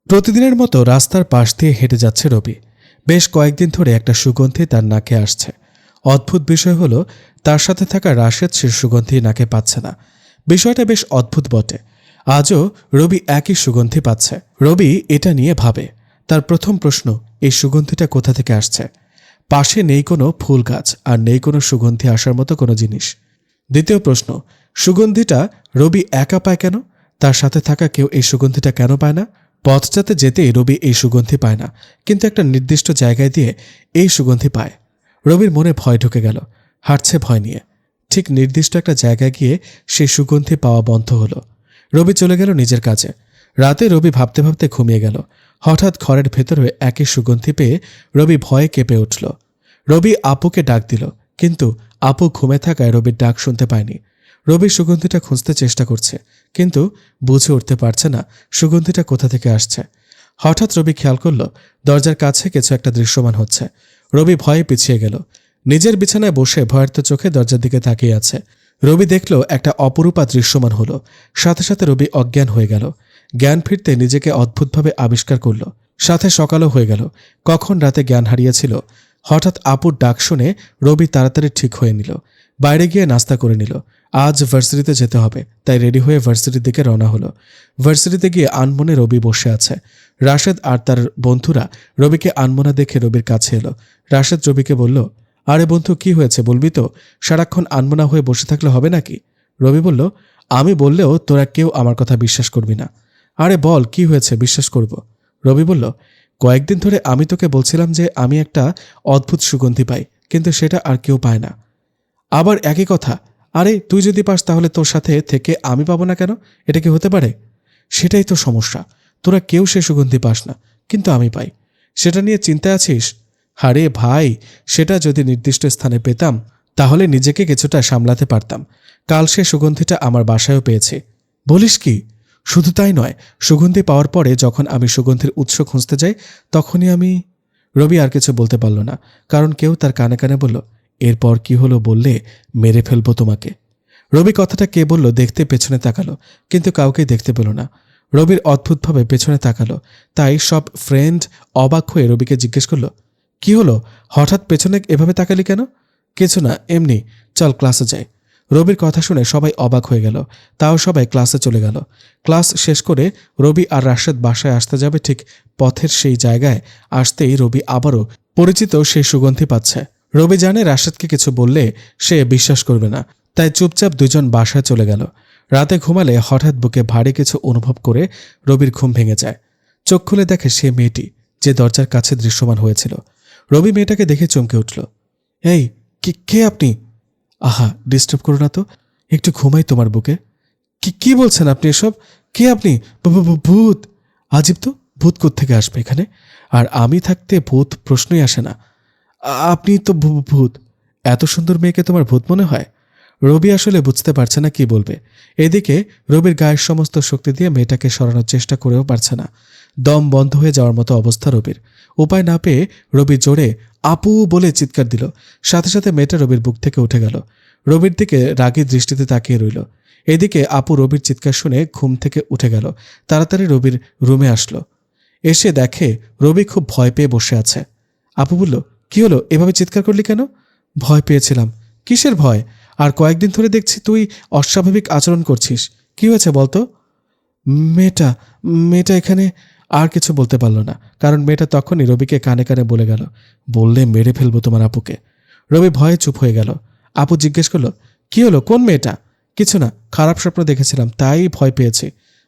প্রতিদিনের মতো রাস্তার পাশ দিয়ে হেঁটে যাচ্ছে রবি। বেশ কয়েকদিন ধরে একটা সুগন্ধি তার নাকে আসছে। অদ্ভুত বিষয় হলো, তার সাথে থাকা রাশেদ সে সুগন্ধি নাকে পাচ্ছে না। বিষয়টা বেশ অদ্ভুত বটে। আজও রবি একই সুগন্ধি পাচ্ছে। রবি এটা নিয়ে ভাবে। তার প্রথম প্রশ্ন, এই সুগন্ধিটা কোথা থেকে আসছে? পাশে নেই কোনো ফুল গাছ, আর নেই কোনো সুগন্ধি আসার মতো কোনো জিনিস। দ্বিতীয় প্রশ্ন, সুগন্ধিটা রবি একা পায় কেন? তার সাথে থাকা কেউ এই সুগন্ধিটা কেন পায় না? পথটাতে যেতেই রবি এই সুগন্ধি পায় না, কিন্তু একটা নির্দিষ্ট জায়গায় দিয়ে এই সুগন্ধি পায়। রবির মনে ভয় ঢুকে গেল, হাঁটছে ভয় নিয়ে। ঠিক নির্দিষ্ট একটা জায়গায় গিয়ে সেই সুগন্ধি পাওয়া বন্ধ হলো। রবি চলে গেল নিজের কাজে। রাতে রবি ভাবতে ভাবতে ঘুমিয়ে গেল। হঠাৎ ঘরের ভেতরে একই সুগন্ধি পেয়ে রবি ভয়ে কেঁপে উঠল। রবি আপুকে ডাক দিল, কিন্তু আপু ঘুমে থাকায় রবির ডাক শুনতে পায়নি। রবি সুগন্ধিটা খুঁজতে চেষ্টা করছে, কিন্তু বুঝে উঠতে পারছে না সুগন্ধিটা কোথা থেকে আসছে। হঠাৎ রবি খেয়াল করল দরজার কাছে কিছু একটা দৃশ্যমান হচ্ছে। রবি ভয়ে পিছিয়ে গেল। নিজের বিছানায় বসে ভয়ার্ত চোখে দরজার দিকে তাকিয়ে আছে। রবি দেখল একটা অপরূপা দৃশ্যমান হলো। সাথে সাথে রবি অজ্ঞান হয়ে গেল। জ্ঞান ফিরতে নিজেকে অদ্ভুতভাবে আবিষ্কার করল। সাথে সকালও হয়ে গেল। কখন রাতে জ্ঞান হারিয়েছিল। হঠাৎ আপুর ডাক শুনে রবি তাড়াতাড়ি ঠিক হয়ে নিল। বাইরে গিয়ে নাস্তা করে নিল। আজ ভার্সিটিতে যেতে হবে, তাই রেডি হয়ে ভার্সিটির দিকে রওনা হলো। ভার্সিটিতে গিয়ে আনমনে রবি বসে আছে। রাশেদ আর তার বন্ধুরা রবিকে আনমনা দেখে রবির কাছে এলো। রাশেদ রবিকে বলল, আরে বন্ধু, কি হয়েছে বলবি তো? সারাক্ষণ আনমনা হয়ে বসে থাকলে হবে নাকি? রবি বলল, আমি বললেও তোরা কেউ আমার কথা বিশ্বাস করবি না। আরে বল, কি হয়েছে, বিশ্বাস করব। রবি বলল, কয়েকদিন ধরে আমি তোকে বলছিলাম যে আমি একটা অদ্ভুত সুগন্ধি পাই, কিন্তু সেটা আর কেউ পায় না। আবার একই কথা। আরে তুই যদি পাস তাহলে তোর সাথে থেকে আমি পাবো না কেন? এটা কি হতে পারে? সেটাই তো সমস্যা। তোরা কেউ সে সুগন্ধি পাস না, কিন্তু আমি পাই। সেটা নিয়ে চিন্তায় আছিস? আরে ভাই, সেটা যদি নির্দিষ্ট স্থানে পেতাম তাহলে নিজেকে কিছুটা সামলাতে পারতাম। কাল সে সুগন্ধিটা আমার বাসায়ও পেয়েছি। বলিস কি? শুধু তাই নয়, সুগন্ধি পাওয়ার পরে যখন আমি সুগন্ধির উৎস খুঁজতে যাই তখনই আমি... রবি আর কিছু বলতে পারল না, কারণ কেউ তার কানে কানে বলল, এরপর কি হলো বললে মেরে ফেলবো তোমাকে। রবি কথাটা কে বলল দেখতে পেছনে তাকালো, কিন্তু কাউকে দেখতে পেল না। রবির অদ্ভুতভাবে পেছনে তাকালো, তাই সব ফ্রেন্ড অবাক হয়ে রবিকে জিজ্ঞেস করলো, কি হলো, হঠাৎ পেছনে এভাবে তাকালি কেন? কিছু না, এমনি, চল ক্লাসে যাই। রবির কথা শুনে সবাই অবাক হয়ে গেল। তাও সবাই ক্লাসে চলে গেল। ক্লাস শেষ করে রবি আর রাশেদ বাসায় আসতে যাবে, ঠিক পথের সেই জায়গায় আসতেই রবি আবারও পরিচিত সেই সুগন্ধি পাচ্ছে। রবি জানে রাশেদকে কিছু বললে সে বিশ্বাস করবে না, তাই চুপচাপ দুজন বাসায় চলে গেল। রাতে ঘুমালে হঠাৎ বুকে ভারী কিছু অনুভব করে রবির ঘুম ভেঙে যায়। চোখ খুলে দেখে সে মেয়েটি যে দরজার কাছে দৃশ্যমান হয়েছিল। রবি মেয়েটাকে দেখে চমকে উঠল। এই, কে আপনি? আহা, ডিস্টার্ব করো না তো, একটু ঘুমাই তোমার বুকে। কি বলছেন আপনি এসব? কে আপনি? ভূত? আজীব তো, ভূত কোত্থেকে আসবে এখানে? আর আমি থাকতে ভূত প্রশ্নই আসে না। আপনি তো ভূত? এত সুন্দর মেয়েকে তোমার ভূত মনে হয়? রবি আসলে বুঝতে পারছে না কি বলবে। এদিকে রবির গায়ের সমস্ত শক্তি দিয়ে মেয়েটাকে সরানোর চেষ্টা করেও পারছে না। দম বন্ধ হয়ে যাওয়ার মতো অবস্থা রবির। উপায় না পেয়ে রবি জোরে আপু বলে চিৎকার দিল। সাথে সাথে মেয়েটা রবির বুক থেকে উঠে গেল। রবির দিকে রাগী দৃষ্টিতে তাকিয়ে রইল। এদিকে আপু রবির চিৎকার শুনে ঘুম থেকে উঠে গেল। তাড়াতাড়ি রবির রুমে আসলো। এসে দেখে রবি খুব ভয় পেয়ে বসে আছে। আপু বলল, কি হলো, এভাবে চিৎকার করলি কেন? ভয় পেয়েছিলাম। কিসের ভয়? আর কয়েকদিন ধরে দেখছি তুই অস্বাভাবিক আচরণ করছিস। কি হয়েছে বলতো? মেয়েটা মেয়েটা এখানে... আর কিছু বলতে পারল না, কারণ মেয়েটা তখনই রবিকে কানে কানে বলে গেল, বললে মেরে ফেলবো তোমার আপুকে। রবি ভয়ে চুপ হয়ে গেল। আপু জিজ্ঞেস করলো, কি হলো, কোন মেয়েটা? কিছু না, খারাপ স্বপ্ন দেখেছিলাম তাই ভয় পেয়েছি।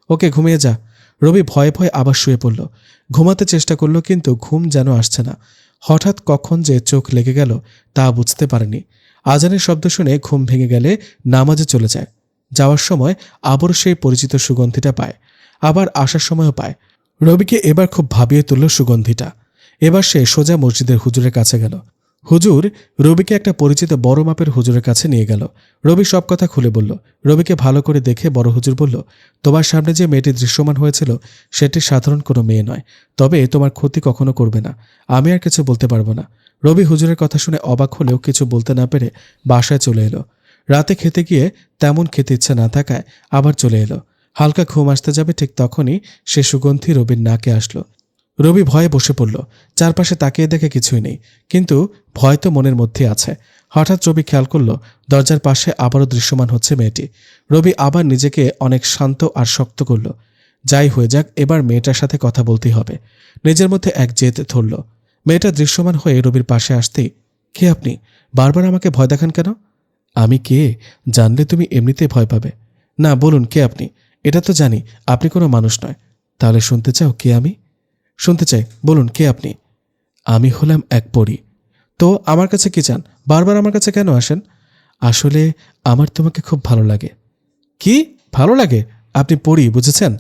ওকে, ঘুমিয়ে যা। রবি ভয়ে ভয়ে আবার শুয়ে পড়ল। ঘুমাতে চেষ্টা করলো, কিন্তু ঘুম যেন আসছে না। হঠাৎ কখন যে চোখ লেগে গেল তা বুঝতে পারেনি। আজানের শব্দ শুনে ঘুম ভেঙে গেলে নামাজে চলে যায়। যাওয়ার সময় আবারও সেই পরিচিত সুগন্ধিটা পায়, আবার আসার সময়ও পায়। রবিকে এবার খুব ভাবিয়ে তুলল সুগন্ধিটা। এবার সে সোজা মসজিদের হুজুরের কাছে গেল। হুজুর রবিকে একটা পরিচিত বড় মাপের হুজুরের কাছে নিয়ে গেল। রবি সব কথা খুলে বলল। রবিকে ভালো করে দেখে বড় হুজুর বলল, তোমার সামনে যে মেয়েটি দৃশ্যমান হয়েছিল সেটি সাধারণ কোনো মেয়ে নয়, তবে তোমার ক্ষতি কখনো করবে না। আমি আর কিছু বলতে পারবো না। রবি হুজুরের কথা শুনে অবাক হলেও কিছু বলতে না পেরে বাসায় চলে এলো। রাতে খেতে গিয়ে তেমন খেতে ইচ্ছা না থাকায় আবার চলে এলো। হালকা ঘুম আসতে যাবে ঠিক তখনই সে সুগন্ধি রবির নাকে আসলো। রবি ভয়ে বসে পড়ল। চারপাশে তাকিয়ে দেখে কিছুই নেই, কিন্তু ভয় তো মনের মধ্যে আছে। হঠাৎ রবি খেয়াল করল দরজার পাশে আবারও দৃশ্যমান হচ্ছে মেয়েটি। রবি আবার নিজেকে অনেক শান্ত আর শক্ত করল। যাই হয়ে যাক, এবার মেয়েটার সাথে কথা বলতেই হবে। নিজের মধ্যে এক জেদ ধরল। মেয়েটা দৃশ্যমান হয়ে রবির পাশে আসতেই, কে আপনি? বারবার আমাকে ভয় দেখান কেন? আমি কে জানলে তুমি এমনিতেই ভয় পাবে। না, বলুন কে আপনি? এটা তো জানি আপনি কোনো মানুষ নয়। তাহলে শুনতে চাও কে আমি? শুনতে চাই, বলুন কে আপনি? আমি হলাম এক পরী। তো আমার কাছে কি চান? বারবার আমার কাছে কেন আসেন? আসলে আমার তোমাকে খুব ভালো লাগে। কি ভালো লাগে? আপনি পরী, বুঝেছেন?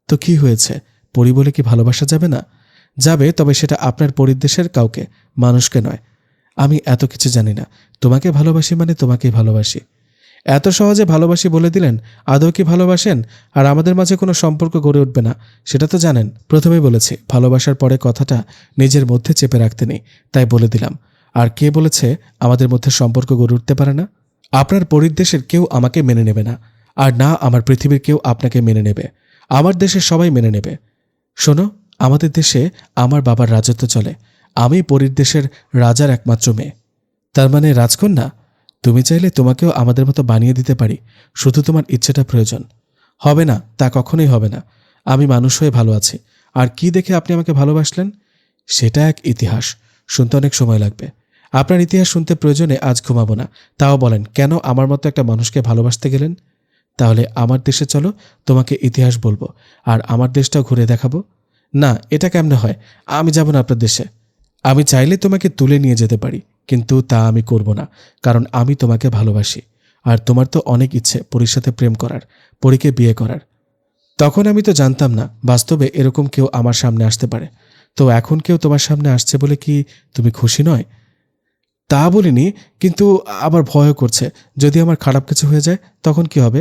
তো কি হয়েছে? পরী বলে কি ভালোবাসা যাবে না? যাবে, তবে সেটা আপনার পরিদেশের কাউকে, মানুষকে নয়। আমি এত কিছু জানি না। তোমাকে ভালোবাসি মানে তোমাকেই ভালোবাসি। এত সহজে ভালোবাসি বলে দিলেন। আদৌ কি ভালোবাসেন? আর আমাদের মাঝে কোনো সম্পর্ক গড়ে উঠবে না, সেটা তো জানেন। প্রথমেই বলেছি ভালোবাসার পরে কথাটা নিজের মধ্যে চেপে রাখতে নেই, তাই বলে দিলাম। আর কে বলেছে আমাদের মধ্যে সম্পর্ক গড়ে উঠতে পারে না? আপনার পরিদেশের কেউ আমাকে মেনে নেবে না, আর না আমার পৃথিবীর কেউ আপনাকে মেনে নেবে। আমার দেশের সবাই মেনে নেবে। শোনো, আমাদের দেশে আমার বাবার রাজত্ব চলে। আমি পরীর দেশের রাজার একমাত্র মেয়ে। তার মানে রাজকন্যা? তুমি চাইলে তোমাকেও আমাদের মতো বানিয়ে দিতে পারি, শুধু তোমার ইচ্ছেটা প্রয়োজন। হবে না, তা কখনোই হবে না। আমি মানুষ হয়ে ভালো আছি। আর কি দেখে আপনি আমাকে ভালোবাসলেন? সেটা এক ইতিহাস, শুনতে অনেক সময় লাগবে। আপনার ইতিহাস শুনতে প্রয়োজনে আজ ঘুমাবো না। তাও বলেন, কেন আমার মতো একটা মানুষকে ভালোবাসতে গেলেন? তাহলে আমার দেশে চলো, তোমাকে ইতিহাস বলবো, আর আমার দেশটাও ঘুরে দেখাবো। না, এটা কেমনে হয়? আমি যাব না আপনার দেশে। আমি চাইলে তোমাকে তুলে নিয়ে যেতে পারি, কিন্তু তা আমি করব না, কারণ আমি তোমাকে ভালোবাসি। আর তোমার তো অনেক ইচ্ছে পরীর সাথে প্রেম করার, পরীকে বিয়ে করার। তখন আমি তো জানতাম না বাস্তবে এরকম কেউ আমার সামনে আসতে পারে। তো এখন কেউ তোমার সামনে আসছে বলে কি তুমি খুশি নয়? তা বলিনি, কিন্তু আবার ভয়ও করছে। যদি আমার খারাপ কিছু হয়ে যায় তখন কি হবে?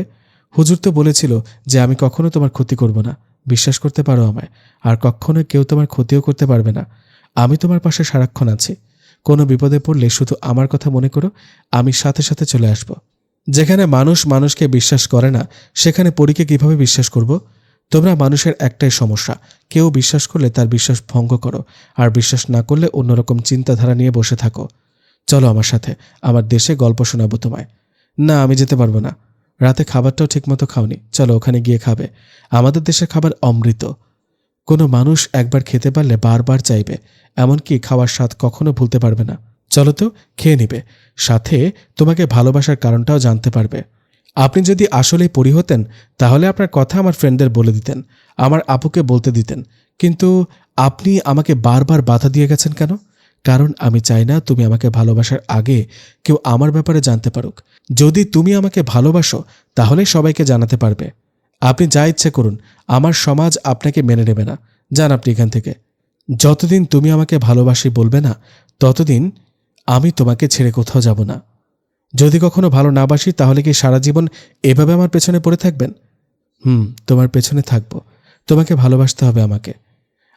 হুজুর তো বলেছিল যে আমি কখনো তোমার ক্ষতি করব না। বিশ্বাস করতে পারো আমায়। আর কখনো কেউ তোমার ক্ষতিও করতে পারবে না। আমি তোমার পাশে সারাক্ষণ আছি। কোনো বিপদে পড়লে শুধু আমার কথা মনে করো, আমি সাথে সাথে চলে আসব। যেখানে মানুষ মানুষকে বিশ্বাস করে না, সেখানে পরীকে কিভাবে বিশ্বাস করব? তোমরা মানুষের একটাই সমস্যা, কেউ বিশ্বাস করলে তার বিশ্বাস ভঙ্গ করো, আর বিশ্বাস না করলে অন্যরকম চিন্তাধারা নিয়ে বসে থাকো। চলো আমার সাথে, আমার দেশে গল্প শোনাবো তোমায়। না, আমি যেতে পারবো না। রাতে খাবারটাও ঠিকমতো খাওনি, চলো ওখানে গিয়ে খাবে। আমাদের দেশের খাবার অমৃত। কোনো মানুষ একবার খেতে পারলে বারবার চাইবে, এমনকি খাওয়ার স্বাদ কখনো ভুলতে পারবে না। চলো তো, খেয়ে নিবে, সাথে তোমাকে ভালোবাসার কারণটাও জানতে পারবে। আপনি যদি আসলেই পরী হতেন, তাহলে আপনার কথা আমার ফ্রেন্ডদের বলে দিতেন, আমার আপুকে বলতে দিতেন। কিন্তু আপনি আমাকে বারবার বাধা দিয়ে গেছেন কেন? কারণ আমি চাই না তুমি আমাকে ভালোবাসার আগে কেউ আমার ব্যাপারে জানতে পারুক। যদি তুমি আমাকে ভালোবাসো, তাহলে সবাইকে জানাতে পারবে। আপনি যা ইচ্ছে করুন, আমার সমাজ আপনাকে মেনে নেবে না। যান আপনি এখান থেকে। যতদিন তুমি আমাকে ভালোবাসি বলবে না, ততদিন আমি তোমাকে ছেড়ে কোথাও যাব না। যদি কখনো ভালো না বাসি, তাহলে কি সারা জীবন এভাবে আমার পেছনে পড়ে থাকবেন? তোমার পেছনে থাকবো। তোমাকে ভালোবাসতে হবে আমাকে।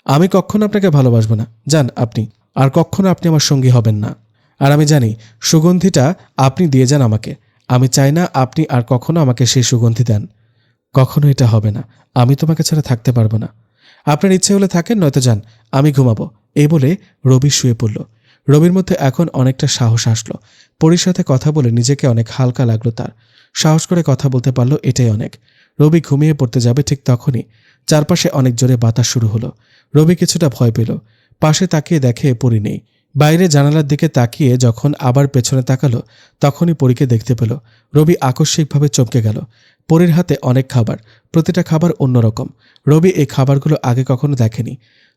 আমি কখনো আপনাকে ভালোবাসবো না, যান আপনি। আর কখনো আপনি আমার সঙ্গী হবেন না। আর আমি জানি সুগন্ধিটা আপনি দিয়ে যান আমাকে। আমি চাই না আপনি আর কখনো আমাকে সেই সুগন্ধি দেন। কখনো এটা হবে না। আমি তোমাকে ছাড়া থাকতে পারবো না। আপনার ইচ্ছে হলে থাকেন, নয়তো যান, আমি ঘুমাবো। এই বলে রবি শুয়ে পড়ল। রবির মধ্যে এখন অনেকটা সাহস আসলো। পরীর সাথে কথা বলে নিজেকে অনেক হালকা লাগলো তার। সাহস করে কথা বলতে পারলো, এটাই অনেক। রবি ঘুমিয়ে পড়তে যাবে ঠিক তখনই চারপাশে অনেক জোরে বাতাস শুরু হলো। রবি কিছুটা ভয় পেল। পাশে তাকিয়ে দেখে পরী নেই। বাইরে জানালার দিকে তাকিয়ে যখন আবার পেছনে তাকালো, তখনই পরীকে দেখতে পেল। রবি আকস্মিকভাবে চমকে গেল। পরীর হাতে অনেক খাবার, প্রতিটা খাবার অন্যরকম। রবি এই খাবারগুলো আগে কখনো দেখেনি।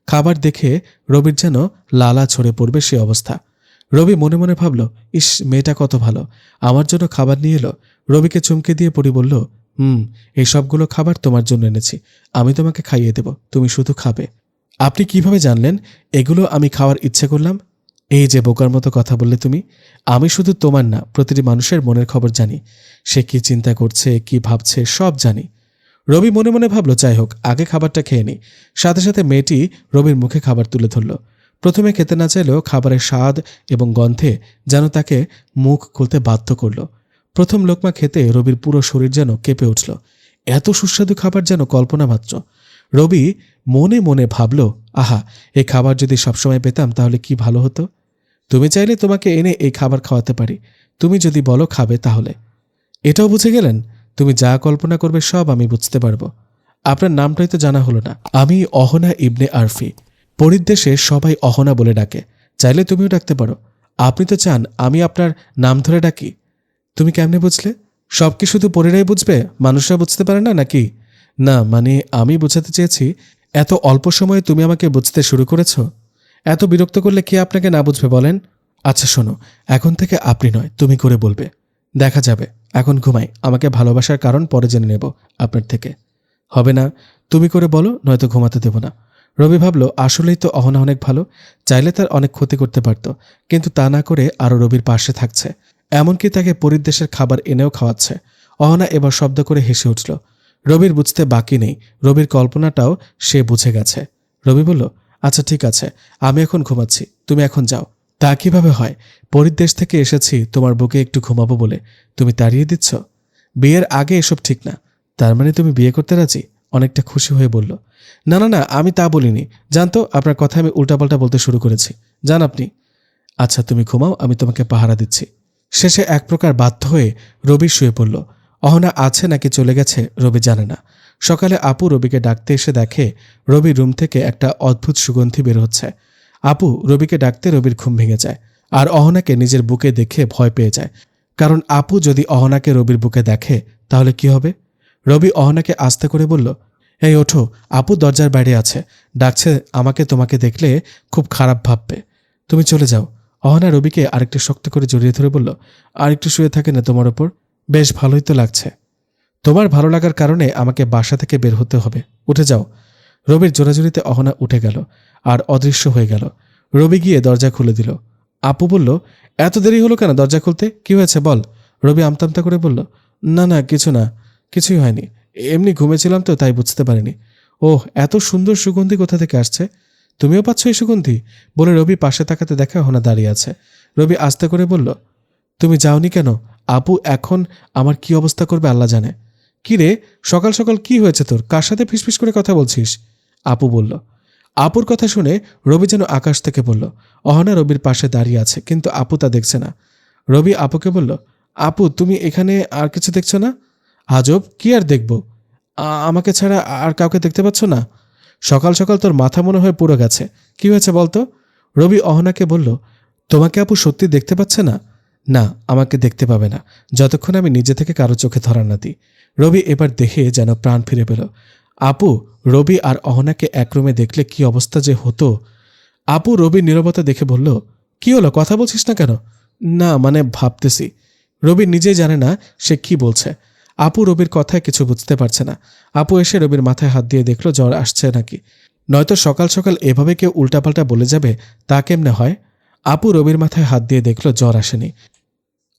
খাবার দেখে রবির যেন লালা ছড়ে পড়বে সে অবস্থা। রবি মনে মনে ভাবল, ইস, মেয়েটা কত ভালো, আমার জন্য খাবার নিয়ে এলো। রবিকে চমকে দিয়ে পরী বলল, এই সবগুলো খাবার তোমার জন্য এনেছি। আমি তোমাকে খাইয়ে দেব, তুমি শুধু খাবে। আপনি কিভাবে জানলেন এগুলো আমি খাওয়ার ইচ্ছে করলাম? এই যে বোকার মতো কথা বললে তুমি। আমি শুধু তোমার না, প্রতিটি মানুষের মনের খবর জানি। সে কি চিন্তা করছে, কি ভাবছে, সব জানি। রবি মনে মনে ভাবল, যাই হোক, আগে খাবারটা খেয়ে নি। সাথে সাথে মেয়েটি রবির মুখে খাবার তুলে ধরল। প্রথমে খেতে না চাইলেও খাবারের স্বাদ এবং গন্ধে যেন তাকে মুখ খুলতে বাধ্য করল। প্রথম লোকমা খেতে রবির পুরো শরীর যেন কেঁপে উঠল। এত সুস্বাদু খাবার যেন কল্পনা মাত্র। রবি মনে মনে ভাবল, আহা, এই খাবার যদি সবসময় পেতাম তাহলে কি ভালো হতো। তুমি চাইলে তোমাকে এনে এই খাবার খাওয়াতে পারি, তুমি যদি বলো খাবে তাহলে। এটাও বুঝে গেলেন? তুমি যা কল্পনা করবে সব আমি বুঝতে পারবো। আপনার নামটাই তো জানা হলো না। আমি অহনা ইবনে আরফি। পরিদেশে সবাই অহনা বলে ডাকে, চাইলে তুমিও ডাকতে পারো। আপনি তো চান আমি আপনার নাম ধরে ডাকি। তুমি কেমনে বুঝলে? সব কি শুধু পরীরাই বুঝবে, মানুষরা বুঝতে পারে না নাকি? না, মানে আমি বোঝাতে চেয়েছি, এত অল্প সময়ে তুমি আমাকে বুঝতে শুরু করেছ। এত বিরক্ত করলে কে আপনাকে না বুঝবে বলেন? আচ্ছা শোনো, এখন থেকে আপনি নয় তুমি করে বলবে। দেখা যাবে। এখন ঘুমাই, আমাকে ভালোবাসার কারণ পরে জেনে নেব আপনার থেকে। হবে না, তুমি করে বলো, নয়তো ঘুমাতে দেব না। রবি ভাবল, আসলেই তো অহনা অনেক ভালো, চাইলে তার অনেক ক্ষতি করতে পারত, কিন্তু তা না করে আরও রবির পাশে থাকছে, এমনকি তাকে পরিদেশের খাবার এনেও খাওয়াচ্ছে। অহনা এবার শব্দ করে হেসে উঠল। রবির বুঝতে বাকি নেই, রবির কল্পনাটাও সে বুঝে গেছে। রবি বলল, আচ্ছা ঠিক আছে, আমি এখন ঘুমাচ্ছি, তুমি এখন যাও। তা কিভাবে হয়? পরিদেশ থেকে এসেছি তোমার বুকে একটু ঘুমাবো বলে, তুমি তাড়িয়ে দিচ্ছ? বিয়ের আগে এসব ঠিক না। তার মানে তুমি বিয়ে করতে রাজি? অনেকটা খুশি হয়ে বলল। না না না, আমি তা বলিনি, জানতো আপনার কথা আমি উল্টাপাল্টা বলতে শুরু করেছি, জান আপনি। আচ্ছা তুমি ঘুমাও, আমি তোমাকে পাহারা দিচ্ছি। শেষে এক প্রকার বাধ্য হয়ে রবি শুয়ে পড়ল। অহনা আছে নাকি চলে গেছে রবি জানে না। সকালে আপু রবিকে ডাকতে এসে দেখে রবির রুম থেকে একটা অদ্ভুত সুগন্ধি বের হচ্ছে। আপু রবিকে ডাকতে রবির ঘুম ভেঙে যায়, আর অহনাকে নিজের বুকে দেখে ভয় পেয়ে যায়। কারণ আপু যদি অহনাকে রবির বুকে দেখে তাহলে কি হবে? রবি অহনাকে আস্তে করে বলল, এই ওঠো, আপু দরজার বাইরে আছে, ডাকছে, আমাকে তোমাকে দেখলে খুব খারাপ ভাববে, তুমি চলে যাও। অহনা রবিকে আরেকটু শক্ত করে জড়িয়ে ধরে বলল, আর একটু শুয়ে থাকে না তোমার ওপর? বেশ ভালোই তো লাগছে। তোমার ভালো লাগার কারণে আমাকে বাসা থেকে বের হতে হবে, উঠে যাও। রবির জোরাজুরিতে অহনা উঠে গেল আর অদৃশ্য হয়ে গেল। রবি গিয়ে দরজা খুলে দিল। আপু বলল, এত দেরি হলো কেন দরজা খুলতে, কি হয়েছে বল? রবি আমতামতা করে বলল, না না কিছু না, কিছুই হয়নি, এমনি ঘুমেছিলাম তো তাই বুঝতে পারিনি। ওহ, এত সুন্দর সুগন্ধি কোথা থেকে আসছে? তুমিও পাচ্ছ এই সুগন্ধি? বলে রবি পাশে তাকাতে দেখা অহনা দাঁড়িয়ে আছে। রবি আস্তে করে বলল, তুমি যাওনি কেন? আপু এখন আমার কি অবস্থা করবে আল্লাহ জানে। কি রে, সকাল সকাল কি হয়েছে তোর, কার সাথে ফিসফিস করে কথা বলছিস? আপু বলল। আপুর কথা শুনে রবি যেন আকাশ থেকে বলল। অহনা রবির পাশে দাঁড়িয়ে আছে, কিন্তু আপু তা দেখছে না। রবি আপুকে বলল, আপু তুমি এখানে আর কিছু দেখছো না? আজব, কি আর দেখব? আমাকে ছাড়া আর কাউকে দেখতে পাচ্ছ না? সকাল সকাল তোর মাথা মনে হয় পুরো গেছে, কি হয়েছে বলতো? রবি অহনাকে বলল, তোমাকে আপু সত্যি দেখতে পাচ্ছে না? না, আমাকে দেখতে পাবে না যতক্ষণ আমি নিজে থেকে কারো চোখে ধরা না দিই। রবি এবার দেখে যেন প্রাণ ফিরে পেল। আপু রবি আর অহনাকে এক রুমে দেখলে কি অবস্থা যে হতো। আপু রবির নীরবতা দেখে বলল, কি হলো, কথা বলছিস না কেন? না মানে ভাবতেছি। রবি নিজেই জানে না সে কি বলছে। আপু রবির কথায় কিছু বুঝতে পারছে না। আপু এসে রবির মাথায় হাত দিয়ে দেখল জ্বর আসছে নাকি, নয়তো সকাল সকাল এভাবে কেউ উল্টাপাল্টা বলে যাবে, তা কেমনে হয়? আপু রবির মাথায় হাত দিয়ে দেখল জ্বর আসেনি।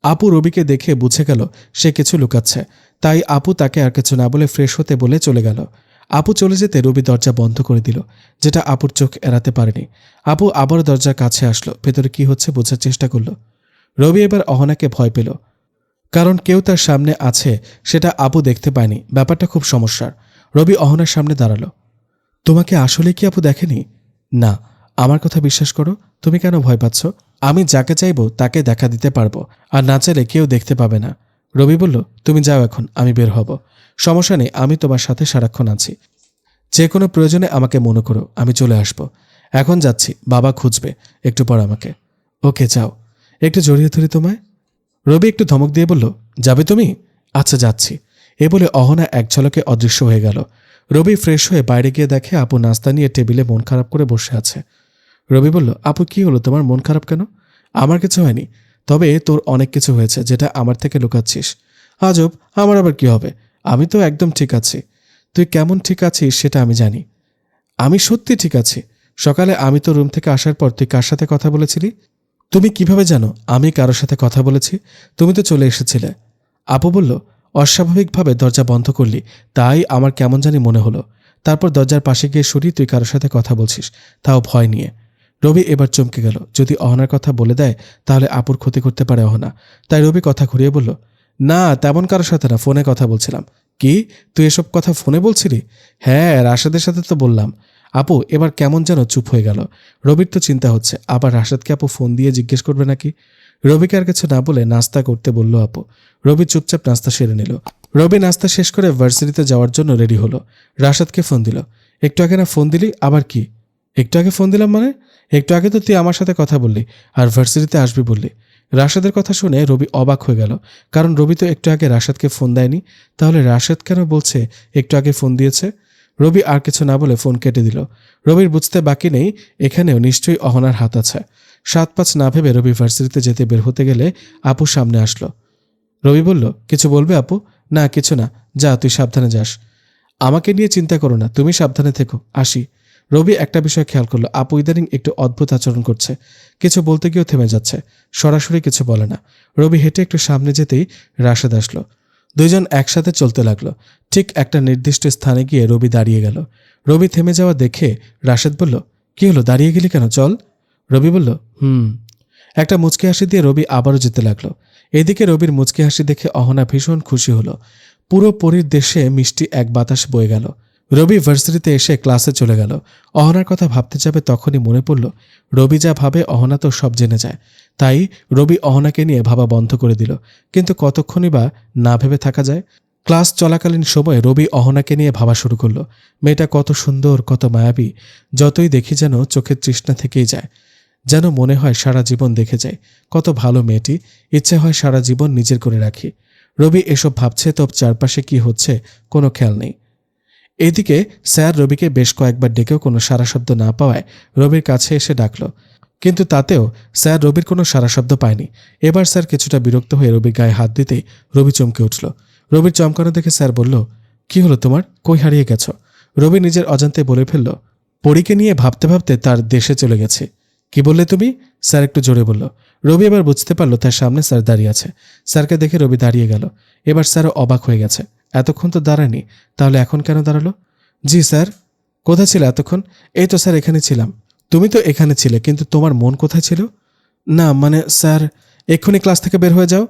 আপু রবিকে দেখে বুঝে গেল সে কিছু লুকাচ্ছে, তাই আপু তাকে আর কিছু না বলে ফ্রেশ হতে বলে চলে গেল। আপু চলে যেতে রবি দরজা বন্ধ করে দিল, যেটা আপুর চোখ এড়াতে পারেনি। আপু আবার দরজার কাছে আসলো, ভেতরে কি হচ্ছে বোঝার চেষ্টা করলো। রবি এবার অহনাকে ভয় পেল, কারণ কেউ তার সামনে আছে সেটা আপু দেখতে পায়নি। ব্যাপারটা খুব সমস্যার। রবি অহনার সামনে দাঁড়ালো। তোমাকে আসলে কি আপু দেখেনি? না। আমার কথা বিশ্বাস করো, তুমি কেন ভয় পাচ্ছ? আমি যাকে চাইবো তাকে দেখা দিতে পারবো, আর না চাইলে কেউ দেখতে পাবে না। রবি বলল, তুমি যাও এখন, আমি বের হব। সমস্যা নেই, আমি তোমার সাথে সারাক্ষণ আছি, যে কোনো প্রয়োজনে আমাকে মনে করো, আমি চলে আসব। এখন যাচ্ছি, বাবা খুঁজবে একটু পর আমাকে। ওকে যাও। একটু জড়িয়ে ধরি তোমায়। রবি একটু ধমক দিয়ে বলল, যাবে তুমি? আচ্ছা যাচ্ছি। এ বলে অহনা এক ঝলকে অদৃশ্য হয়ে গেল। রবি ফ্রেশ হয়ে বাইরে গিয়ে দেখে আপু নাস্তা নিয়ে টেবিলে মন খারাপ করে বসে আছে। রবি বলল, আপু কি হলো, তোমার মন খারাপ কেন? আমার কিছু হয়নি, তবে তোর অনেক কিছু হয়েছে যেটা আমার থেকে লুকাচ্ছিস। আজব, আমার আবার কি হবে? আমি তো একদম ঠিক আছি। তুই কেমন ঠিক আছিস সেটা আমি জানি। আমি সত্যি ঠিক আছি। সকালে আমি তো রুম থেকে আসার পর তুই কার সাথে কথা বলেছিলি? তুমি কিভাবে জানো আমি কারোর সাথে কথা বলেছি? তুমি তো চলে এসেছিলে। আপু বলল, অস্বাভাবিকভাবে দরজা বন্ধ করলি, তাই আমার কেমন জানি মনে হলো। তারপর দরজার পাশে গিয়ে সরি তুই কারোর সাথে কথা বলছিস, তাও ভয় নিয়ে। রবি এবার চমকে গেল, যদি অহনার কথা বলে দেয় তাহলে আপুর ক্ষতি করতে পারে অহনা। তাই রবি কথা ঘুরিয়ে বলল, না তেমন কারোর সাথে না, ফোনে কথা বলছিলাম। কি, তুই এসব কথা ফোনে বলছিলি? হ্যাঁ, রাশেদের সাথে তো বললাম। আপু এবার কেমন যেন চুপ হয়ে গেল। রবির তো চিন্তা হচ্ছে আবার রাশেদকে আপু ফোন দিয়ে জিজ্ঞেস করবে নাকি। রবিকে আর কিছু না বলে নাস্তা করতে বলল আপু। রবি চুপচাপ নাস্তা সেরে নিল। রবি নাস্তা শেষ করে ভার্সিটিতে যাওয়ার জন্য রেডি হলো। রাশেদকে ফোন দিল। একটু আগে না ফোন দিলি? আবার কি? একটু আগে ফোন দিলাম মানে? একটু আগে তো তুই আমার সাথে কথা বললি আর ভার্সিটিতে আসবি বললি। রাশেদের কথা শুনে রবি অবাক হয়ে গেল, কারণ রবি তো একটু আগে রাশেদকে ফোন দেয়নি। তাহলে রাশেদ কেন বলছে একটু আগে ফোন দিয়েছে? রবি আর কিছু না বলে ফোন কেটে দিল। রবির বুঝতে বাকি নেই এখানেও নিশ্চয়ই অহনার হাত আছে। ৭-৫ না ভেবে রবি ভার্সিটিতে যেতে বের হতে গেলে আপু সামনে আসলো। রবি বলল, কিছু বলবে আপু? না কিছু না, যা তুই সাবধানে যাস। আমাকে নিয়ে চিন্তা করো না, তুমি সাবধানে থেকো, আসি। রবি একটা বিষয় খেয়াল করলো, আপু ইদানিং একটু অদ্ভুত আচরণ করছে। কিছু বলতে গিয়েও থেমে যাচ্ছে, সরাসরি কিছু বলে না। রবি হেঁটে একটু সামনে যেতেই রাশেদ আসলো। দুইজন একসাথে চলতে লাগলো। ঠিক একটা নির্দিষ্ট স্থানে গিয়ে রবি দাঁড়িয়ে গেল। রবি থেমে যাওয়া দেখে রাশেদ বলল, কি হলো, দাঁড়িয়ে গেলি কেন, চল। রবি বলল, একটা মুচকি হাসি দিয়ে রবি আবারও যেতে লাগলো। এদিকে রবির মুচকি হাসি দেখে অহনা ভীষণ খুশি হলো। পুরো পরীর দেশে মিষ্টি এক বাতাস বয়ে গেল। রবি ভার্সিটিতে এসে ক্লাসে চলে গেল। অহনার কথা ভাবতে যাবে তখনই মনে পড়ল, রবি যা ভাবে অহনা তো সব জেনে যায়। তাই রবি অহনাকে নিয়ে ভাবা বন্ধ করে দিল। কিন্তু কতক্ষণই বা না ভেবে থাকা যায়। ক্লাস চলাকালীন সময়ে রবি অহনাকে নিয়ে ভাবা শুরু করলো। মেয়েটা কত সুন্দর, কত মায়াবী। যতই দেখি যেন চোখের তৃষ্ণা থেকেই যায়। যেন মনে হয় সারা জীবন দেখে যায়। কত ভালো মেয়েটি, ইচ্ছে হয় সারা জীবন নিজের করে রাখি। রবি এসব ভাবছে, তব চারপাশে কি হচ্ছে কোনো খেয়াল নেই। এদিকে স্যার রবিকে বেশ কয়েকবার ডেকেও কোনো সারা শব্দ না পাওয়ায় রবির কাছে এসে ডাকল। কিন্তু তাতেও স্যার রবির কোনো সারা শব্দ পায়নি। এবার স্যার কিছুটা বিরক্ত হয়ে রবির গায়ে হাত দিতেই রবি চমকে উঠল। রবির চমকানো দেখে স্যার বলল, কি হলো তোমার, কই হারিয়ে গেছ? রবি নিজের অজান্তে বলে ফেলল, পরীকে নিয়ে ভাবতে ভাবতে তার দেশে চলে গেছে। কি বললে তুমি? স্যার একটু জোরে বলল। রবি এবার বুঝতে পারল তার সামনে স্যার দাঁড়িয়ে আছে। স্যারকে দেখে রবি দাঁড়িয়ে গেল। এবার স্যারও অবাক হয়ে গেছে, এতক্ষণ তো দাঁড়ায়নি, তাহলে এখন কেন দাঁড়ালো? জি স্যার। কোথায় ছিল এতক্ষণ? এই তো স্যার এখানে ছিলাম। তুমি তো এখানে ছিলে, কিন্তু তোমার মন কোথায় ছিল? না মানে স্যার, এক্ষুনি ক্লাস থেকে বের হয়ে যাও।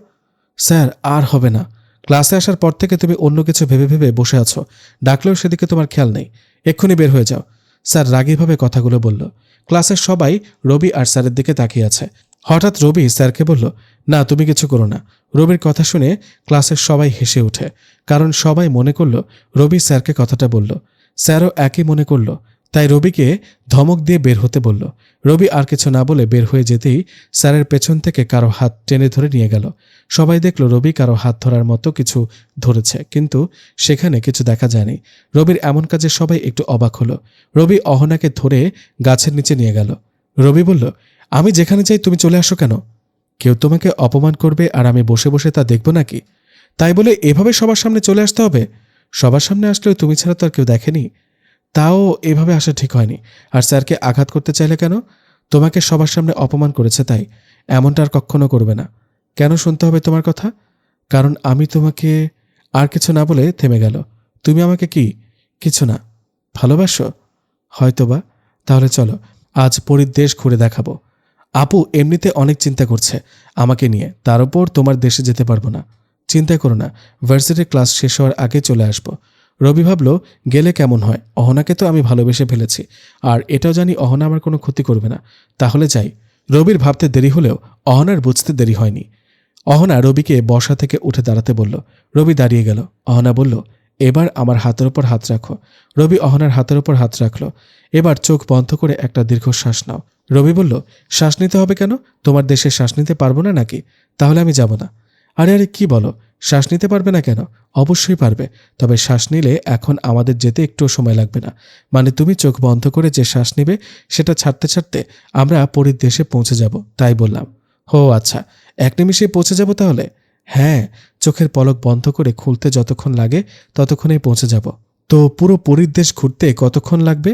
স্যার আর হবে না, ক্লাসে আসার পর থেকে তুমি অন্য কিছু ভেবে ভেবে বসে আছো, ডাকলেও সেদিকে তোমার খেয়াল নেই। এক্ষুনি বের হয়ে যাও। স্যার রাগীভাবে কথাগুলো বলল। ক্লাসের সবাই রবি আর স্যারের দিকে তাকিয়ে আছে। হঠাৎ রবি স্যারকে বলল, না তুমি কিছু করো না। রবির কথা শুনে ক্লাসের সবাই হেসে ওঠে, কারণ সবাই মনে করল রবি স্যারকে কথাটা বলল। স্যারও একই মনে করল, তাই রবিকে ধমক দিয়ে বের হতে বলল। রবি আর কিছু না বলে বের হয়ে যেতেই স্যারের পেছন থেকে কারো হাত টেনে ধরে নিয়ে গেল। সবাই দেখল রবি কারো হাত ধরার মতো কিছু ধরেছে, কিন্তু সেখানে কিছু দেখা যায়নি। রবির এমন কাজে সবাই একটু অবাক হলো। রবি অহনাকে ধরে গাছের নিচে নিয়ে গেল। রবি বলল, আমি যেখানে চাই তুমি চলে আসো কেন? কেউ তোমাকে অপমান করবে আর আমি বসে বসে তা দেখব নাকি? তাই বলে এভাবে সবার সামনে চলে আসতে হবে? সবার সামনে আসলেও তুমি ছাড়া তো আর কেউ দেখেনি। তাও এভাবে আসা ঠিক হয়নি। আর স্যারকে আঘাত করতে চাইলে কেন? তোমাকে সবার সামনে অপমান করেছে তাই। এমনটা আর কখনো করবে না। কেন শুনতে হবে তোমার কথা? কারণ আমি তোমাকে। আর কিছু না বলে থেমে গেল। তুমি আমাকে কি? কিছু না। ভালোবাসো? হয়তোবা। তাহলে চলো আজ পরীর দেশ ঘুরে দেখাবো। আপু এমনিতে অনেক চিন্তা করছে আমাকে নিয়ে, তার উপর তোমার দেশে যেতে পারবো না। চিন্তা করো না, ভার্সিটির ক্লাস শেষ হওয়ার আগে চলে আসবো। রবি ভাবল, গেলে কেমন হয়, অহনাকে তো আমি ভালোবেসে ফেলেছি, আর এটাও জানি অহনা আমার কোনো ক্ষতি করবে না। তাহলে যাই। রবির ভাবতে দেরি হলেও অহনার বুঝতে দেরি হয়নি। অহনা রবিকে বসা থেকে উঠে দাঁড়াতে বলল। রবি দাঁড়িয়ে গেল। অহনা বলল, এবার আমার হাতের ওপর হাত রাখো। রবি অহনার হাতের ওপর হাত রাখল। এবার চোখ বন্ধ করে একটা দীর্ঘশ্বাস নাও। রবি বলল, শ্বাস নিতে হবে কেন? তোমার দেশে শ্বাস নিতে পারবো না নাকি? তাহলে আমি যাব না। আরে আরে কি বলো, শ্বাস নিতে পারবে না কেন? অবশ্যই পারবে, তবে শ্বাস নিলে এখন আমাদের যেতে একটুও সময় লাগবে না। মানে তুমি চোখ বন্ধ করে যে শ্বাস নিবে সেটা ছাড়তে ছাড়তে আমরা পরীর দেশে পৌঁছে যাব, তাই বললাম। হো আচ্ছা, এক নিমিষে পৌঁছে যাব তাহলে? হ্যাঁ, চোখের পলক বন্ধ করে খুলতে যতক্ষণ লাগে ততক্ষণেই পৌঁছে যাব। তো পুরো পরীর দেশ ঘুরতে কতক্ষণ লাগবে?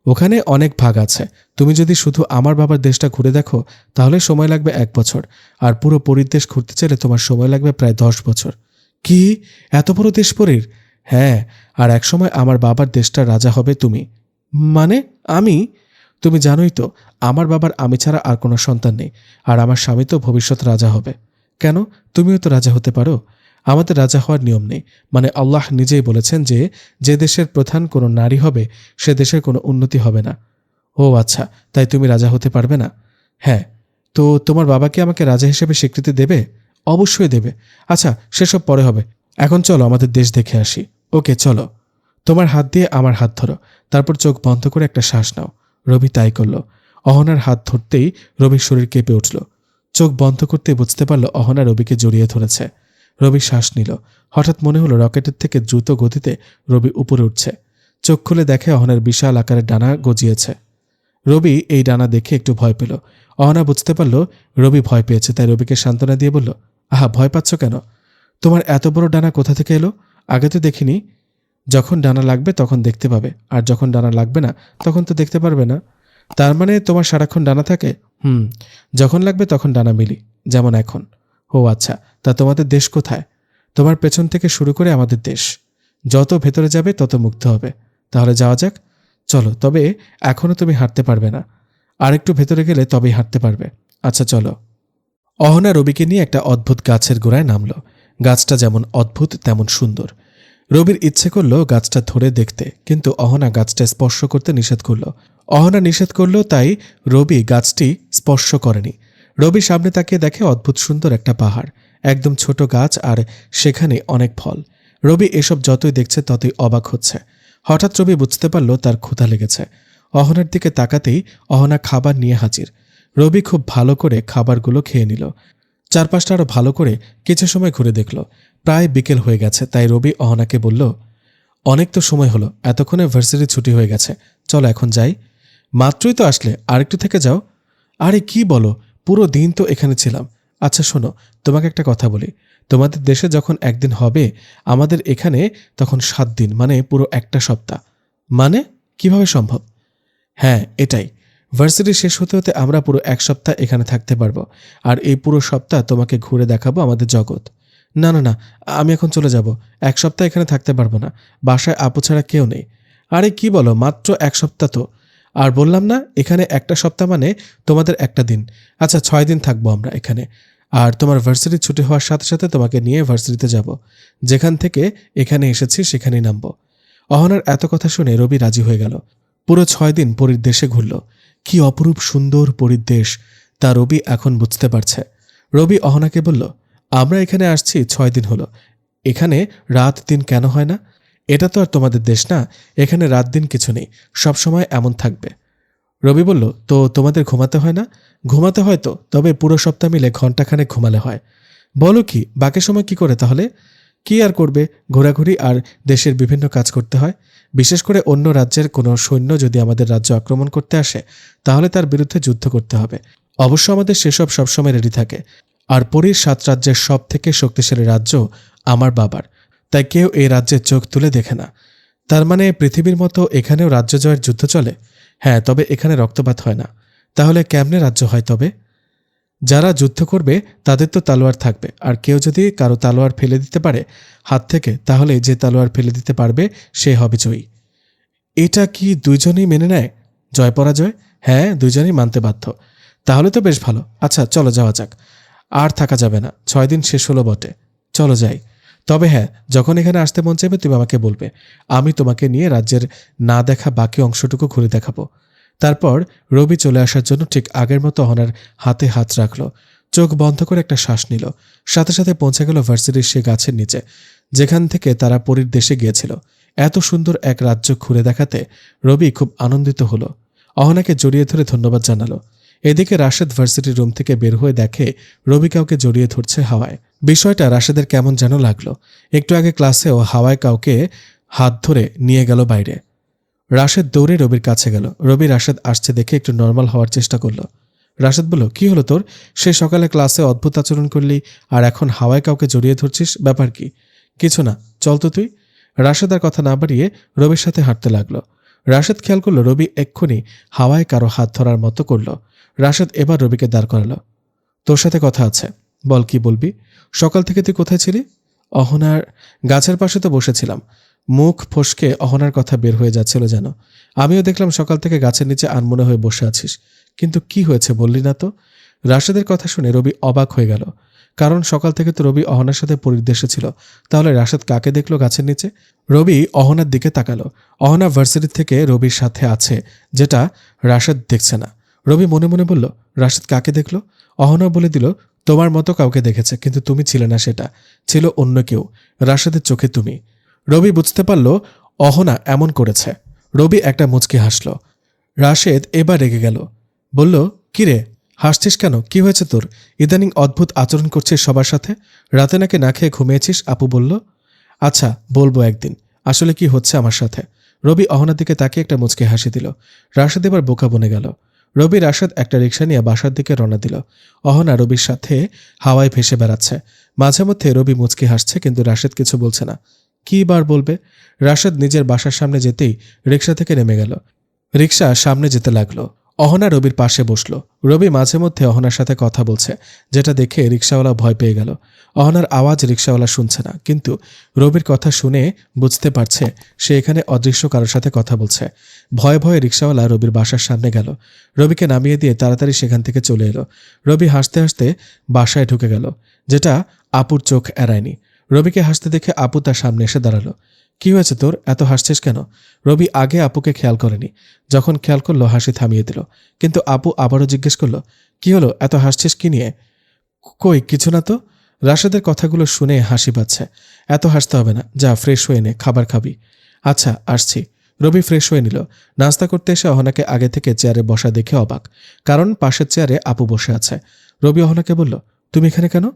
ওখানে অনেক ভাগ আছে। তুমি যদি শুধু আমার বাবার দেশটা ঘুরে দেখো তাহলে সময় লাগবে 1 বছর, আর পুরো পরীর দেশ ঘুরতে চাইলে তোমার সময় লাগবে প্রায় 10 বছর। কি, এত বড় দেশ পরীর? হ্যাঁ, আর একসময় আমার বাবার দেশটার রাজা হবে তুমি। মানে আমি? তুমি জানোই তো আমার বাবার আমি ছাড়া আর কোনো সন্তান নেই, আর আমার স্বামী তো ভবিষ্যৎ রাজা হবে। কেন, তুমিও তো রাজা হতে পারো। আমাদের রাজা হওয়ার নিয়ম নেই, মানে আল্লাহ নিজেই বলেছেন যে যে দেশের প্রধান কোনো নারী হবে সে দেশের কোনো উন্নতি হবে না। ও আচ্ছা, তাই তুমি রাজা হতে পারবে না? হ্যাঁ। তো তোমার বাবা কি আমাকে রাজা হিসেবে স্বীকৃতি দেবে? অবশ্যই দেবে। আচ্ছা, সেসব পরে হবে, এখন চলো আমাদের দেশ দেখে আসি। ওকে চলো। তোমার হাত দিয়ে আমার হাত ধরো, তারপর চোখ বন্ধ করে একটা শ্বাস নাও। রবি তাই করল। অহনার হাত ধরতেই রবির শরীর কেঁপে উঠল। চোখ বন্ধ করতেই বুঝতে পারল অহনা রবিকে জড়িয়ে ধরেছে। রবি শ্বাস নিল। হঠাৎ মনে হলো রকেটের থেকে দ্রুত গতিতে রবি উপরে উঠছে। চোখ খুলে দেখে অহনার বিশাল আকারের ডানা গজিয়েছে। রবি এই ডানা দেখে একটু ভয় পেল। অহনা বুঝতে পারল রবি ভয় পেয়েছে, তাই রবিকে সান্ত্বনা দিয়ে বলল, আহা, ভয় পাচ্ছ কেন? তোমার এত বড় ডানা কোথা থেকে এলো? আগে তো দেখিনি। যখন ডানা লাগবে তখন দেখতে পাবে, আর যখন ডানা লাগবে না তখন তো দেখতে পারবে না। তার মানে তোমার সারাক্ষণ ডানা থাকে? যখন লাগবে তখন ডানা মিলি, যেমন এখন। ও আচ্ছা, তা তোমাদের দেশ কোথায়? তোমার পেছন থেকে শুরু করে আমাদের দেশ। যত ভেতরে যাবে তত মুক্ত হবে। তাহলে যাওয়া যাক। চলো, তবে এখনো তুমি হাঁটতে পারবে না, আর একটু ভেতরে গেলে তবেই হাঁটতে পারবে। আচ্ছা চলো। অহনা রবিকে নিয়ে একটা অদ্ভুত গাছের গোড়ায় নামল। গাছটা যেমন অদ্ভুত তেমন সুন্দর। রবির ইচ্ছে করল গাছটা ধরে দেখতে, কিন্তু অহনা গাছটা স্পর্শ করতে নিষেধ করল। অহনা নিষেধ করল, তাই রবি গাছটি স্পর্শ করেনি। রবি সামনে তাকিয়ে দেখে অদ্ভুত সুন্দর একটা পাহাড়, একদম ছোট গাছ, আর সেখানে অনেক ফল। রবি এসব যতই দেখছে ততই অবাক হচ্ছে। হঠাৎ রবি বুঝতে পারল তার ক্ষুধা লেগেছে। অহনার দিকে তাকাতেই অহনা খাবার নিয়ে হাজির। রবি খুব ভালো করে খাবারগুলো খেয়ে নিল। চারপাশটা আরো ভালো করে কিছু সময় ঘুরে দেখল। প্রায় বিকেল হয়ে গেছে, তাই রবি অহনাকে বলল, অনেক তো সময় হলো, এতক্ষণে ভার্সিটি ছুটি হয়ে গেছে, চলো এখন যাই। মাত্রই তো আসলে, আরেকটু থেকে যাও। আরে কি বলো, পুরো দিন তো এখানে ছিলাম। আচ্ছা শোনো, তোমাকে একটা কথা বলি। তোমাদের দেশে যখন একদিন হবে, আমাদের এখানে তখন 7 দিন, মানে পুরো একটা সপ্তাহ। মানে কিভাবে সম্ভব? হ্যাঁ, এটাই। ভার্সিটি শেষ হতে হতে আমরা পুরো 1 সপ্তাহ এখানে থাকতে পারবো, আর এই পুরো সপ্তাহ তোমাকে ঘুরে দেখাবো আমাদের জগৎ। না না না, আমি এখন চলে যাব। 1 সপ্তাহ এখানে থাকতে পারবো না, বাসায় আপু ছাড়া কেউ নেই। আরে কি বলো, মাত্র 1 সপ্তাহ তো। আর বললাম না, এখানে একটা সপ্তাহ মানে তোমাদের একটা দিন। আচ্ছা 6 দিন থাকবো আমরা এখানে। আর তোমার ভার্সিটি ছুটি হওয়ার সাথে সাথে তোমাকে নিয়ে ভার্সিটিতে যাব। যেখান থেকে এখানে এসেছি সেখানেই নামবো। অহনার এত কথা শুনে রবি রাজি হয়ে গেল। পুরো 6 দিন পরীর দেশে ঘুরল। কি অপরূপ সুন্দর পরীর দেশ, তা রবি এখন বুঝতে পারছে। রবি অহনাকে বলল, আমরা এখানে আসছি 6 দিন হলো, এখানে রাত দিন কেন হয় না? এটা তো আর তোমাদের দেশ না, এখানে রাত দিন কিছু নেই, সব সময় এমন থাকবে। রবি বলল, তো তোমাদের ঘুমাতে হয় না? ঘুমাতে হয় তো, তবে পুরো সপ্তাহ মিলে ঘণ্টাখানেক ঘুমালে হয়। বলো কি, বাকি সময় কি করে তাহলে? কি আর করবে, ঘোরাঘুরি আর দেশের বিভিন্ন কাজ করতে হয়। বিশেষ করে অন্য রাজ্যের কোনো সৈন্য যদি আমাদের রাজ্য আক্রমণ করতে আসে, তাহলে তার বিরুদ্ধে যুদ্ধ করতে হবে। অবশ্য আমাদের সেসব সবসময় রেডি থাকে। আর পরীর 7 রাজ্যের সব থেকে শক্তিশালী রাজ্য আমার বাবার, তাই কেউ এই রাজ্যের চোখ তুলে দেখে না। তার মানে পৃথিবীর মতো এখানেও রাজ্য জয়ের যুদ্ধ চলে? হ্যাঁ, তবে এখানে রক্তপাত হয় না। তাহলে কেমনে রাজ্য হয় তবে? যারা যুদ্ধ করবে তাদের তো তালোয়ার থাকবে, আর কেউ যদি কারো তালোয়ার ফেলে দিতে পারে হাত থেকে, তাহলে যে তালোয়ার ফেলে দিতে পারবে সে হবে জয়ী। এটা কি দুইজনেই মেনে নেয় জয় পরাজয়? হ্যাঁ, দুইজনেই মানতে বাধ্য। তাহলে তো বেশ ভালো। আচ্ছা চলো যাওয়া যাক, আর থাকা যাবে না, 6 দিন শেষ হলো বটে। চলো যাই। তবে হ্যাঁ, যখন এখানে আসতে মন চাইবে তুমি আমাকে বলবে, আমি তোমাকে নিয়ে রাজ্যের না দেখা বাকি অংশটুকু ঘুরে দেখাবো। তারপর রবি চলে আসার জন্য ঠিক আগের মতো অহনার হাতে হাত রাখল। চোখ বন্ধ করে একটা শ্বাস নিল। সাথে সাথে পৌঁছে গেল ভার্সিটির সে গাছের নিচে, যেখান থেকে তারা পরীর দেশে গিয়েছিল। এত সুন্দর এক রাজ্য ঘুরে দেখাতে রবি খুব আনন্দিত হলো। অহনাকে জড়িয়ে ধরে ধন্যবাদ জানালো। এদিকে রাশেদ ভার্সিটির রুম থেকে বের হয়ে দেখে রবি কাউকে জড়িয়ে ধরছে হাওয়ায়। বিষয়টা রাশেদের কেমন যেন লাগলো। একটু আগে ক্লাসেও হাওয়ায় কাউকে হাত ধরে নিয়ে গেল বাইরে। রাশেদ দৌড়ে রবির কাছে গেল। রবি রাশেদ আসছে দেখে একটু নর্মাল হওয়ার চেষ্টা করলো। রাশেদ বলল, কি হলো তোর? সে সকালে ক্লাসে অদ্ভুত আচরণ করলি, আর এখন হাওয়ায় কাউকে জড়িয়ে ধরছিস, ব্যাপার কি? কিছু না, চল তো তুই। রাশেদ আর কথা না বাড়িয়ে রবির সাথে হাঁটতে লাগলো। রাশেদ খেয়াল করলো রবি এক্ষুনি হাওয়ায় কারো হাত ধরার মতো করলো। রাশেদ এবার রবিকে দাঁড় করালো। তোর সাথে কথা আছে, বল কি বলবি? সকাল থেকে তুই কোথায় ছিলি? অহনার গাছের পাশে তো বসেছিলাম। মুখ ফসকে অহনার কথা বের হয়ে যাচ্ছিল যেন। আমিও দেখলাম সকাল থেকে গাছের নিচে আনমনে হয়ে বসে আছিস, কিন্তু কি হয়েছে বললি না তো? রাশেদের কথা শুনে রবি অবাক হয়ে গেল। কারণ সকাল থেকে তো রবি অহনার সাথে পরিদেশে ছিল। তাহলে রাশেদ কাকে দেখলো গাছের নিচে? রবি অহনার দিকে তাকালো। অহনা ভার্সিটি থেকে রবির সাথে আছে, যেটা রাশেদ দেখছে না। রবি মনে মনে বলল, রাশেদ কাকে দেখলো? অহনা বলে দিল, তোমার মতো কাউকে দেখেছে, কিন্তু তুমি ছিলে না, সেটা ছিল অন্য কেউ। রাশেদের চোখে তুমি। রবি বুঝতে পারল অহনা এমন করেছে। রবি একটা মুচকি হাসল। রাশেদ এবার রেগে গেল। বলল, কিরে হাসছিস কেন? কি হয়েছে তোর? ইদানিং অদ্ভুত আচরণ করছিস সবার সাথে। রাতে নাকি না খেয়ে ঘুমিয়েছিস? আপু বলল। আচ্ছা বলবো একদিন আসলে কি হচ্ছে আমার সাথে। রবি অহনার দিকে তাকিয়ে একটা মুচকি হাসি দিল। রাশেদ এবার বোকা বনে গেল। রবি রাশেদ একটা রিকশা নিয়ে বাসার দিকে রওনা দিল। অহনা রবির সাথে হাওয়ায় ভেসে বেড়াচ্ছে। মাঝে মধ্যে রবি মুচকি হাসছে, কিন্তু রাশেদ কিছু বলছে না। কি বার বলবে? রাশেদ নিজের বাসার সামনে যেতেই রিকশা থেকে নেমে গেল। রিকশা সামনে যেতে লাগলো। অহনা রবির পাশে বসল। রবি মাঝে মধ্যে অহনার সাথে কথা বলছে, যেটা দেখে রিকশাওয়ালা ভয় পেয়ে গেল। অহনার আওয়াজ রিকশাওয়ালা শুনছে না, কিন্তু রবির কথা শুনে বুঝতে পারছে সে এখানে অদৃশ্য কারোর সাথে কথা বলছে। ভয়ে ভয়ে রিকশাওয়ালা রবির বাসার সামনে গেল। রবিকে নামিয়ে দিয়ে তাড়াতাড়ি সেখান থেকে চলে এলো। রবি হাসতে হাসতে বাসায় ঢুকে গেল, যেটা আপুর চোখ এড়ায়নি। রবিকে হাসতে দেখে আপু তার সামনে এসে দাঁড়ালো। কি হয়েছে তোর? এত হাসছিস কেন? রবি আগে আপুকে খেয়াল করেনি। যখন খেয়াল করলো হাসি থামিয়ে দিল, কিন্তু আপু আবারও জিজ্ঞেস করলো, কি হলো, এত হাসছিস কি নিয়ে? কই কিছু না তো। রাশেদের কথাগুলো শুনে হাসি পাচ্ছে। এত হাসতে হবে না, যা ফ্রেশ হয়ে নে, খাবার খাবি। আচ্ছা আসছি। রবি ফ্রেশ হয়ে নিল। নাস্তা করতে এসে অহনাকে আগে থেকে চেয়ারে বসা দেখে অবাক, কারণ পাশের চেয়ারে আপু বসে আছে। রবি অহনাকে বলল, তুমি এখানে কেন?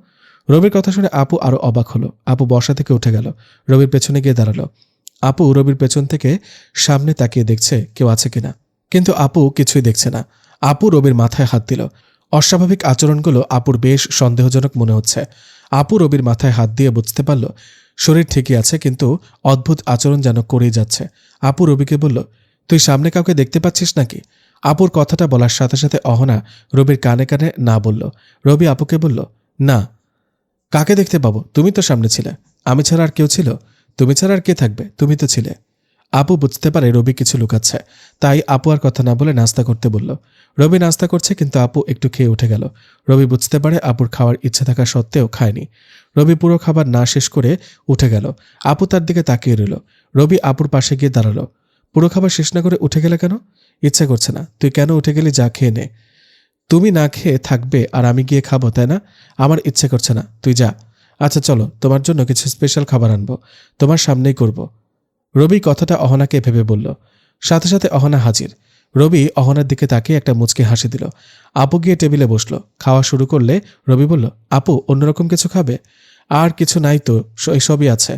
রবির কথা শুনে আপু আরো অবাক হলো। আপু বসা থেকে উঠে গেল, রবির পেছনে গিয়ে দাঁড়ালো। আপু রবির পেছন থেকে সামনে তাকিয়ে দেখছে কেউ আছে কিনা, কিন্তু আপু কিছুই দেখছে না। আপু রবির মাথায় হাত দিল। অস্বাভাবিক আচরণগুলো আপুর বেশ সন্দেহজনক মনে হচ্ছে। আপু রবির মাথায় হাত দিয়ে বুঝতে পারল শরীর ঠিকই আছে, কিন্তু অদ্ভুত আচরণ যেন করেই যাচ্ছে। আপু রবিকে বলল, তুই সামনে কাউকে দেখতে পাচ্ছিস নাকি? আপুর কথাটা বলার সাথে সাথে অহনা রবির কানে কানে না বলল। রবি আপুকে বলল, না। কাকে দেখতে পাবো? তুমি তো সামনে ছিলে। আমি ছাড়া আর কেউ ছিল? তুমি ছাড়া আর কে থাকবে? তুমি তো ছিলে। আপু বুঝতে পারে রবি কিছু লুকাচ্ছে, তাই আপু আর কথা না বলে নাস্তা করতে বলল। রবি নাস্তা করছে, কিন্তু আপু একটু খেয়ে উঠে গেল। রবি বুঝতে পারে আপুর খাওয়ার ইচ্ছে থাকা সত্ত্বেও খায়নি। রবি পুরো খাবার না শেষ করে উঠে গেল। আপু তার দিকে তাকিয়ে রইল। রবি আপুর পাশে গিয়ে দাঁড়ালো। পুরো খাবার শেষ না করে উঠে গেলে কেন? ইচ্ছা করছে না। তুই কেন উঠে গেলি? যা খেয়ে নে। তুমি না খেয়ে থাকবে আর আমি গিয়ে খাবো, তাই না? আমার ইচ্ছে করছে না, তুই যা। আচ্ছা চলো, তোমার জন্য কিছু স্পেশাল খাবার আনবো, তোমার সামনেই করব। রবি কথাটা অহনাকে ভেবে বলল। সাথে সাথে অহনা হাজির। রবি অহনার দিকে তাকিয়ে একটা মুচকি হাসি দিল। আপু গিয়ে টেবিলে বসলো। খাওয়া শুরু করলে রবি বলল, আপু অন্যরকম কিছু খাবে? আর কিছু নাই তো, এসবই আছে।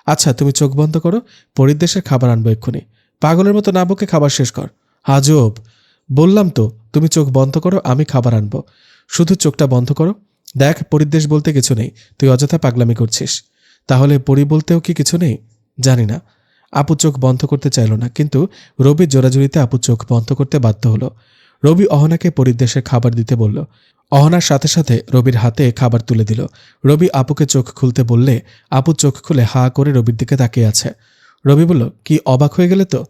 আচ্ছা তুমি চোখ বন্ধ করো, পরিদেশের খাবার আনবো এক্ষুনি। পাগলের মতো না বকে খাবার শেষ কর। আজব। বললাম তো তুমি চোখ বন্ধ করো, আমি খাবার আনবো। শুধু চোখটা বন্ধ করো। দেখ, পরিদেশ বলতে কিছু নেই, তুই অযথা পাগলামি করছিস। তাহলে পরি বলতেও কি কিছু নেই? জানি না। আপু চোখ বন্ধ করতে চাইল না, কিন্তু রবির জোরাজুরিতে আপু চোখ বন্ধ করতে বাধ্য হলো। রবি অহনাকে পরিদেশের খাবার দিতে বলল। অহনার সাথে সাথে রবির হাতে খাবার তুলে দিল। রবি আপুকে চোখ খুলতে বললে আপু চোখ খুলে হা করে রবির দিকে তাকিয়ে আছে। রবি বলল, কি অবাক হয়ে গেলে তো?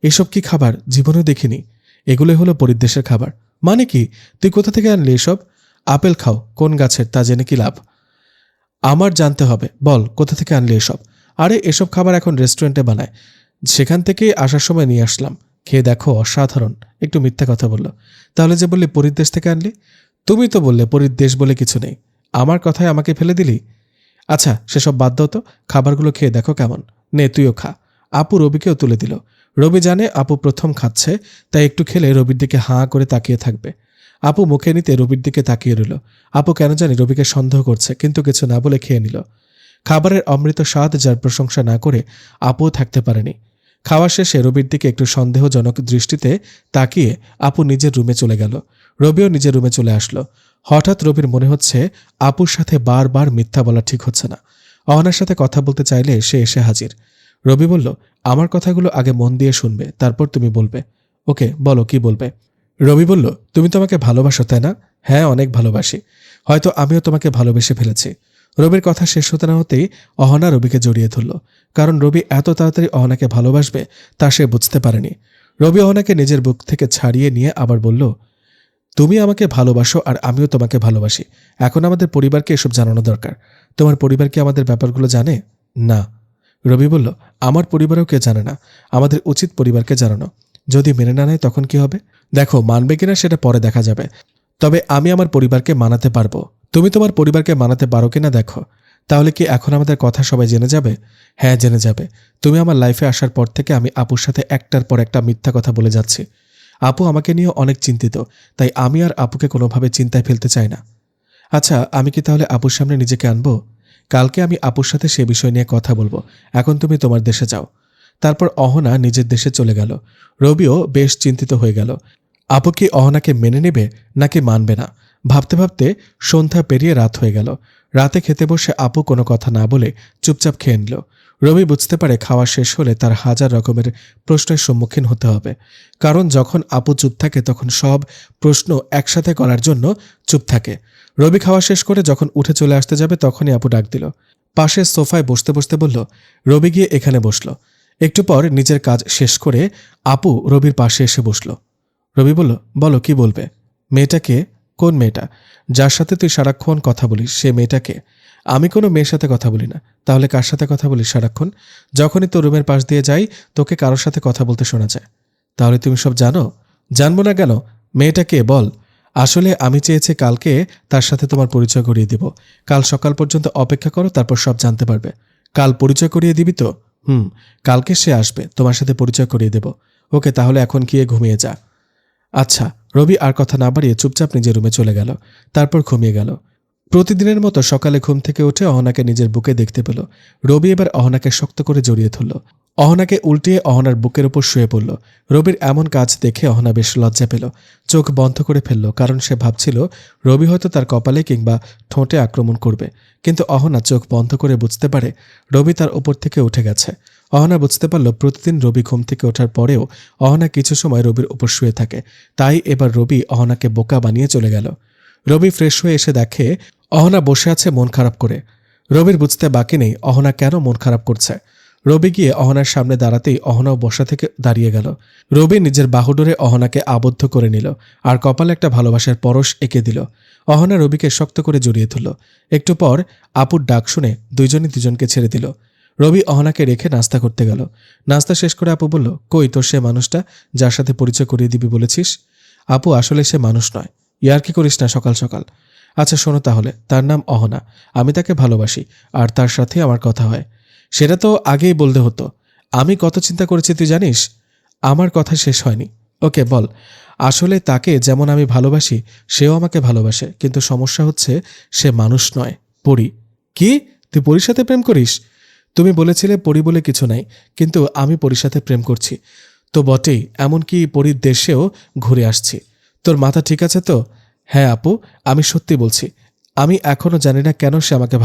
এসব কি খাবার? জীবনেও দেখিনি। এগুলোই হলো পরিদেশের খাবার। মানে কি? তুই কোথা থেকে আনলি এসব? আপেল খাও, কোন গাছের তা জেনে কি লাভ? আমার জানতে হবে, বল কোথা থেকে আনলি এসব? আরে এসব খাবার এখন রেস্টুরেন্টে বানায়, সেখান থেকে আসার সময় নিয়ে আসলাম। খেয়ে দেখো, অসাধারণ। একটু মিথ্যা কথা বলল। তাহলে যে বললি পরিদেশ থেকে আনলি? তুমি তো বললে পরিদেশ বলে কিছু নেই। আমার কথায় আমাকে ফেলে দিলি। আচ্ছা সেসব বাদ দাও তো, খাবারগুলো খেয়ে দেখো কেমন। নে তুইও খা। আপু রবিকেও তুলে দিল। রবি জানে আপু প্রথম খাচ্ছে, তাই একটু খেলে রবির দিকে হাঁ করে তাকিয়ে থাকবে। আপু মুখে নিতে রবির দিকে তাকিয়ে রইল। আপু কেন জানি রবিকে সন্দেহ করছে, কিন্তু কিছু না বলে খেয়ে নিল। খাবারের অমৃত স্বাদ যার প্রশংসা না করে আপুও থাকতে পারেনি। খাওয়া শেষে রবির দিকে একটু সন্দেহজনক দৃষ্টিতে তাকিয়ে আপু নিজের রুমে চলে গেল। রবিও নিজের রুমে চলে আসলো। হঠাৎ রবির মনে হচ্ছে আপুর সাথে বারবার মিথ্যা বলা ঠিক হচ্ছে না। অহনার সাথে কথা বলতে চাইলে সে এসে হাজির। রবি বলল, আমার কথাগুলো আগে মন দিয়ে শুনবে, তারপর তুমি বলবে। ওকে বলো, কি বলবে? রবি বলল, তুমি তোমাকে ভালোবাসো তাই না? হ্যাঁ অনেক ভালোবাসি। হয়তো আমিও তোমাকে ভালোবেসে ফেলেছি। রবির কথা শেষ হতে না হতেই অহনা রবিকে জড়িয়ে ধরল, কারণ রবি এত তাড়াতাড়ি অহনাকে ভালোবাসবে তা সে বুঝতে পারেনি। রবি অহনাকে নিজের বুক থেকে ছাড়িয়ে নিয়ে আবার বলল, তুমি আমাকে ভালোবাসো আর আমিও তোমাকে ভালোবাসি। এখন আমাদের পরিবারকে এসব জানানো দরকার। তোমার পরিবার কি আমাদের ব্যাপারগুলো জানে? না। রবি বলল, আমার পরিবারও কে জানে না। আমাদের উচিত পরিবারকে জানানো। যদি মেনে না নেয় তখন কি হবে? দেখো, মানবে কিনা সেটা পরে দেখা যাবে, তবে আমি আমার পরিবারকে মানাতে পারবো। তুমি তোমার পরিবারকে মানাতে পারো কিনা দেখো। তাহলে কি এখন আমাদের কথা সবাই জেনে যাবে? হ্যাঁ, জেনে যাবে। তুমি আমার লাইফে আসার পর থেকে আমি আপুর সাথে একটার পর একটা মিথ্যা কথা বলে যাচ্ছি। আপু আমাকে নিয়ে অনেক চিন্তিত, তাই আমি আর আপুকে কোনোভাবে চিন্তায় ফেলতে চাই না। আচ্ছা, আমি কি তাহলে আপুর সামনে নিজেকে আনবো? কালকে আমি আপুর সাথে সে বিষয় নিয়ে কথা বলবো। এখন তুমি তোমার দেশে যাও। তারপর অহনা নিজের দেশে চলে গেল। রবিও বেশ চিন্তিত হয়ে গেল। আপু কি অহনাকে মেনে নেবে নাকি মানবে না? ভাবতে ভাবতে সন্ধ্যা পেরিয়ে রাত হয়ে গেল। রাতে খেতে বসে আপু কোনো কথা না বলে চুপচাপ খেয়ে নিল। রবি বুঝতে পারে খাওয়া শেষ হলে তার হাজার রকমের প্রশ্নের সম্মুখীন হতে হবে, কারণ যখন আপু চুপ থাকে তখন সব প্রশ্ন একসাথে করার জন্য চুপ থাকে। রবি খাওয়া শেষ করে যখন উঠে চলে আসতে যাবে তখনই আপু ডাক দিল। পাশের সোফায় বসতে বসতে বলল, রবি গিয়ে এখানে বসল। একটু পর নিজের কাজ শেষ করে আপু রবির পাশে এসে বসল। রবি বলল, বলো কি বলবে? মেয়েটাকে? কোন মেয়েটা? যার সাথে তুই সারাক্ষণ কথা বলিস সে মেয়েটাকে? আমি কোনো মেয়ের সাথে কথা বলি না। তাহলে কার সাথে কথা বলিস সারাক্ষণ? যখনই তোর রুমের পাশ দিয়ে যাই তোকে কারোর সাথে কথা বলতে শোনা যায়। তাহলে তুমি সব জানো? জানবো না কেন? মেয়েটাকে বল। আসলে আমি চেয়েছি কালকে তার সাথে তোমার পরিচয় করিয়ে দিব। কাল সকাল পর্যন্ত অপেক্ষা করো, তারপর সব জানতে পারবে। কাল পরিচয় করিয়ে দিবি তো? কালকে সে আসবে, তোমার সাথে পরিচয় করিয়ে দেব। ওকে, তাহলে এখন গিয়ে ঘুমিয়ে যা। আচ্ছা। রবি আর কথা না বাড়িয়ে চুপচাপ নিজের রুমে চলে গেল। তারপর ঘুমিয়ে গেল। প্রতিদিনের মতো সকালে ঘুম থেকে উঠে অহনাকে নিজের বুকে দেখতে পেল। রবি এবার অহনাকে শক্ত করে জড়িয়ে ধরল। অহনাকে উল্টিয়ে অহনার বুকের উপর শুয়ে পড়ল। রবির এমন কাজ দেখে অহনা বেশ লজ্জা পেল। চোখ বন্ধ করে ফেলল, কারণ সে ভাবছিল রবি হয়তো তার কপালে কিংবা ঠোঁটে আক্রমণ করবে। কিন্তু অহনা চোখ বন্ধ করে বুঝতে পারে রবি তার উপর থেকে উঠে গেছে। অহনা বুঝতে পারল প্রতিদিন রবি ঘুম থেকে ওঠার পরেও অহনা কিছু সময় রবির উপর শুয়ে থাকে। তাই এবার রবি অহনাকে বোকা বানিয়ে চলে গেল। রবি ফ্রেশ হয়ে এসে দেখে অহনা বসে আছে মন খারাপ করে। রবির বুঝতে বাকি নেই অহনা কেন মন খারাপ করছে। রবি গিয়ে অহনার সামনে দাঁড়াতেই অহনাও বসা থেকে দাঁড়িয়ে গেল। রবি নিজের বাহুডোরে অহনাকে আবদ্ধ করে নিল আর কপালে একটা ভালোবাসার পরশ এঁকে দিল। অহনা রবিকে শক্ত করে জড়িয়ে ধরল। একটু পর আপুর ডাক শুনে দুইজনই দুজনকে ছেড়ে দিল। রবি অহনাকে রেখে নাস্তা করতে গেল। নাস্তা শেষ করে আপু বলল, কই তোর সে মানুষটা যার সাথে পরিচয় করিয়ে দিবি বলেছিস? আপু, আসলে সে মানুষ নয়। ইয়ার্কি করিস না সকাল সকাল। আচ্ছা শোনো তাহলে, তার নাম অহনা। আমি তাকে ভালোবাসি আর তার সাথে আমার কথা হয়। সেটা তো আগেই বলতে হতো। আমি কত চিন্তা করেছি তুই জানিস? আমার কথা শেষ হয়নি। ওকে বল। আসলে তাকে যেমন আমি ভালোবাসি সেও আমাকে ভালোবাসে, কিন্তু সমস্যা হচ্ছে সে মানুষ নয়, পরী। কি? তুই পরীর সাথে প্রেম করিস? তুমি বলেছিলে পরী বলে কিছু নাই, কিন্তু আমি পরীর সাথে প্রেম করছি তো বটেই, এমনকি পরীর দেশেও ঘুরে আসছি। তোর মাথা ঠিক আছে তো? হ্যাঁ আপু, আমি সত্যি বলছি। আমি এখনও জানি না কেন সে আমাকে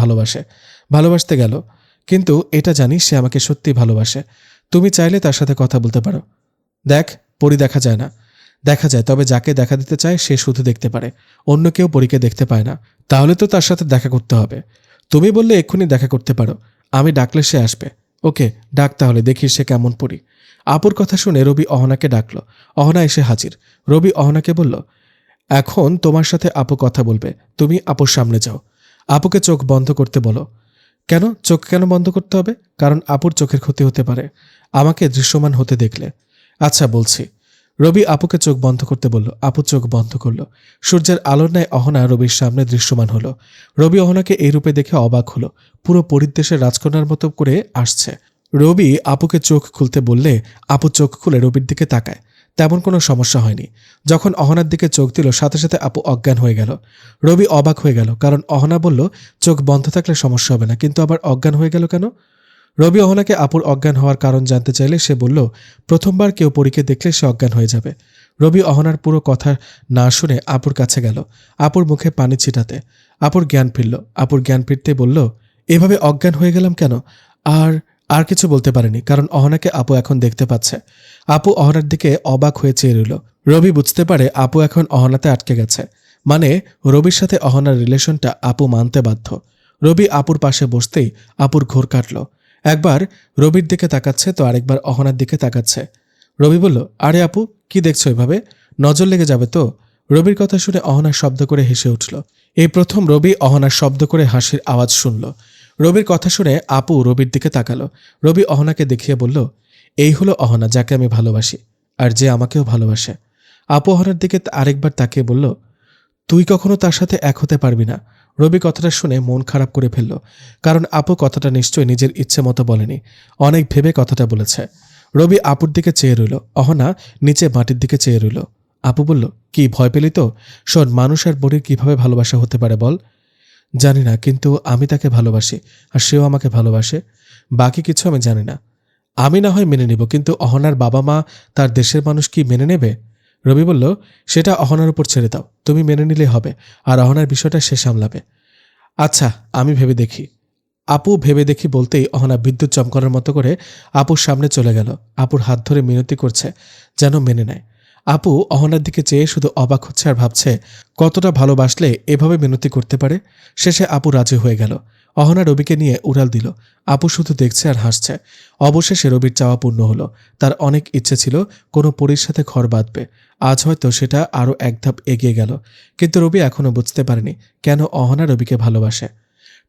ভালোবাসতে গেল, কিন্তু এটা জানি সে আমাকে সত্যি ভালোবাসে। তুমি চাইলে তার সাথে কথা বলতে পারো। দেখ, পরী দেখা যায় না। দেখা যায়, তবে যাকে দেখা দিতে চায় সে শুধু দেখতে পারে, অন্য কেউ পরীকে দেখতে পায় না। তাহলে তো তার সাথে দেখা করতে হবে। তুমি বললে এক্ষুনি দেখা করতে পারো, আমি ডাকলে সে আসবে। ওকে, ডাক তাহলে, দেখি সে কেমন পরী। আপুর কথা শুনে রবি অহনাকে ডাকল। অহনা এসে হাজির। রবি অহনাকে বলল, এখন তোমার সাথে আপু কথা বলবে, তুমি আপুর সামনে যাও। আপুকে চোখ বন্ধ করতে বলো। কেন চোখ কেন বন্ধ করতে হবে? কারণ আপুর চোখের ক্ষতি হতে পারে আমাকে দৃশ্যমান হতে দেখলে। আচ্ছা বলছি। রবি আপুকে চোখ বন্ধ করতে বলল। আপু চোখ বন্ধ করল। সূর্যের আলোর ন্যায় অহনা রবির সামনে দৃশ্যমান হলো। রবি অহনাকে এই রূপে দেখে অবাক হলো। পুরো পরিদেশের রাজকন্যার মতো করে আসছে। রবি আপুকে চোখ খুলতে বললে আপু চোখ খুলে রবির দিকে তাকায়। তেমন কোনো সমস্যা হয়নি। যখন অহনার দিকে চোখ দিল সাথে সাথে আপু অজ্ঞান হয়ে গেল। রবি অবাক হয়ে গেল, কারণ অহনা বলল চোখ বন্ধ থাকলে সমস্যা হবে না, কিন্তু আবার অজ্ঞান হয়ে গেল কেন? রবি অহনাকে আপুর অজ্ঞান হওয়ার কারণ জানতে চাইলে সে বলল, প্রথমবার কেউ পরীকে দেখলে সে অজ্ঞান হয়ে যাবে। রবি অহনার পুরো কথা না শুনে আপুর কাছে গেল, আপুর মুখে পানি ছিটাতে। আপুর জ্ঞান ফিরল। আপুর জ্ঞান ফিরতে বলল, এভাবে অজ্ঞান হয়ে গেলাম কেন? আর আর কিছু বলতে পারেনি, কারণ অহনাকে আপু এখন দেখতে পাচ্ছে। আপু অহনার দিকে অবাক হয়ে চেয়ে রইল। রবি বুঝতে পারে আপু এখন অহনাতে আটকে গেছে, মানে রবির সাথে অহনার রিলেশনটা আপু মানতে বাধ্য। রবি আপুর পাশে বসতেই আপুর ঘোর কাটল। একবার রবির দিকে তাকাচ্ছে তো আরেকবার অহনার দিকে তাকাচ্ছে। রবি বলল, আরে আপু, কি দেখছো এভাবে? নজর লেগে যাবে তো। রবির কথা শুনে অহনা শব্দ করে হেসে উঠল। এই প্রথম রবি অহনার শব্দ করে হাসির আওয়াজ শুনল। রবির কথা শুনে আপু রবির দিকে তাকালো। রবি অহনাকে দেখিয়ে বলল, এই হলো অহনা, যাকে আমি ভালোবাসি আর যে আমাকেও ভালোবাসে। আপু অহনার দিকে আরেকবার তাকিয়ে বলল, তুই কখনো তার সাথে এক হতে পারবি না। রবি কথাটা শুনে মন খারাপ করে ফেলল, কারণ আপু কথাটা নিশ্চয়ই নিজের ইচ্ছে মতো বলেনি, অনেক ভেবে কথাটা বলেছে। রবি আপুর দিকে চেয়ে রইল, অহনা নিচে মাটির দিকে চেয়ে রইল। আপু বলল, কি ভয় পেলি তো? শোন, মানুষ আর বড়ির কিভাবে ভালোবাসা হতে পারে বল? জানি না, কিন্তু আমি তাকে ভালোবাসি আর সেও আমাকে ভালোবাসে। বাকি কিছু আমি জানি না। আমি না হয় মেনে নিব, কিন্তু অহনার বাবা মা, তার দেশের মানুষ কি মেনে নেবে? রবি বলল, সেটা অহনার উপর ছেড়ে দাও, তুমি মেনে নিলেই হবে, আর অহনার বিষয়টা সে সামলাবে। আচ্ছা, আমি ভেবে দেখি। আপু ভেবে দেখি বলতেই অহনা বিদ্যুৎ চমকানোর মতো করে আপুর সামনে চলে গেল। আপুর হাত ধরে মিনতি করছে যেন মেনে নেয়। আপু অহনার দিকে চেয়ে শুধু অবাক হচ্ছে আর ভাবছে কতটা ভালোবাসলে এভাবে মিনতি করতে পারে। শেষে আপু রাজি হয়ে গেল। অহনা রবিকে নিয়ে উড়াল দিল। আপু শুধু দেখছে আর হাসছে। অবশেষে রবির চাওয়া পূর্ণ হলো। তার অনেক ইচ্ছে ছিল কোনো পরীর সাথে ঘর বাঁধবে। আজ হয়তো সেটা আরও এক ধাপ এগিয়ে গেল। কিন্তু রবি এখনও বুঝতে পারেনি কেন অহনা রবিকে ভালোবাসে।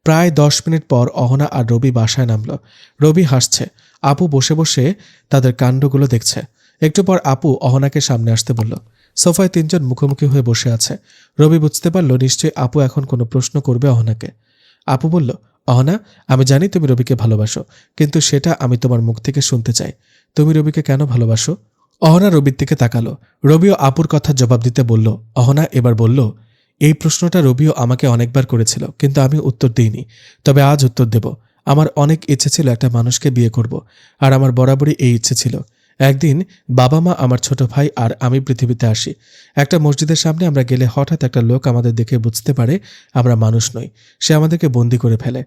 প্রায় 10 মিনিট পর অহনা আর রবি বাসায় নামল। রবি হাসছে, আপু বসে বসে তাদের কাণ্ডগুলো দেখছে। একটু পর আপু অহনাকে সামনে আসতে বলল। সোফায় 3 জন মুখোমুখি হয়ে বসে আছে। রবি বুঝতে পারল নিশ্চয়ই আপু এখন কোনো প্রশ্ন করবে অহনাকে। আপু বলল, অহনা, আমি জানি তুমি রবিকে ভালোবাসো, কিন্তু সেটা আমি তোমার মুখ থেকে শুনতে চাই। তুমি রবিকে কেন ভালোবাসো? অহনা রবির দিকে তাকালো। রবিও আপুর কথা জবাব দিতে বলল। অহনা এবার বলল, এই প্রশ্নটা রবিও আমাকে অনেকবার করেছিল, কিন্তু আমি উত্তর দিইনি। তবে আজ উত্তর দেব। আমার অনেক ইচ্ছে ছিল একটা মানুষকে বিয়ে করব, আর আমার বরাবরই এই ইচ্ছে ছিল। একদিন বাবা মা, আমার ছোট ভাই আর আমি পৃথিবীতে আসি। একটা মসজিদের সামনে আমরা গেলে হঠাৎ একটা লোক আমাদের দেখে বুঝতে পারে আমরা মানুষ নই। সে আমাদেরকে বন্দি করে ফেলে।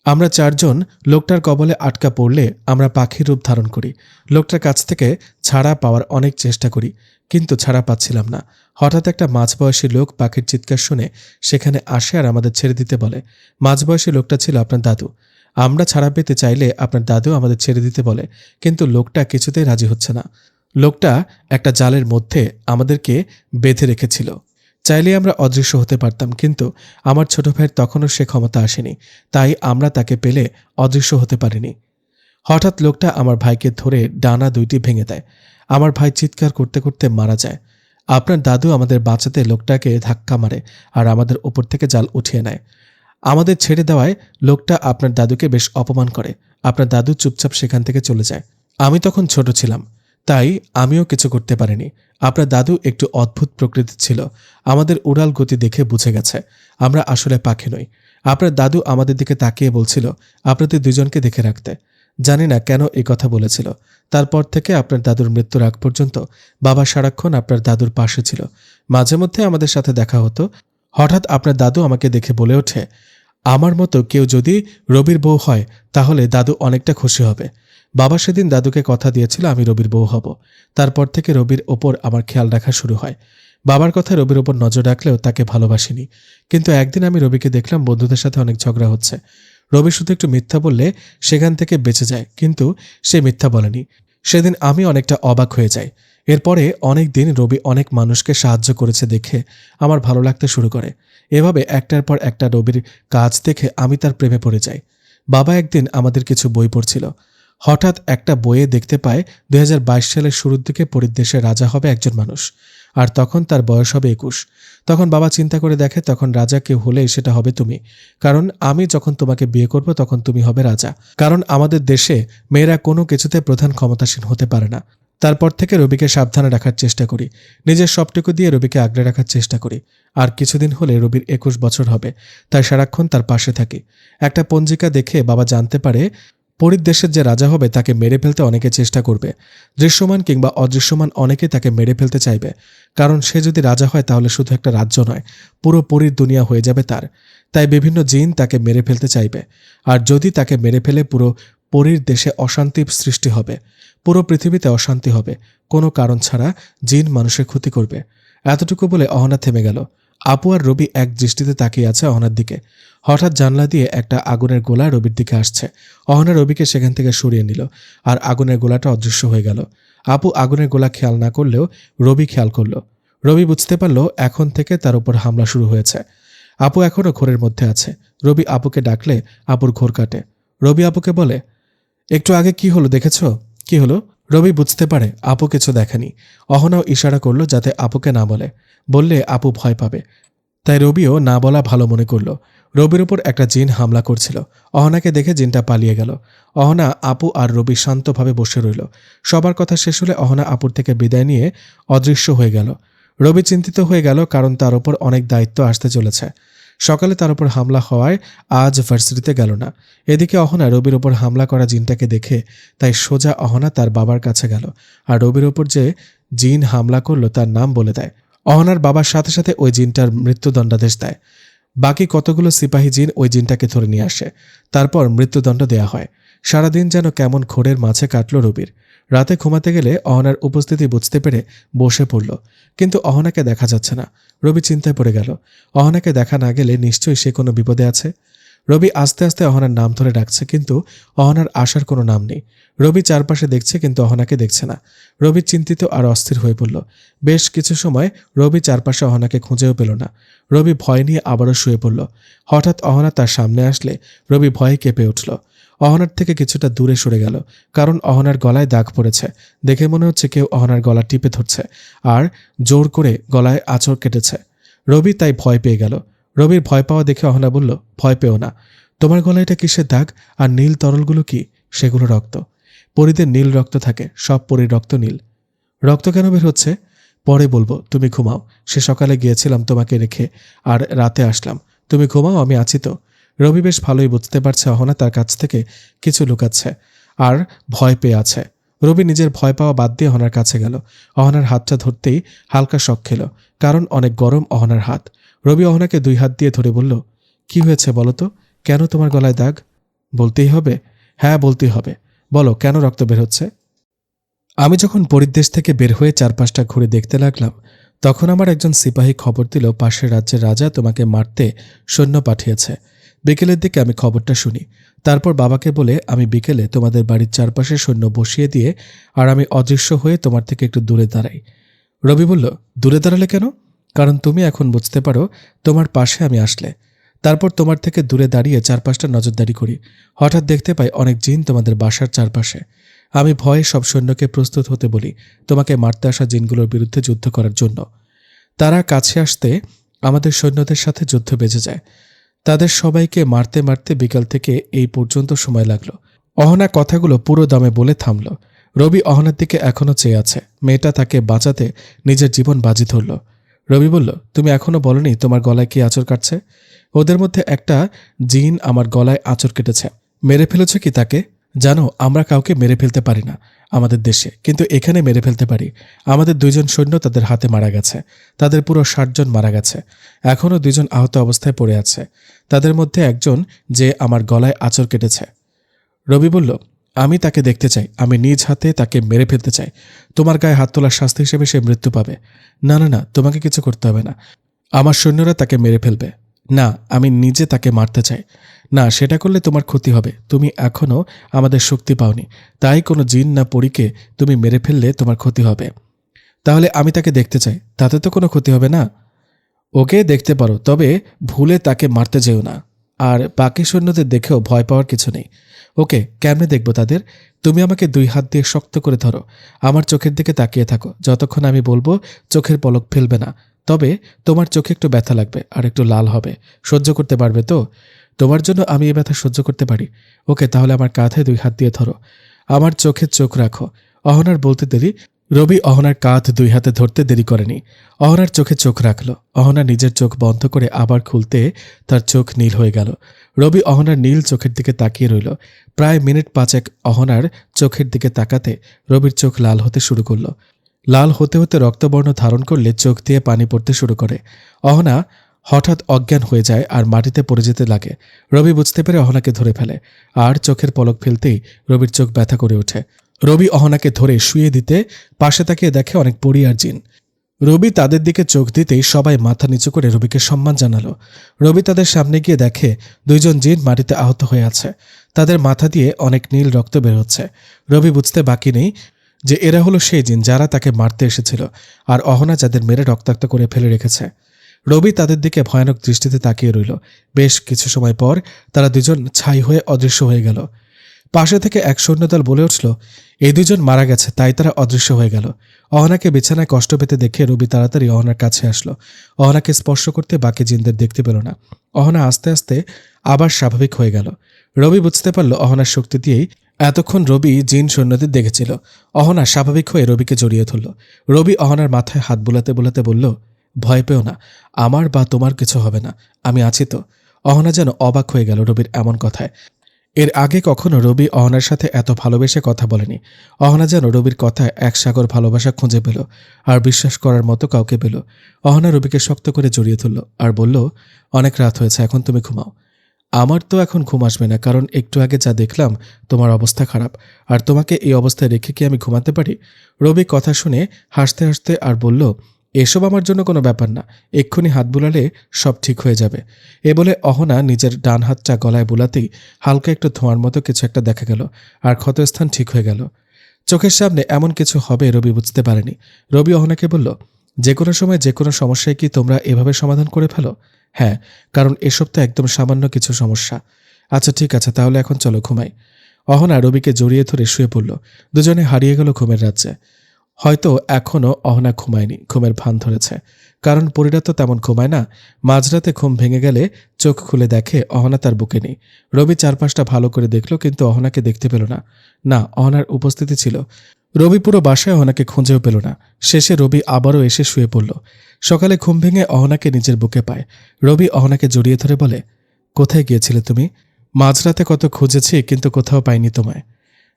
আমরা 4 জন লোকটার কবলে আটকা পড়লে আমরা পাখির রূপ ধারণ করি। লোকটার কাছ থেকে ছাড়া পাওয়ার অনেক চেষ্টা করি, কিন্তু ছাড়া পাচ্ছিলাম না। হঠাৎ একটা মাঝবয়সী লোক পাখির চিৎকার শুনে সেখানে আসে আর আমাদের ছেড়ে দিতে বলে। মাঝবয়সী লোকটা ছিল আপনার দাদু। আমরা ছাড়া পেতে চাইলে আপনার দাদু আমাদের ছেড়ে দিতে বলে, কিন্তু লোকটা কিছুতেই রাজি হচ্ছে না। লোকটা একটা জালের মধ্যে আমাদেরকে বেঁধে রেখেছিল। চাইলে আমরা অদৃশ্য হতে পারতাম, কিন্তু আমার ছোট ভাইয়ের তখনও সে ক্ষমতা আসেনি, তাই আমরা তাকে পেলে অদৃশ্য হতে পারিনি। হঠাৎ লোকটা আমার ভাইকে ধরে ডানা 2টি ভেঙে দেয়। আমার ভাই চিৎকার করতে করতে মারা যায়। আপনার দাদু আমাদের বাঁচাতে লোকটাকে ধাক্কা মারে আর আমাদের ওপর থেকে জাল উঠিয়ে নেয়। আমাদের ছেড়ে দেওয়ায় লোকটা আপনার দাদুকে বেশ অপমান করে। আপনার দাদু চুপচাপ সেখান থেকে চলে যায়। আমি তখন ছোট ছিলাম, তাই আমিও কিছু করতে পারিনি। আপনার দাদু একটু অদ্ভুত প্রকৃতির ছিল। আমাদের উড়াল গতি দেখে বুঝে গেছে আমরা আসলে পাখি নই। আপনার দাদু আমাদের দিকে তাকিয়ে বলছিল আপনাদের 2 জনকে দেখে রাখতে। জানি না কেন এই কথা বলেছিল। তারপর থেকে আপনার দাদুর মৃত্যুর আগ পর্যন্ত বাবা সারাক্ষণ আপনার দাদুর পাশে ছিল। মাঝে মধ্যে আমাদের সাথে দেখা হতো। হঠাৎ আপনার দাদু আমাকে দেখে বলে ওঠে, আমার মতো কেউ যদি রবির বউ হয় তাহলে দাদু অনেকটা খুশি হবে। বাবা সেদিন দাদুকে কথা দিয়েছিল আমি রবির বউ হব। তারপর থেকে রবির ওপর আমার খেয়াল রাখা শুরু হয়। বাবার কথা রবির ওপর নজর রাখলেও তাকে ভালোবাসিনি। কিন্তু একদিন আমি রবিকে দেখলাম বন্ধুদের সাথে অনেক ঝগড়া হচ্ছে। রবি শুধু একটু মিথ্যা বললে সেখান থেকে বেঁচে যায়, কিন্তু সে মিথ্যা বলেনি। সেদিন আমি অনেকটা অবাক হয়ে যাই। এরপরে অনেক দিন রবি অনেক মানুষকে সাহায্য করেছে দেখে আমার ভালো লাগতে শুরু করে। এভাবে একটার পর একটা রবির কাজ দেখে আমি তার প্রেমে পড়ে যাই। বাবা একদিন আমাদের কিছু বই পড়ছিল। হঠাৎ একটা বইয়ে দেখতে পায় 2022 সালের শুরুর দিকে পরিদেশে রাজা হবে একজন মানুষ, আর তখন তার বয়স হবে 21। তখন বাবা চিন্তা করে দেখে তখন রাজা কেউ হলে সেটা হবে তুমি, কারণ আমি যখন তোমাকে বিয়ে করব তখন তুমি হবে রাজা। কারণ আমাদের দেশে মেয়েরা কোনো কিছুতে প্রধান ক্ষমতাসীন হতে পারে না। তারপর থেকে রবিকে সাবধানে রাখার চেষ্টা করি। নিজের সবটুকু দিয়ে রবিকে আগলে রাখার চেষ্টা করি। আর কিছুদিন হলে রবির 21 বছর হবে, তাই সারাক্ষণ তার পাশে থাকি। একটা পঞ্জিকা দেখে বাবা জানতে পারে পরীর দেশের যে রাজা হবে তাকে মেরে ফেলতে অনেকে চেষ্টা করবে। দৃশ্যমান কিংবা অদৃশ্যমান অনেকে তাকে মেরে ফেলতে চাইবে, কারণ সে যদি রাজা হয় তাহলে শুধু একটা রাজ্য নয়, পুরো পরীর দুনিয়া হয়ে যাবে তার। তাই বিভিন্ন জিন তাকে মেরে ফেলতে চাইবে। আর যদি তাকে মেরে ফেলে পুরো পরীর দেশে অশান্তি সৃষ্টি হবে। পুরো পৃথিবীতে অশান্তি হবে। কোনো কারণ ছাড়া জিন মানুষের ক্ষতি করবে। এতটুকু বলে অহনা থেমে গেল। আপু আর রবি এক দৃষ্টিতে তাকিয়ে আছে অহনার দিকে। হঠাৎ জানলা দিয়ে একটা আগুনের গোলা রবির দিকে আসছে। অহনা রবিকে সেখান থেকে সরিয়ে নিল, আর আগুনের গোলাটা অদৃশ্য হয়ে গেল। আপু আগুনের গোলা খেয়াল না করলেও রবি খেয়াল করল। রবি বুঝতে পারল এখন থেকে তার উপর হামলা শুরু হয়েছে। আপু এখনও ঘোরের মধ্যে আছে। রবি আপুকে ডাকলে আপুর ঘোর কাটে। রবি আপুকে বলে, একটু আগে কি হলো দেখেছ? কি হলো? রবি বুঝতে পারে আপু কিছু দেখেনি। অহনাও ইশারা করল যাতে আপুকে না বলে, বললে আপু ভয় পাবে। তাই রবিও না বলা ভালো মনে করল। রবির উপর একটা জিন হামলা করছিল। অহনাকে দেখে জিনটা পালিয়ে গেল। অহনা, আপু আর রবি শান্তভাবে বসে রইল। সবার কথা শেষ হলে অহনা আপুর থেকে বিদায় নিয়ে অদৃশ্য হয়ে গেল। রবি চিন্তিত হয়ে গেল, কারণ তার উপর অনেক দায়িত্ব আসতে চলেছে। সকালে তার উপর হামলা হওয়ায় আজ ভার্সিটিতে গেল না। এদিকে অহনা রবির উপর হামলা করা জিনটাকে দেখে তাই সোজা অহনা তার বাবার কাছে গেল আর রবির উপর যে জিন হামলা করলো তার নাম বলে দেয়। অহনার বাবার সাথে সাথে ওই জিনটার মৃত্যুদণ্ডাদেশ দেয়। বাকি কতগুলো সিপাহী জিন ওই জিনটাকে ধরে নিয়ে আসে। তারপর মৃত্যুদণ্ড দেয়া হয়। সারাদিন যেন কেমন ঘোরের মাঝে কাটল রবির। রাতে ঘুমাতে গেলে অহনার উপস্থিতি বুঝতে পেরে বসে পড়ল, কিন্তু অহনাকে দেখা যাচ্ছে না। রবি চিন্তায় পড়ে গেল। অহনাকে দেখা না গেলে নিশ্চয়ই সে কোনো বিপদে আছে। রবি আস্তে আস্তে অহনার নাম ধরে ডাকছে, কিন্তু অহনার আসার কোনো নাম নেই। রবি চারপাশে দেখছে, কিন্তু অহনাকে দেখছে না। রবি চিন্তিত আর অস্থির হয়ে পড়ল। বেশ কিছু সময় রবি চারপাশে অহনাকে খুঁজেও পেল না। রবি ভয় নিয়ে আবারও শুয়ে পড়ল। হঠাৎ অহনা তার সামনে আসলে রবি ভয়ে কেঁপে উঠল। অহনার থেকে কিছুটা দূরে সরে গেল, কারণ অহনার গলায় দাগ পড়েছে। দেখে মনে হচ্ছে কেউ অহনার গলা টিপে ধরছে আর জোর করে গলায় আঁচড় কেটেছে। রবি তাই ভয় পেয়ে গেল। রবির ভয় পাওয়া দেখে অহনা বলল, ভয় পেও না। তোমার গলায় এটা কিসের দাগ? আর নীল তরলগুলো কি? সেগুলো রক্ত। পরীদের নীল রক্ত থাকে, সব পরীর রক্ত নীল। রক্ত কেন বের হচ্ছে? পরে বলবো, তুমি ঘুমাও। সে সকালে গিয়েছিলাম তোমাকে রেখে, আর রাতে আসলাম। তুমি ঘুমাও, আমি আছি তো। রবি বেশ ভালোই বুঝতে পারছে অহনা তার কাছ থেকে কিছু লুকাচ্ছে আর ভয় পেয়ে আছে। রবি নিজের ভয় পাওয়া বাদ দিয়ে অহনার কাছে গেল। অহনার হাতটা ধরতেই হালকা শক খেল, কারণ অনেক গরম অহনার হাত। রবি অহনাকে 2 হাত দিয়ে ধরে বলল, কি হয়েছে বলো তো? কেন তোমার গলায় দাগ? বলতেই হবে? হ্যাঁ, বলতেই হবে। বলো, কেন রক্ত বের হচ্ছে? আমি যখন পরিদেশ থেকে বের হয়ে চারপাশটা ঘুরে দেখতে লাগলাম, তখন আমার একজন সিপাহী খবর দিল পাশের রাজ্যের রাজা তোমাকে মারতে সৈন্য পাঠিয়েছে। বিকেলের দিকে আমি খবরটা শুনি। তারপর বাবাকে বলে আমি বিকেলে তোমাদের বাড়ির চারপাশে সৈন্য বসিয়ে দিয়ে আর আমি অদৃশ্য হয়ে তোমার থেকে একটু দূরে দাঁড়াই। রবি বলল, দূরে দাঁড়ালে কেন? কারণ তুমি এখন বুঝতে পারো তোমার পাশে আমি আসলে। তারপর তোমার থেকে দূরে দাঁড়িয়ে চারপাশটা নজরদারি করি। হঠাৎ দেখতে পাই অনেক জিন তোমাদের বাসার চারপাশে। আমি ভয়ে সব সৈন্যকে প্রস্তুত হতে বলি তোমাকে মারতে আসা জিনগুলোর বিরুদ্ধে যুদ্ধ করার জন্য। তারা কাছে আসতে আমাদের সৈন্যদের সাথে যুদ্ধ বেজে যায়। তাদের সবাইকে মারতে মারতে বিকাল থেকে এই পর্যন্ত সময় লাগলো। অহনা কথাগুলো পুরো দমে বলে থামল। রবি অহনার দিকে এখনও চেয়ে আছে। মেয়েটা তাকে বাঁচাতে নিজের জীবন বাজি ধরল। রবি বলল, তুমি এখনো বলনি তোমার গলায় কি আঁচড় কাটছে? ওদের মধ্যে একটা জিন আমার গলায় আঁচড় কেটেছে। মেরে ফেলেছ কি তাকে? জানো, আমরা কাউকে মেরে ফেলতে পারি না আমাদের দেশে, কিন্তু এখানে মেরে ফেলতে পারি। আমাদের 2 জন সৈন্য তাদের হাতে মারা গেছে। তাদের পুরো 60 জন মারা গেছে। এখনও 2 জন আহত অবস্থায় পড়ে আছে। তাদের মধ্যে একজন যে আমার গলায় আঁচড় কেটেছে। রবি বলল, আমি তাকে দেখতে চাই। আমি নিজ হাতে তাকে মেরে ফেলতে চাই। তোমার গায়ে হাত তোলার শাস্তি হিসেবে সে মৃত্যু পাবে। না না না, তোমাকে কিছু করতে হবে না। আমার সৈন্যরা তাকে মেরে ফেলবে। না, আমি নিজে তাকে মারতে চাই। না, সেটা করলে তোমার ক্ষতি হবে। তুমি এখনও আমাদের শক্তি পাওনি, তাই কোনো জিন না পরীকে তুমি মেরে ফেললে তোমার ক্ষতি হবে। তাহলে আমি তাকে দেখতে চাই, তাতে তো কোনো ক্ষতি হবে না। ওকে দেখতে পারো, তবে ভুলে তাকে মারতে যেও না। আর বাকি সৈন্যদের দেখেও ভয় পাওয়ার কিছু নেই। ওকে, কেমনে দেখব তাদের? তুমি আমাকে 2 হাত দিয়ে শক্ত করে ধরো। আমার চোখের দিকে তাকিয়ে থাকো। যতক্ষণ আমি বলবো চোখের পলক ফেলবে না। তবে তোমার চোখে একটু ব্যথা লাগবে আর একটু লাল হবে। সহ্য করতে পারবে তো? তোমার জন্য আমি এই ব্যথা সহ্য করতে পারি। ওকে, তাহলে আমার কাঁধে 2 হাত দিয়ে ধরো। আমার চোখে চোখ রাখো। অহনার বলতে দেরি রবি অহনার কাঁধ 2 হাতে ধরতে দেরি করেনি। অহনার চোখে চোখ রাখল। অহনা নিজের চোখ বন্ধ করে আবার খুলতে তার চোখ নীল হয়ে গেল। রবি অহনার নীল চোখের দিকে তাকিয়ে রইল। প্রায় মিনিট 5 অহনার চোখের দিকে তাকাতে রবির চোখ লাল হতে শুরু করল। লাল হতে হতে রক্তবর্ণ ধারণ করলে চোখ দিয়ে পানি পড়তে শুরু করে। অহনা হঠাৎ অজ্ঞান হয়ে যায় আর মাটিতে পড়ে যেতে লাগে। রবি বুঝতে পেরে অহনাকে ধরে ফেলে, আর চোখের পলক ফেলতেই রবির চোখ ব্যথা করে ওঠে। রবি অহনাকে ধরে শুয়ে দিতে পাশে তাকিয়ে দেখে অনেক পরী আর জিন। রবি তাদের দিকে চোখ দিতেই সবাই মাথা নিচু করে রবিকে সম্মান জানালো। রবি তাদের সামনে গিয়ে দেখে 2 জন জিন মাটিতে আহত হয়ে আছে। তাদের মাথা দিয়ে অনেক নীল রক্ত বের হচ্ছে। রবি বুঝতে বাকি নেই যে এরা হলো সেই জিন যারা তাকে মারতে এসেছিল, আর অহনা যাদের মেরে রক্তাক্ত করে ফেলে রেখেছে। রবি তাদের দিকে ভয়ানক দৃষ্টিতে তাকিয়ে রইল। বেশ কিছু সময় পর তারা দুজন ছাই হয়ে অদৃশ্য হয়ে গেল। পাশে থেকে এক সৈন্যদল বলে উঠল, এই দুজন মারা গেছে, তাই তারা অদৃশ্য হয়ে গেল। অহনাকে বিছানায় কষ্ট পেতে দেখে রবি তাড়াতাড়ি অহনার কাছে আসলো। অহনাকে স্পর্শ করতে বাকি জিনদের দেখতে পেল না। অহনা আস্তে আস্তে আবার স্বাভাবিক হয়ে গেল। রবি বুঝতে পারল অহনার শক্তি দিয়েই এতক্ষণ রবি জিন সৈন্যদের দেখেছিল। অহনা স্বাভাবিক হয়ে রবিকে জড়িয়ে ধরল। রবি অহনার মাথায় হাত বুলাতে বুলাতে বলল, ভয় পেও না, আমার বা তোমার কিছু হবে না, আমি আছি তো। অহনা যেন অবাক হয়ে গেল রবির এমন কথায়। এর আগে কখনো রবি অহনার সাথে এত ভালোবেসে কথা বলেনি। অহনা যেন রবির কথায় এক সাগর ভালোবাসা খুঁজে পেল, আর বিশ্বাস করার মতো কাউকে পেল। অহনা রবিকে শক্ত করে জড়িয়ে ধরল আর বলল, অনেক রাত হয়েছে, এখন তুমি ঘুমাও। আমার তো এখন ঘুম আসবে না, কারণ একটু আগে যা দেখলাম তোমার অবস্থা খারাপ, আর তোমাকে এই অবস্থায় রেখে কি আমি ঘুমাতে পারি? রবি কথা শুনে হাসতে হাসতে আর বলল, এসব আমার জন্য কোনো ব্যাপার না, এক্ষুনি হাত বুলালে সব ঠিক হয়ে যাবে। এ বলে অহনা নিজের ডান হাতটা গলায় বুলাতেই হালকা একটু ধোঁয়ার মতো কিছু একটা দেখা গেল, আর ক্ষতস্থান ঠিক হয়ে গেল। চোখের সামনে এমন কিছু হবে রবি বুঝতে পারেনি। রবি অহনাকে বলল, যে কোনো সময় যে কোনো সমস্যায় কি তোমরা এভাবে সমাধান করে ফেলো? হ্যাঁ, কারণ এসব তো একদম সামান্য কিছু সমস্যা। আচ্ছা ঠিক আছে, তাহলে এখন চলো ঘুমাই। অহনা রবিকে জড়িয়ে ধরে শুয়ে পড়ল। দুজনে হারিয়ে গেল ঘুমের রাজ্যে। হয়তো এখনও অহনা ঘুমায়নি, ঘুমের ভান ধরেছে, কারণ পরীরা তো তেমন ঘুমায় না। মাঝরাতে ঘুম ভেঙে গেলে চোখ খুলে দেখে অহনা তার বুকে নেই। রবি চারপাশটা ভালো করে দেখল, কিন্তু অহনাকে দেখতে পেল না। না, অহনার উপস্থিতি ছিল। রবি পুরো বাসায় অহনাকে খুঁজেও পেল না। শেষে রবি আবারও এসে শুয়ে পড়ল। সকালে ঘুম ভেঙে অহনাকে নিজের বুকে পায়। রবি অহনাকে জড়িয়ে ধরে বলে, কোথায় গিয়েছিলে তুমি? মাঝরাতে কত খুঁজেছি, কিন্তু কোথাও পাইনি তোমায়।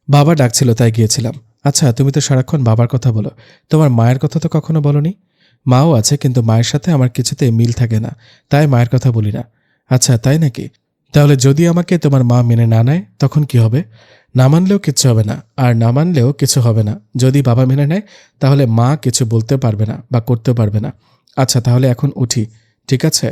বাবা ডাকছিল, তাই গিয়েছিলাম। আচ্ছা, তুমি তো সারাক্ষণ বাবার কথা বলো, তোমার মায়ের কথা তো কখনো বলনি। মাও আছে, কিন্তু মায়ের সাথে আমার কিছুতে মিল থাকে না, তাই মায়ের কথা বলি না। আচ্ছা, তাই নাকি? তাহলে যদি আমাকে তোমার মা মেনে না নেয় তখন কি হবে? না মানলেও কিচ্ছু হবে না, আর না মানলেও কিছু হবে না। যদি বাবা মেনে নেয় তাহলে মা কিছু বলতে পারবে না বা করতে পারবে না। আচ্ছা, তাহলে এখন উঠি, ঠিক আছে?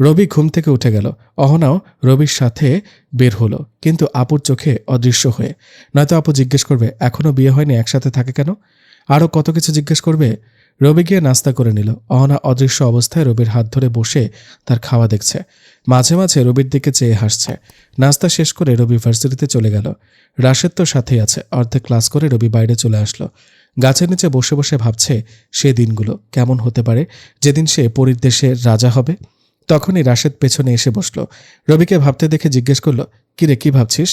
রবি ঘুম থেকে উঠে গেল। অহনাও রবির সাথে বের হলো, কিন্তু আপুর চোখে অদৃশ্য হয়ে। নয়তো আপু জিজ্ঞেস করবে, এখনও বিয়ে হয়নি, একসাথে থাকে কেন? আরও কত কিছু জিজ্ঞেস করবে। রবি গিয়ে নাস্তা করে নিল। অহনা অদৃশ্য অবস্থায় রবির হাত ধরে বসে তার খাওয়া দেখছে। মাঝে মাঝে রবির দিকে চেয়ে হাসছে। নাস্তা শেষ করে রবি ভার্সিটিতে চলে গেল। রাশেদ তো সাথেই আছে। অর্ধেক ক্লাস করে রবি বাইরে চলে আসলো। গাছের নিচে বসে বসে ভাবছে সে দিনগুলো কেমন হতে পারে, যেদিন সে পরীর দেশে রাজা হবে। তখনই রাশেদ পেছনে এসে বসল। রবিকে ভাবতে দেখে জিজ্ঞেস করল, কিরে, কি ভাবছিস?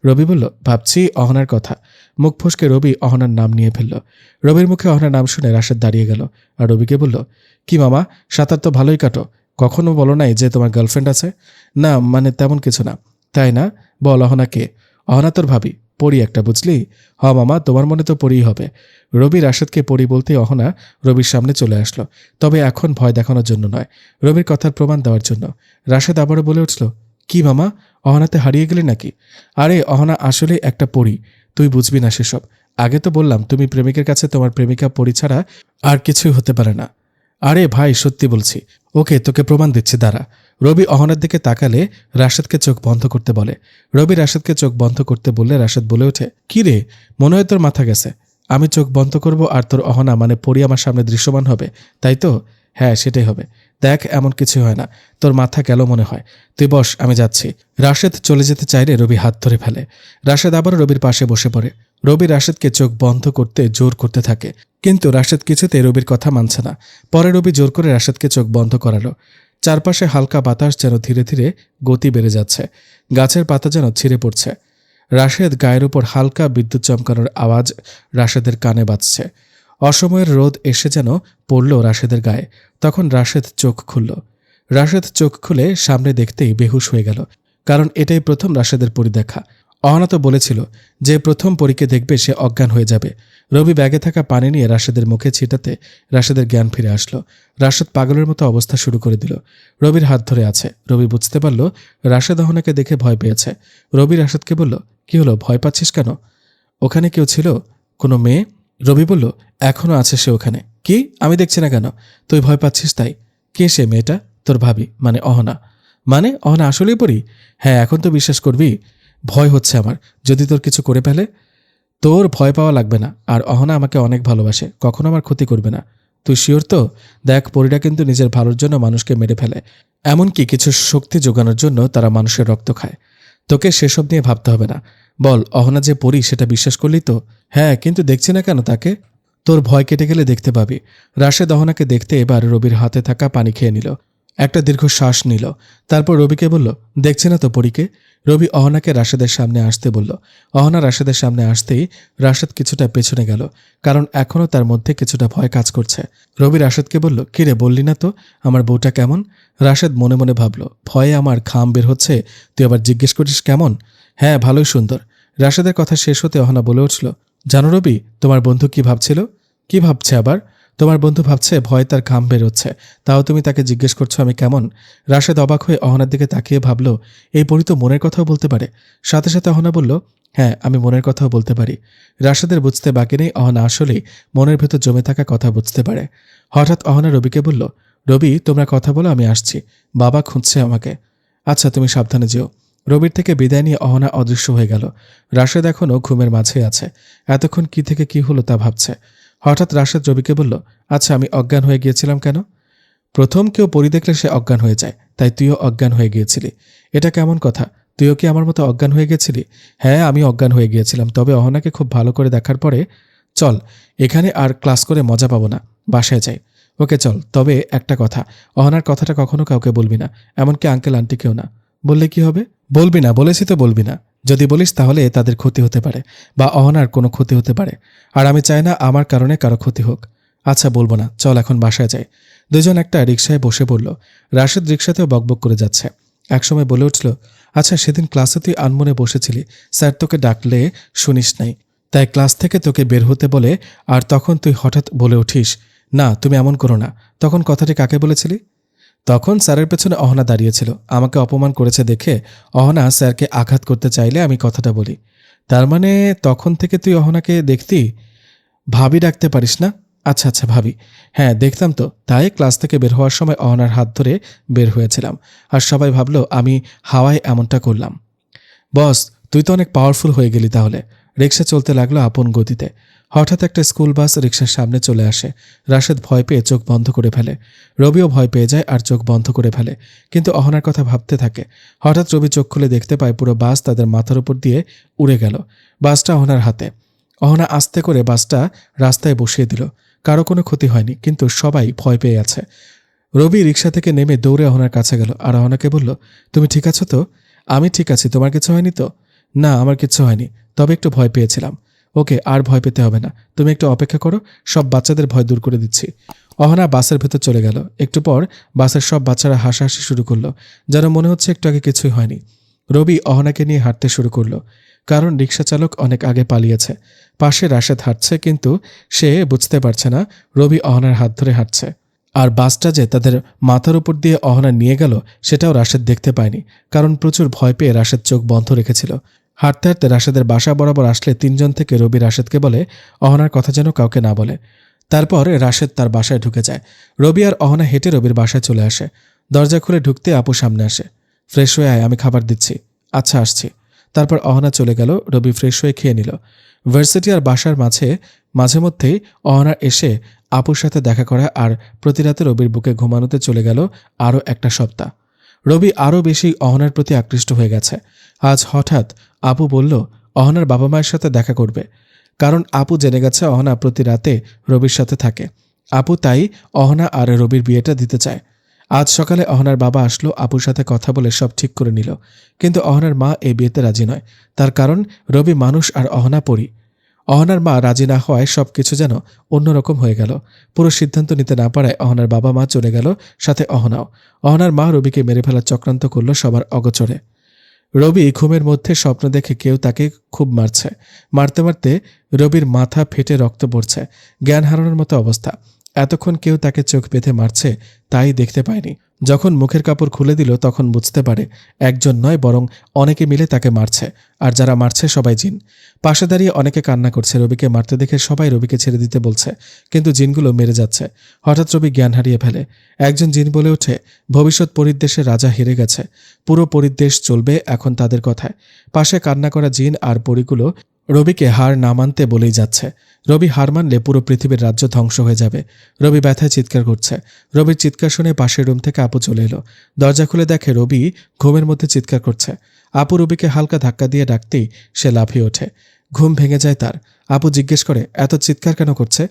রবি বলল, ভাবছি অহনার কথা। মুখ ফসকে রবি অহনার নাম নিয়ে ফেলল। রবির মুখে অহনার নাম শুনে রাশেদ দাঁড়িয়ে গেল আর রবিকে বলল, কি মামা, সাঁতার তো ভালোই কাটো, কখনো বলো নাই যে তোমার গার্লফ্রেন্ড আছে? না মানে তেমন কিছু না। তাই না? বল, অহনা কে? অহনা তোর ভাবি, পরি একটা, বুঝলি? হ মামা, তোমার মনে তো পরিই হবে। রবি রাশেদকে পরি বলতে অহনা রবির সামনে চলে আসলো, তবে এখন ভয় দেখানোর জন্য নয়, রবির কথার প্রমাণ দেওয়ার জন্য। রাশেদ আবারও বলে উঠল, কি মামা, অহনাতে হারিয়ে গেলি নাকি? আরে অহনা আসলে একটা পরি, তুই বুঝবি না সেসব। আগে তো বললাম তুমি প্রেমিকের কাছে তোমার প্রেমিকা পরি ছাড়া আর কিছুই হতে পারে না। আরে ভাই, সত্যি বলছি। ওকে, তোকে প্রমাণ দিচ্ছি, দাঁড়া। রবি অহনার দিকে তাকালে রাশেদকে চোখ বন্ধ করতে বলে। রবি রাশেদকে চোখ বন্ধ করতে বললে রাশেদ বলে ওঠে, কি রে, মনে হয় তোর মাথা গেছে? আমি চোখ বন্ধ করব আর তোর অহনা মানে পরি আমার সামনে দৃশ্যমান হবে, তাই তো? হ্যাঁ, সেটাই হবে। দেখ, এমন কিছু হয় না, তোর মাথা গেল মনে হয়। তুই বস, আমি যাচ্ছি। রাশেদ চলে যেতে চাইলে রবি হাত ধরে ফেলে। রাশেদ আবারও রবির পাশে বসে পড়ে। রবি রাশেদকে চোখ বন্ধ করতে জোর করতে থাকে, কিন্তু রাশেদ কিছুতে রবির কথা মানছে না। পরে রবি জোর করে রাশেদকে চোখ বন্ধ করালো। চারপাশে হালকা বাতাস যেন ধীরে ধীরে গতি বেড়ে যাচ্ছে। গাছের পাতা যেন ছিঁড়ে পড়ছে। রাশেদ গায়ের উপর হালকা বিদ্যুৎ চমকানোর আওয়াজ রাশেদের কানে বাজছে। অসময়ের রোদ এসে যেন পড়ল রাশেদের গায়ে। তখন রাশেদ চোখ খুলল। রাশেদ চোখ খুলে সামনে দেখতেই বেহুশ হয়ে গেল, কারণ এটাই প্রথম রাশেদের পরিদেখা। অহনা তো বলেছিল যে প্রথম পরীকে দেখবে সে অজ্ঞান হয়ে যাবে। রবি ব্যাগে থাকা পানি নিয়ে রাশেদের মুখে ছিটাতে রাশেদের জ্ঞান ফিরে আসলো। রাশেদ পাগলের মতো অবস্থা শুরু করে দিল। রবির হাত ধরে আছে। রবি বুঝতে পারল রাশেদ অহনাকে দেখে ভয় পেয়েছে। রবি রাশেদকে বলল, কি হলো, ভয় পাচ্ছিস কেন? ওখানে কেউ ছিল? কোনো মেয়ে? রবি বলল, এখনো আছে সে ওখানে। কি? আমি দেখছি না কেন? তুই ভয় পাচ্ছিস তাই? কে সে মেয়েটা? তোর ভাবি, মানে অহনা। মানে অহনা আসলেই পড়ি? হ্যাঁ, এখন তো বিশ্বাস করবি। ভয় হচ্ছে আমার, যদি তোর কিছু করে ফেলে। তোর ভয় পাওয়া লাগবে না, আর অহনা আমাকে অনেক ভালোবাসে, কখনো আমার ক্ষতি করবে না। তুই শিওর তো? দেখ, পরীরা কিন্তু নিজের ভালোর জন্য মানুষকে মেরে ফেলে, এমনকি কিছু শক্তি যোগানোর জন্য তারা মানুষের রক্ত খায়। তোকে সেসব নিয়ে ভাবতে হবে না। বল, অহনা যে পরী সেটা বিশ্বাস করলি তো? হ্যাঁ, কিন্তু দেখছি না কেন তাকে? তোর ভয় কেটে গেলে দেখতে পাবি। রাশেদ অহনাকে দেখতে এবার রবির হাতে থাকা পানি খেয়ে নিল, একটা দীর্ঘ শ্বাস নিল। তারপর রবিকে বলল, দেখছি না তো পরীকে? রবি অহনাকে রাশেদের সামনে আসতে বলল। অহনা রাশেদের সামনে আসতেই রাশেদ কিছুটা পেছনে গেল, কারণ এখনও তার মধ্যে কিছুটা ভয় কাজ করছে। রবি রাশেদকে বলল, কিরে, বললি না তো আমার বউটা কেমন? রাশেদ মনে মনে ভাবল, ভয়ে আমার ঘাম বের হচ্ছে, তুই আবার জিজ্ঞেস করিস কেমন? হ্যাঁ, ভালোই সুন্দর। রাশেদের কথা শেষ হতে অহনা বলে উঠল, জানো রবি, তোমার বন্ধু কি ভাবছিল? কি ভাবছে আবার? তোমার বন্ধু ভাবছে ভয় তার ঘাম বেরোচ্ছে, তাও তুমি তাকে জিজ্ঞেস করছো আমি কেমন? রাশেদ অবাক হয়ে অহনার দিকে তাকিয়ে ভাবল, এই পরী তো মনের কথাও বলতে পারে। সাথে সাথে অহনা বলল, হ্যাঁ, আমি মনের কথাও বলতে পারি। রাশেদের বুঝতে বাকি নেই অহনা আসলেই মনের ভেতর জমে থাকা কথা বুঝতে পারে। হঠাৎ অহনা রবিকে বলল, রবি, তোমরা কথা বলো, আমি আসছি, বাবা খুঁজছে আমাকে। আচ্ছা, তুমি সাবধানে যেও। রবির থেকে বিদায় নিয়ে অহনা অদৃশ্য হয়ে গেল। রাশেদ এখনও ঘুমের মাঝে আছে, এতক্ষণ কি থেকে কি হলো তা ভাবছে। হঠাৎ রাশেদ রবিকে বলল, আচ্ছা, আমি অজ্ঞান হয়ে গিয়েছিলাম কেন? প্রথম কেউ পরী দেখলে সে অজ্ঞান হয়ে যায়, তাই তুইও অজ্ঞান হয়ে গিয়েছিলি। এটা কেমন কথা? তুইও কি আমার মতো অজ্ঞান হয়ে গেছিলি? হ্যাঁ, আমি অজ্ঞান হয়ে গিয়েছিলাম, তবে অহনাকে খুব ভালো করে দেখার পরে। চল, এখানে আর ক্লাস করে মজা পাবো না, বাসায় যাই। ওকে চল, তবে একটা কথা, অহনার কথাটা কখনো কাউকে বলবি না, এমনকি আঙ্কেল আন্টিকেও না। বললে কি হবে? বলবি না, বলেছি তো বলবি না। যদি বলিস তাহলে তাদের ক্ষতি হতে পারে, বা অহনার কোনো ক্ষতি হতে পারে, আর আমি চাই না আমার কারণে কারো ক্ষতি হোক। আচ্ছা, বলবো না, চল এখন বাসায় যাই। দুজন একটা রিকশায় বসে পড়ল। রাশেদ রিকশাতেও বকবক করে যাচ্ছে। একসময় বলে উঠল, আচ্ছা, সেদিন ক্লাসে তুই আনমনে বসেছিলি, স্যার তোকে ডাকলে শুনিস নাই, তাই ক্লাস থেকে তোকে বের হতে বলে, আর তখন তুই হঠাৎ বলে উঠিস, না তুমি এমন করো না। তখন কথাটি কাকে বলেছিলি? তখন স্যারের পেছনে অহনা দাঁড়িয়েছিল, আমাকে অপমান করেছে দেখে অহনা স্যারকে আঘাত করতে চাইলে আমি কথাটা বলি। তার মানে তখন থেকে তুই অহনাকে দেখতি? ভাবি ডাকতে পারিস না? আচ্ছা আচ্ছা, ভাবি। হ্যাঁ, দেখতাম তো, তাই ক্লাস থেকে বের হওয়ার সময় অহনার হাত ধরে বের হয়েছিলাম, আর সবাই ভাবলো আমি হাওয়ায় এমনটা করলাম। বস, তুই তো অনেক পাওয়ারফুল হয়ে গেলি তাহলে। রিকশা চলতে লাগলো আপন গতিতে। হঠাৎ একটা স্কুল বাস রিকশার সামনে চলে আসে। রাশেদ ভয় পেয়ে চোখ বন্ধ করে ফেলে। রবিও ভয় পেয়ে যায় আর চোখ বন্ধ করে ফেলে, কিন্তু অহনার কথা ভাবতে থাকে। হঠাৎ রবি চোখ খুলে দেখতে পায় পুরো বাস তাদের মাথার উপর দিয়ে উড়ে গেল। বাসটা অহনার হাতে। অহনা আস্তে করে বাসটা রাস্তায় বসিয়ে দিল। কারো কোনো ক্ষতি হয়নি, কিন্তু সবাই ভয় পেয়ে আছে। রবি রিকশা থেকে নেমে দৌড়ে অহনার কাছে গেল আর অহনাকে বলল, তুমি ঠিক আছো তো? আমি ঠিক আছি, তোমার কিছু হয়নি তো? না, আমার কিছু হয়নি, তবে একটু ভয় পেয়েছিলাম। ওকে, আর ভয় পেতে হবে না, তুমি একটু অপেক্ষা করো, সব বাচ্চাদের ভয় দূর করে দিচ্ছি। অহনা বাসের ভেতর চলে গেল। একটু পর বাসের সব বাচ্চারা হাসাহাসি শুরু করলো, যেন মনে হচ্ছে একটু আগে কিছুই হয়নি। রবি অহনাকে নিয়ে হাঁটতে শুরু করলো, কারণ রিকশা চালক অনেক আগে পালিয়েছে। পাশে রাশেদ হাঁটছে, কিন্তু সে বুঝতে পারছে না রবি অহনার হাত ধরে হাঁটছে। আর বাসটা যে তাদের মাথার উপর দিয়ে অহনা নিয়ে গেল সেটাও রাশেদ দেখতে পায়নি, কারণ প্রচুর ভয় পেয়ে রাশেদ চোখ বন্ধ রেখেছিল। হাঁটতে হাঁটতে রাশেদের বাসা বরাবর আসলে তিনজন থেকে রবি রাশেদকে বলে অহনার কথা যেন কাউকে না বলে। তারপর রাশেদ তার বাসায় ঢুকে যায়। রবি আর অহনা হেঁটে রবির বাসায় চলে আসে। দরজা খুলে ঢুকতে আপু সামনে আসে। ফ্রেশ হয়ে আয়, আমি খাবার দিচ্ছি। আচ্ছা, আসছি। তারপর অহনা চলে গেল, রবি ফ্রেশ হয়ে খেয়ে নিল। ভার্সিটি আর বাসার মাঝে মধ্যেই অহনা এসে আপুর সাথে দেখা করা, আর প্রতি রাতে রবির বুকে ঘুমানোতে চলে গেল আরও একটা সপ্তাহ। রবি আরও বেশি অহনার প্রতি আকৃষ্ট হয়ে গেছে। আজ হঠাৎ আপু বলল অহনার বাবা মায়ের সাথে দেখা করবে, কারণ আপু জেনে গেছে অহনা প্রতি রাতে রবির সাথে থাকে। আপু তাই অহনা আর রবির বিয়েটা দিতে চায়। আজ সকালে অহনার বাবা আসলো, আপুর সাথে কথা বলে সব ঠিক করে নিল, কিন্তু অহনার মা এই বিয়েতে রাজি নয়। তার কারণ রবি মানুষ আর অহনা পরী। অহনার মা রাজি না হওয়ায় সবকিছু যেন অন্যরকম হয়ে গেল। পুরো সিদ্ধান্ত নিতে না পারায় অহনার বাবা মা চলে গেল, সাথে অহনাও। অহনার মা রবিকে মেরে ফেলার চক্রান্ত করল সবার অগোচরে। রবি ঘুমের মধ্যে স্বপ্ন দেখে কেউ তাকে খুব মারছে। মারতে মারতে রবির মাথা ফেটে রক্ত পড়ছে, জ্ঞান হারানোর মতো অবস্থা। এতক্ষণ কেউ তাকে চোখ বেঁধে মারছে তাই দেখতে পায়নি। যখন মুখের কাপড় খুলে দিল তখন বুঝতে পারে একজন নয়, বরং অনেকে মিলে তাকে মারছে, আর যারা মারছে সবাই জিন। পাশে দাঁড়িয়ে অনেকে কান্না করছে। রবিকে মারতে দেখে সবাই রবিকে ছেড়ে দিতে বলছে, কিন্তু জিনগুলো মেরে যাচ্ছে। হঠাৎ রবি জ্ঞান হারিয়ে ফেলে। একজন জিন বলে ওঠে, ভবিষ্যৎ পরিদেশের রাজা হেরে গেছে, পুরো পরিদেশ চলবে এখন তাদের কথায়। পাশে কান্না করা জিন আর পরীগুলো রবিকে হার না মানতে বলেই যাচ্ছে। রবি হার মানলে পুরো পৃথিবীর রাজ্য ধ্বংস হয়ে যাবে। রবি ব্যথায় চিৎকার করছে। রবির চিৎকার শুনে পাশের রুম থেকে আপু চলে এলো। দরজা খুলে দেখে রবি ঘুমের মধ্যে চিৎকার করছে। আপু রবিকে হালকা ধাক্কা দিয়ে ডাকতেই সে লাফিয়ে ওঠে। ঘুম ভেঙে যায় তার। আপু জিজ্ঞেস করে, এত চিৎকার কেন করছে?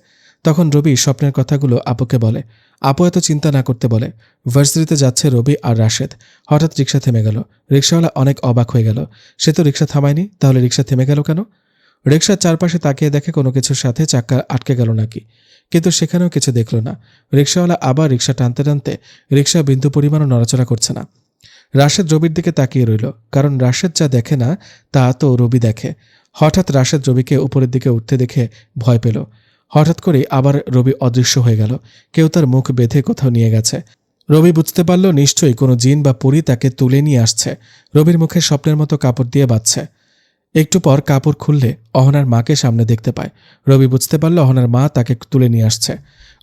তখন রবি স্বপ্নের কথাগুলো আপুকে বলে। আপু এত চিন্তা না করতে বলে। ভার্সিটিতে যাচ্ছে রবি আর রাশেদ। হঠাৎ রিক্সা থেমে গেল। রিক্সাওয়ালা অনেক অবাক হয়ে গেল। সে তো রিক্সা থামায়নি, তাহলে রিক্সা থেমে গেল কেন? রিক্সার চারপাশে তাকিয়ে দেখে কোনো কিছুর সাথে চাক্কা আটকে গেল নাকি, কিন্তু সেখানেও কিছু দেখল না। রিক্সাওয়ালা আবার রিক্সা টানতে টানতে রিক্সা বিন্দু পরিমাণও নড়াচড়া করছে না। রাশেদ রবির দিকে তাকিয়ে রইল, কারণ রাশেদ যা দেখে না তা তো রবি দেখে। হঠাৎ রাশেদ রবিকে উপরের দিকে উঠতে দেখে ভয় পেল। হঠাৎ করেই আবার রবি অদৃশ্য হয়ে গেল। কেউ তার মুখ বেঁধে কোথাও নিয়ে গেছে। রবি বুঝতে পারল নিশ্চয়ই কোনো জিন বা পরী তাকে তুলে নিয়ে আসছে। রবির মুখে স্বপ্নের মতো কাপড় দিয়ে বাঁধছে। একটু পর কাপড় খুললে অহনার মাকে সামনে দেখতে পায়। রবি বুঝতে পারল অহনার মা তাকে তুলে নিয়ে আসছে।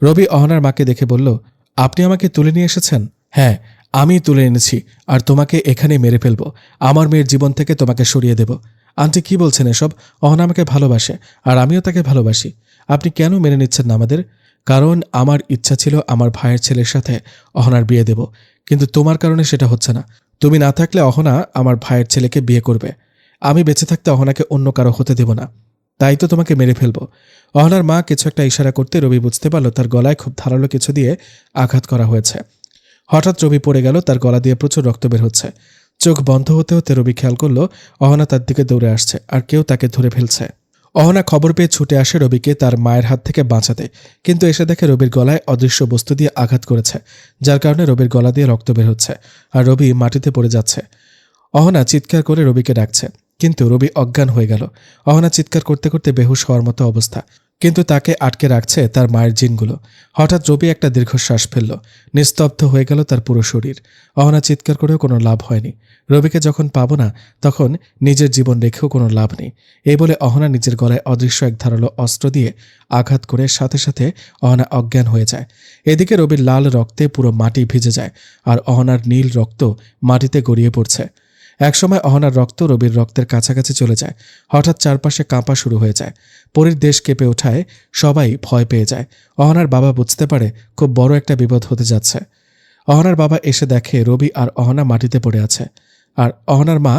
রবি অহনার মাকে দেখে বলল, আপনি আমাকে তুলে নিয়ে এসেছেন? হ্যাঁ, আমি তুলে এনেছি, আর তোমাকে এখানে মেরে ফেলব। আমার মেয়ের জীবন থেকে তোমাকে সরিয়ে দেব। আন্টি কি বলছেন এসব? অহনা আমাকে ভালোবাসে, আর আমিও তাকে ভালোবাসি। আপনি কেন মেনে নিচ্ছেন না আমাদের? কারণ আমার ইচ্ছা ছিল আমার ভাইয়ের ছেলের সাথে অহনার বিয়ে দেব, কিন্তু তোমার কারণে সেটা হচ্ছে না। তুমি না থাকলে অহনা আমার ভাইয়ের ছেলেকে বিয়ে করবে। আমি বেঁচে থাকতে অহনাকে অন্য কারো হতে দেব না, তাই তো তোমাকে মেরে ফেলব। অহনার মা কিছু একটা ইশারা করতে রবি বুঝতে পারল তার গলায় খুব ধারালো কিছু দিয়ে আঘাত করা হয়েছে। হঠাৎ রবি পড়ে গেল, তার গলা দিয়ে প্রচুর রক্ত বের হচ্ছে। চোখ বন্ধ হতে হতে রবি খেয়াল করল অহনা তার দিকে দৌড়ে আসছে, আর কেউ তাকে ধরে ফেলছে। অহনা খবর পেয়ে ছুটে আসে রবিকে তার মায়ের হাত থেকে বাঁচাতে, কিন্তু এসে দেখে রবির গলায় অদৃশ্য বস্তু দিয়ে আঘাত করেছে, যার কারণে রবির গলা দিয়ে রক্ত বের হচ্ছে, আর রবি মাটিতে পড়ে যাচ্ছে। অহনা চিৎকার করে রবিকে ডাকছে, কিন্তু রবি অজ্ঞান হয়ে গেল। অহনা চিৎকার করতে করতে বেহুশ হওয়ার মতো অবস্থা, কিন্তু তাকে আটকে রাখছে তার মায়ের জিনগুলো। হঠাৎ রবি একটা দীর্ঘশ্বাস ফেলল। নিস্তব্ধ হয়ে গেল তার পুরো শরীর। অহনা চিৎকার করেও কোনো লাভ হয়নি। রবিকে যখন পাবো না, তখন নিজের জীবন রেখেও কোনো লাভ নেই, এই বলে অহনা নিজের গলায় অদৃশ্য এক ধারালো অস্ত্র দিয়ে আঘাত করে সাথে সাথে অহনা অজ্ঞান হয়ে যায়। এদিকে রবির লাল রক্তে পুরো মাটি ভিজে যায়, আর অহনার নীল রক্ত মাটিতে গড়িয়ে পড়ছে। একসময় অহনার রক্ত রবির রক্তের কাছাকাছি চলে যায়। হঠাৎ চারপাশে কাঁপা শুরু হয়ে যায়। পরীর দেশ কেঁপে ওঠায় সবাই ভয় পেয়ে যায়। অহনার বাবা বুঝতে পারে খুব বড় একটা বিপদ হতে যাচ্ছে। অহনার বাবা এসে দেখে রবি আর অহনা মাটিতে পড়ে আছে, আর অহনার মা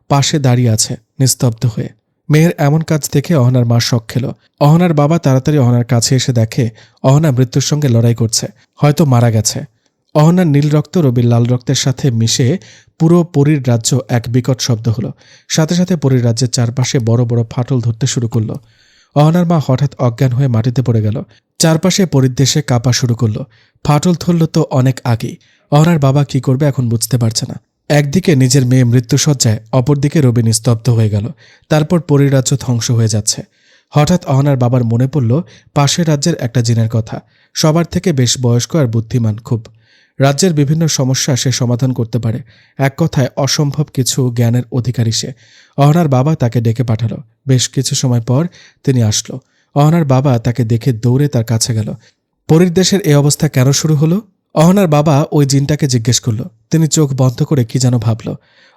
পাশে দাঁড়িয়ে আছে নিস্তব্ধ হয়ে। মেয়ের এমন কাজ দেখে অহনার মা শক খেল। অহনার বাবা তাড়াতাড়ি অহনার কাছে এসে দেখে অহনা মৃত্যুর সঙ্গে লড়াই করছে, হয়তো মারা গেছে। অহনার নীল রক্ত রবির লাল রক্তের সাথে মিশে পুরো পরীর রাজ্য এক বিকট শব্দ হলো। সাথে সাথে পরীর রাজ্যের চারপাশে বড় বড় ফাটল ধরতে শুরু করলো। অহনার মা হঠাৎ অজ্ঞান হয়ে মাটিতে পড়ে গেল। চারপাশে পরীর দেশে কাঁপা শুরু করলো। ফাটল ধরল তো অনেক আগেই। অহনার বাবা কি করবে এখন বুঝতে পারছে না। একদিকে নিজের মেয়ে মৃত্যুসজ্জায়, অপরদিকে রবি নিস্তব্ধ হয়ে গেল। তারপর পরীর রাজ্য ধ্বংস হয়ে যাচ্ছে। হঠাৎ অহনার বাবার মনে পড়ল পাশের রাজ্যের একটা জিনের কথা। সবার থেকে বেশ বয়স্ক আর বুদ্ধিমান খুব। রাজ্যের বিভিন্ন সমস্যা সে সমাধান করতে পারে। এক কথায় অসম্ভব কিছু জ্ঞানের অধিকারী সে। অহনার বাবা তাকে ডেকে পাঠালো। বেশ কিছু সময় পর তিনি আসলো। অহনার বাবা তাকে দেখে দৌড়ে তার কাছে গেল। পরীর দেশের এই অবস্থা কেন শুরু হলো? অহনার বাবা ওই জিনটাকে জিজ্ঞেস করল। তিনি চোখ বন্ধ করে কি যেন ভাবল।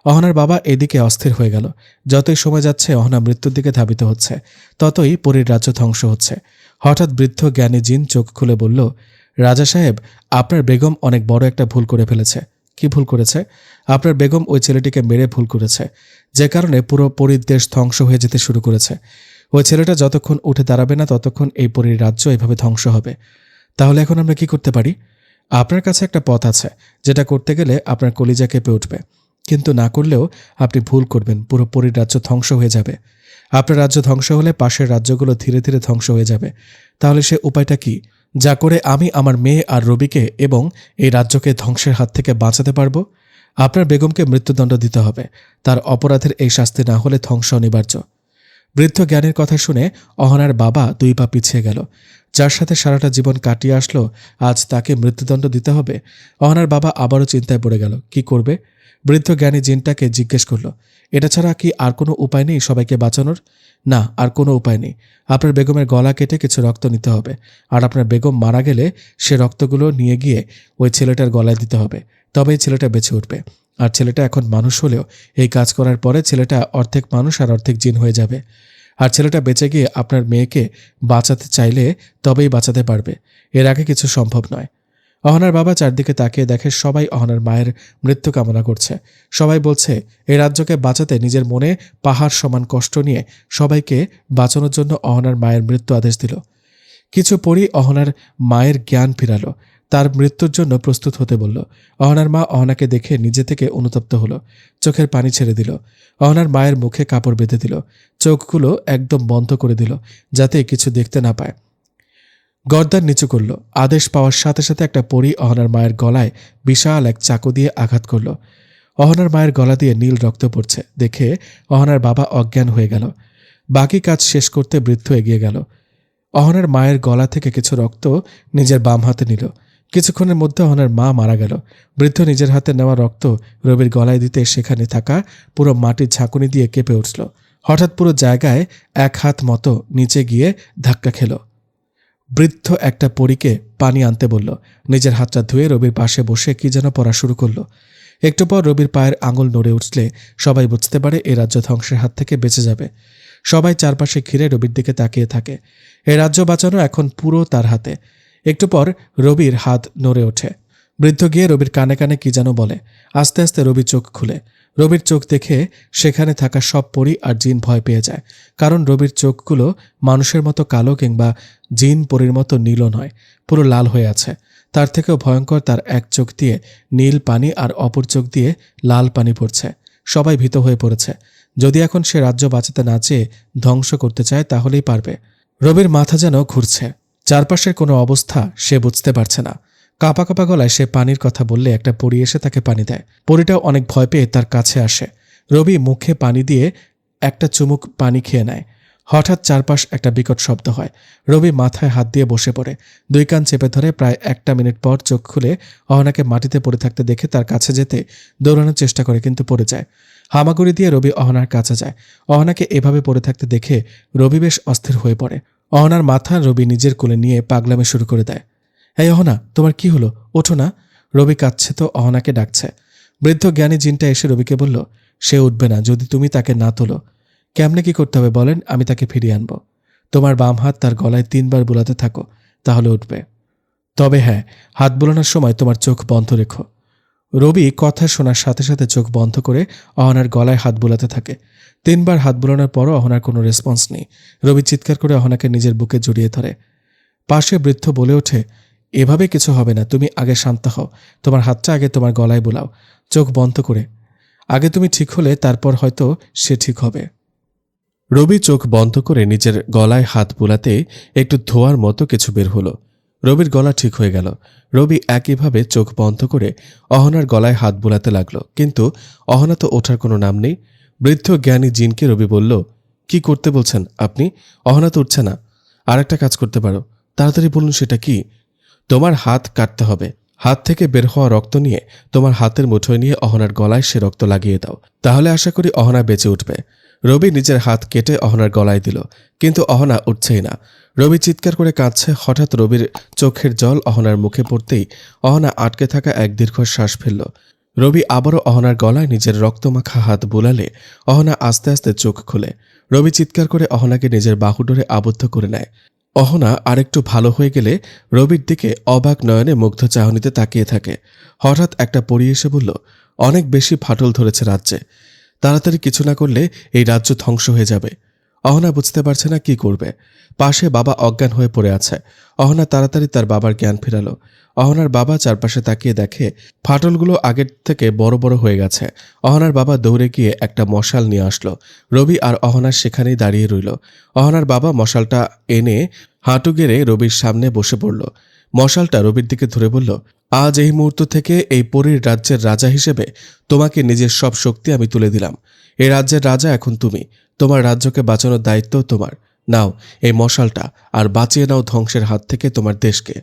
অহনার বাবা এদিকে অস্থির হয়ে গেল। যতই সময় যাচ্ছে অহনা মৃত্যুর দিকে ধাবিত হচ্ছে, ততই পরীর রাজ্য ধ্বংস হচ্ছে। হঠাৎ বৃদ্ধ জ্ঞানী জিন চোখ খুলে বলল, রাজা সাহেব, আপনার বেগম অনেক বড় একটা ভুল করে ফেলেছে। কি ভুল করেছে? আপনার বেগম ওই ছেলেটিকে মেরে ভুল করেছে, যে কারণে পুরো পরীর দেশ ধ্বংস হয়ে যেতে শুরু করেছে। ওই ছেলেটা যতক্ষণ উঠে দাঁড়াবে না, ততক্ষণ এই পরীর রাজ্য এভাবে ধ্বংস হবে। তাহলে এখন আমরা কি করতে পারি? আপনার কাছে একটা পথ আছে, যেটা করতে গেলে আপনার কলিজা কেঁপে উঠবে, কিন্তু না করলেও আপনি ভুল করবেন, পুরো পরীর রাজ্য ধ্বংস হয়ে যাবে। আপনার রাজ্য ধ্বংস হলে পাশের রাজ্যগুলো ধীরে ধীরে ধ্বংস হয়ে যাবে। তাহলে সে উপায়টা কি, যা করে আমি আমার মেয়ে আর রবিকে এবং এই রাজ্যকে ধ্বংসের হাত থেকে বাঁচাতে পারবো? আপনার বেগমকে মৃত্যুদণ্ড দিতে হবে। তার অপরাধের এই শাস্তি না হলে ধ্বংস অনিবার্য। বৃদ্ধ জ্ঞানের কথা শুনে অহনার বাবা 2 পা পিছিয়ে গেল। যার সাথে সারাটা জীবন কাটিয়ে আসলো, আজ তাকে মৃত্যুদণ্ড দিতে হবে। অহনার বাবা আবারও চিন্তায় পড়ে গেল, কি করবে? বৃদ্ধ জ্ঞানী জিনটাকে জিজ্ঞেস করল, এটা ছাড়া কি আর কোনো উপায় নেই সবাইকে বাঁচানোর? না, আর কোনো উপায় নেই। আপনার বেগমের গলা কেটে কিছু রক্ত নিতে হবে, আর আপনার বেগম মারা গেলে সে রক্তগুলো নিয়ে গিয়ে ওই ছেলেটার গলায় দিতে হবে, তবেই ছেলেটা বেঁচে উঠবে। আর ছেলেটা এখন মানুষ হলেও এই কাজ করার পরে ছেলেটা অর্ধেক মানুষ আর অর্ধেক জিন হয়ে যাবে। আর ছেলেটা বেঁচে গিয়ে আপনার মেয়েকে বাঁচাতে চাইলে তবেই বাঁচাতে পারবে, এর আগে কিছু সম্ভব নয়। অহনার বাবা চারদিকে তাকিয়ে দেখে সবাই অহনার মায়ের মৃত্যু কামনা করছে। সবাই বলছে এই রাজ্যকে বাঁচাতে নিজের মনে পাহাড় সমান কষ্ট নিয়ে সবাইকে বাঁচানোর জন্য অহনার মায়ের মৃত্যু আদেশ দিল। কিছু পরই অহনার মায়ের জ্ঞান ফিরালো, তার মৃত্যুর জন্য প্রস্তুত হতে বলল। অহনার মা অহনাকে দেখে নিজে থেকে অনুতপ্ত হলো, চোখের পানি ছেড়ে দিল। অহনার মায়ের মুখে কাপড় বেঁধে দিল, চোখগুলো একদম বন্ধ করে দিল যাতে কিছু দেখতে না পায়। গর্দান নিচু করল। আদেশ পাওয়ার সাথে সাথে একটা পরী অহনার মায়ের গলায় বিশাল এক চাকু দিয়ে আঘাত করল। অহনার মায়ের গলা দিয়ে নীল রক্ত পড়ছে দেখে অহনার বাবা অজ্ঞান হয়ে গেল। বাকি কাজ শেষ করতে বৃদ্ধ এগিয়ে গেল। অহনার মায়ের গলা থেকে কিছু রক্ত নিজের বাম হাতে নিল। কিছুক্ষণের মধ্যে অহনার মা মারা গেল। বৃদ্ধ নিজের হাতে নেওয়া রক্ত রবির গলায় দিতে সেখানে থাকা পুরো মাটির ঝাঁকুনি দিয়ে কেঁপে উঠল। হঠাৎ পুরো জায়গায় এক হাত মতো নিচে গিয়ে ধাক্কা খেল। বৃদ্ধ একটা পরীকে পানি আনতে বলল। নিজের হাতটা ধুয়ে রবির পাশে বসে কি যেন পড়া শুরু করল। একটু পর রবির পায়ের আঙুল নড়ে উঠলে সবাই বুঝতে পারে এ রাজ্য ধ্বংসের হাত থেকে বেঁচে যাবে। সবাই চারপাশে ঘিরে রবির দিকে তাকিয়ে থাকে। এ রাজ্য বাঁচানো এখন পুরো তার হাতে। একটু পর রবির হাত নড়ে ওঠে। বৃদ্ধ গিয়ে রবির কানে কানে কি যেন বলে। আস্তে আস্তে রবি চোখ খুলে। রবির চোখ দেখে সেখানে থাকা সব পরী আর জিন ভয় পেয়ে যায়, কারণ রবির চোখগুলো মানুষের মতো কালো কিংবা জিন পরীর মতো নীলও নয়, পুরো লাল হয়ে আছে। তার থেকেও ভয়ঙ্কর, তার এক চোখ দিয়ে নীল পানি আর অপর চোখ দিয়ে লাল পানি পড়ছে। সবাই ভীত হয়ে পড়েছে। যদি এখন সে রাজ্য বাঁচাতে না চেয়ে ধ্বংস করতে চায় তাহলেই পারবে। রবির মাথা যেন ঘুরছে। চারপাশের কোনো অবস্থা সে বুঝতে পারছে না। কাঁপা কাঁপা গলায় সে পানির কথা বললে একটা পরী এসে তাকে পানি দেয়। পরীটাও অনেক ভয় পেয়ে তার কাছে আসে। রবি মুখে পানি দিয়ে একটা চুমুক পানি খেয়ে নেয়। হঠাৎ চারপাশ একটা বিকট শব্দ হয়। রবি মাথায় হাত দিয়ে বসে পড়ে, দুই কান চেপে ধরে। প্রায় 1 মিনিট পর চোখ খুলে অহনাকে মাটিতে পড়ে থাকতে দেখে তার কাছে যেতে দৌড়ানোর চেষ্টা করে, কিন্তু পড়ে যায়। হামাগুড়ি দিয়ে রবি অহনার কাছে যায়। অহনাকে এভাবে পড়ে থাকতে দেখে রবি বেশ অস্থির হয়ে পড়ে। অহনার মাথা রবি নিজের কোলে নিয়ে পাগলামে শুরু করে দেয়। এই অহনা, তোমার কি হলো? ওঠো না। রবি কাঁদছে তো অহনাকে ডাকছে। বৃদ্ধ জ্ঞানী জিনটা এসে রবিকে বলল, সে উঠবে না যদি তুমি তাকে না তোলো। কেমনে কি করতে হবে বলেন, আমি তাকে ফিরিয়ে আনব। তোমার বাম হাত তার গলায় 3 বার বুলাতে থাকো, তাহলে উঠবে। তবে হ্যাঁ, হাত বুলানোর সময় তোমার চোখ বন্ধ রেখো। রবি কথা শোনার সাথে সাথে চোখ বন্ধ করে অহনার গলায় হাত বুলাতে থাকে। 3 বার হাত বুলানোর পরও অহনার কোনো রেসপন্স নেই। রবি চিৎকার করে অহনাকে নিজের বুকে জড়িয়ে ধরে। পাশে বৃদ্ধ বলে ওঠে, এভাবে কিছু হবে না, তুমি আগে শান্ত হও। তোমার হাতটা আগে তোমার গলায় বুলাও, চোখ বন্ধ করে। আগে তুমি ঠিক হলে তারপর হয়তো সে ঠিক হবে। রবি চোখ বন্ধ করে নিজের গলায় হাত বুলাতে একটু ধোয়ার মতো কিছু বের হলো। রবির গলা ঠিক হয়ে গেল। রবি একইভাবে চোখ বন্ধ করে অহনার গলায় হাত বুলাতে লাগলো, কিন্তু অহনা তো ওঠার কোনো নাম নেই। বৃদ্ধ জ্ঞানী জিনকে রবি বলল, কি করতে বলছেন আপনি? অহনা তো উঠছে না। আর একটা কাজ করতে পারো, তাড়াতাড়ি বলুন সেটা কি? তোমার হাত কাটতে হবে। হাত থেকে বের হওয়া রক্ত নিয়ে তোমার হাতের মুঠোয় নিয়ে অহনার গলায় সে রক্ত লাগিয়ে দাও, তাহলে আশা করি অহনা বেঁচে উঠবে। রবি নিজের হাত কেটে অহনার গলায় দিল, কিন্তু অহনা উঠছেই না। রবি চিৎকার করে কাঁদছে। হঠাৎ রবির চোখের জল অহনার মুখে পড়তেই অহনা আটকে থাকা এক দীর্ঘ শ্বাস ফেলল। রবি আবারও অহনার গলায় নিজের রক্তমাখা হাত বুলালে অহনা আস্তে আস্তে চোখ খুলে। রবি চিৎকার করে অহনাকে নিজের বাহুডোরে আবদ্ধ করে নেয়। অহনা আরেকটু ভালো হয়ে গেলে রবির দিকে অবাক নয়নে মুগ্ধ চাহনিতে তাকিয়ে থাকে। হঠাৎ একটা পরী এসে বলল, অনেক বেশি ফাটল ধরেছে রাজ্যে, তাড়াতাড়ি কিছু না করলে এই রাজ্য ধ্বংস হয়ে যাবে। অহনা বুঝতে পারছে না কি করবে। পাশে বাবা অজ্ঞান হয়ে পড়ে আছে। অহনা তাড়াতাড়ি তার বাবার জ্ঞান ফেরালো। অহনার বাবা চারপাশে তাকিয়ে দেখে ফাটলগুলো আগের থেকে বড় বড় হয়ে গেছে। অহনার বাবা দৌড়ে গিয়ে একটা মশাল নিয়ে আসলো। রবি আর অহনা সেখানেই দাঁড়িয়ে রইল। অহনার বাবা মশালটা এনে হাঁটু গেড়ে রবির সামনে বসে পড়ল। মশালটা রবির দিকে ধরে বলল, আজ এই মুহূর্ত থেকে এই পরীর রাজ্যের রাজা হিসেবে তোমাকে নিজের সব শক্তি আমি তুলে দিলাম। এই রাজ্যের রাজা এখন তুমি। তোমার রাজ্যকে বাঁচানোর দায়িত্ব তোমার। নাও এই মশালটা, আর বাঁচিয়ে নাও ধ্বংসের হাত থেকে তোমার দেশকে।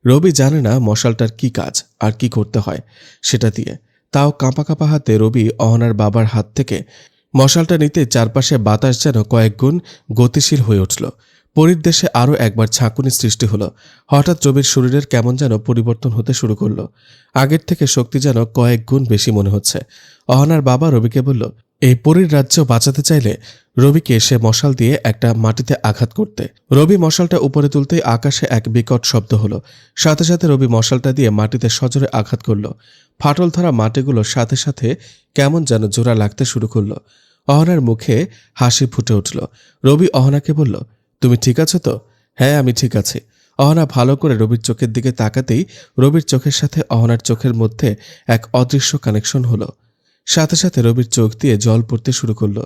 রবি জানে না মশালটার কি কাজ আর কি করতে হয় সেটা দিয়ে। তাও কাঁপা কাঁপা হাতে রবি অহনার বাবার হাত থেকে মশালটা নিতে চারপাশে বাতাস যেন কয়েক গুণ গতিশীল হয়ে উঠল। পরীর দেশে আরও একবার ঝাঁকুনি সৃষ্টি হলো। হঠাৎ রবির শরীরের কেমন যেন পরিবর্তন হতে শুরু করলো। আগের থেকে শক্তি যেন কয়েক গুণ বেশি মনে হচ্ছে। অহনার বাবা রবিকে বলল, এই পরীর রাজ্য বাঁচাতে চাইলে রবিকে সে মশাল দিয়ে একটা মাটিতে আঘাত করতে। রবি মশালটা উপরে তুলতেই আকাশে এক বিকট শব্দ হলো। সাথে সাথে রবি মশালটা দিয়ে মাটিতে সজোরে আঘাত করল। ফাটল ধরা মাটিগুলো সাথে সাথে কেমন যেন জোড়া লাগতে শুরু করলো। অহনার মুখে হাসি ফুটে উঠল। রবি অহনাকে বলল, তুমি ঠিক আছো তো? হ্যাঁ, আমি ঠিক আছি। অহনা ভালো করে রবির চোখের দিকে তাকাতেই রবির চোখের সাথে অহনার চোখের মধ্যে এক অদৃশ্য কানেকশন হলো। সাথে সাথে রবির চোখ দিয়ে জল পড়তে শুরু করলো।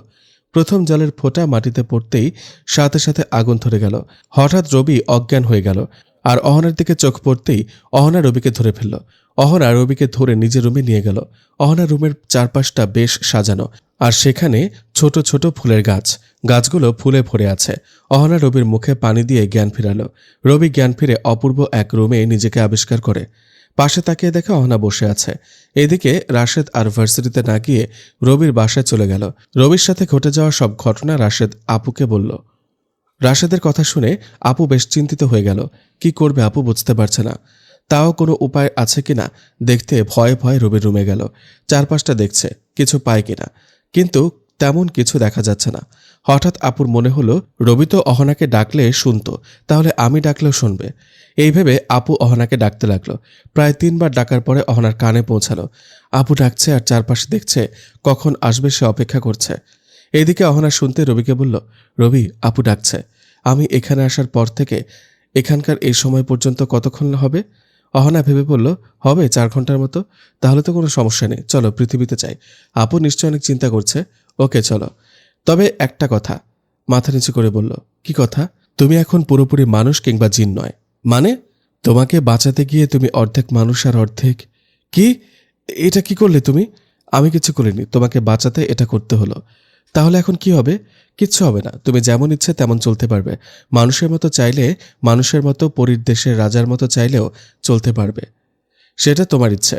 প্রথম জলের ফোঁটা মাটিতে পড়তেই সাথে সাথে আগুন ধরে গেল। হঠাৎ রবি অজ্ঞান হয়ে গেল, আর অহনার দিকে চোখ পড়তেই অহনা রবিকে ধরে ফেলল। অহনা রবিকে ধরে নিজের রুমে নিয়ে গেল। অহনা রুমের চারপাশটা বেশ সাজানো, আর সেখানে ছোট ছোট ফুলের গাছ। গাছগুলো ফুলে ভরে আছে। অহনা রবির মুখে পানি দিয়ে জ্ঞান ফিরালো। রবি জ্ঞান ফিরে অপূর্ব এক রুমে নিজেকে আবিষ্কার করে। পাশে তাকিয়ে দেখে অহনা বসে আছে। এদিকে রাশেদ আর ভার্সিটিতে না গিয়ে রবির বাসায় চলে গেল। রবির সাথে ঘটে যাওয়া সব ঘটনা রাশেদ আপুকে বলল। রাশেদের কথা শুনে আপু বেশ চিন্তিত হয়ে গেল। কি করবে আপু বুঝতে পারছে না। তাও কোনো উপায় আছে কিনা দেখতে ভয়ে ভয়ে রবির রুমে গেল। চারপাশটা দেখছে কিছু পায় কিনা, কিন্তু তেমন কিছু দেখা যাচ্ছে না। হঠাৎ আপুর মনে হলো, রবি তো অহনাকে ডাকলে শুনতো, তাহলে আমি ডাকলেও শুনবে। এই ভেবে আপু অহনাকে ডাকতে লাগলো। প্রায় 3 বার ডাকার পরে অহনার কানে পৌঁছালো। আপু ডাকছে আর চারপাশে দেখছে, কখন আসবে সে অপেক্ষা করছে। এদিকে অহনা শুনতে রবিকে বলল, রবি, আপু ডাকছে। আমি এখানে আসার পর থেকে এখানকার এই সময় পর্যন্ত কতক্ষণ হবে? অহনা ভেবে বলল, হবে 4 ঘন্টার মতো। তাহলে তো কোনো সমস্যা নেই, চলো পৃথিবীতে যাই। আপু নিশ্চয় অনেক চিন্তা করছে। ওকে চলো। তবে একটা কথা, মাথা নিচু করে বলল। কি কথা? তুমি এখন পুরোপুরি মানুষ কিংবা জিন নয়। মানে? তোমাকে বাঁচাতে গিয়ে তুমি অর্ধেক মানুষ আর অর্ধেক... কি? এটা কি করলে তুমি? আমি কিছু করিনি, তোমাকে বাঁচাতে এটা করতে হলো। তাহলে এখন কি হবে? কিচ্ছু হবে না, তুমি যেমন ইচ্ছে তেমন চলতে পারবে। মানুষের মতো চাইলে মানুষের মতো, পরীর দেশের রাজার মতো চাইলেও চলতে পারবে। সেটা তোমার ইচ্ছে।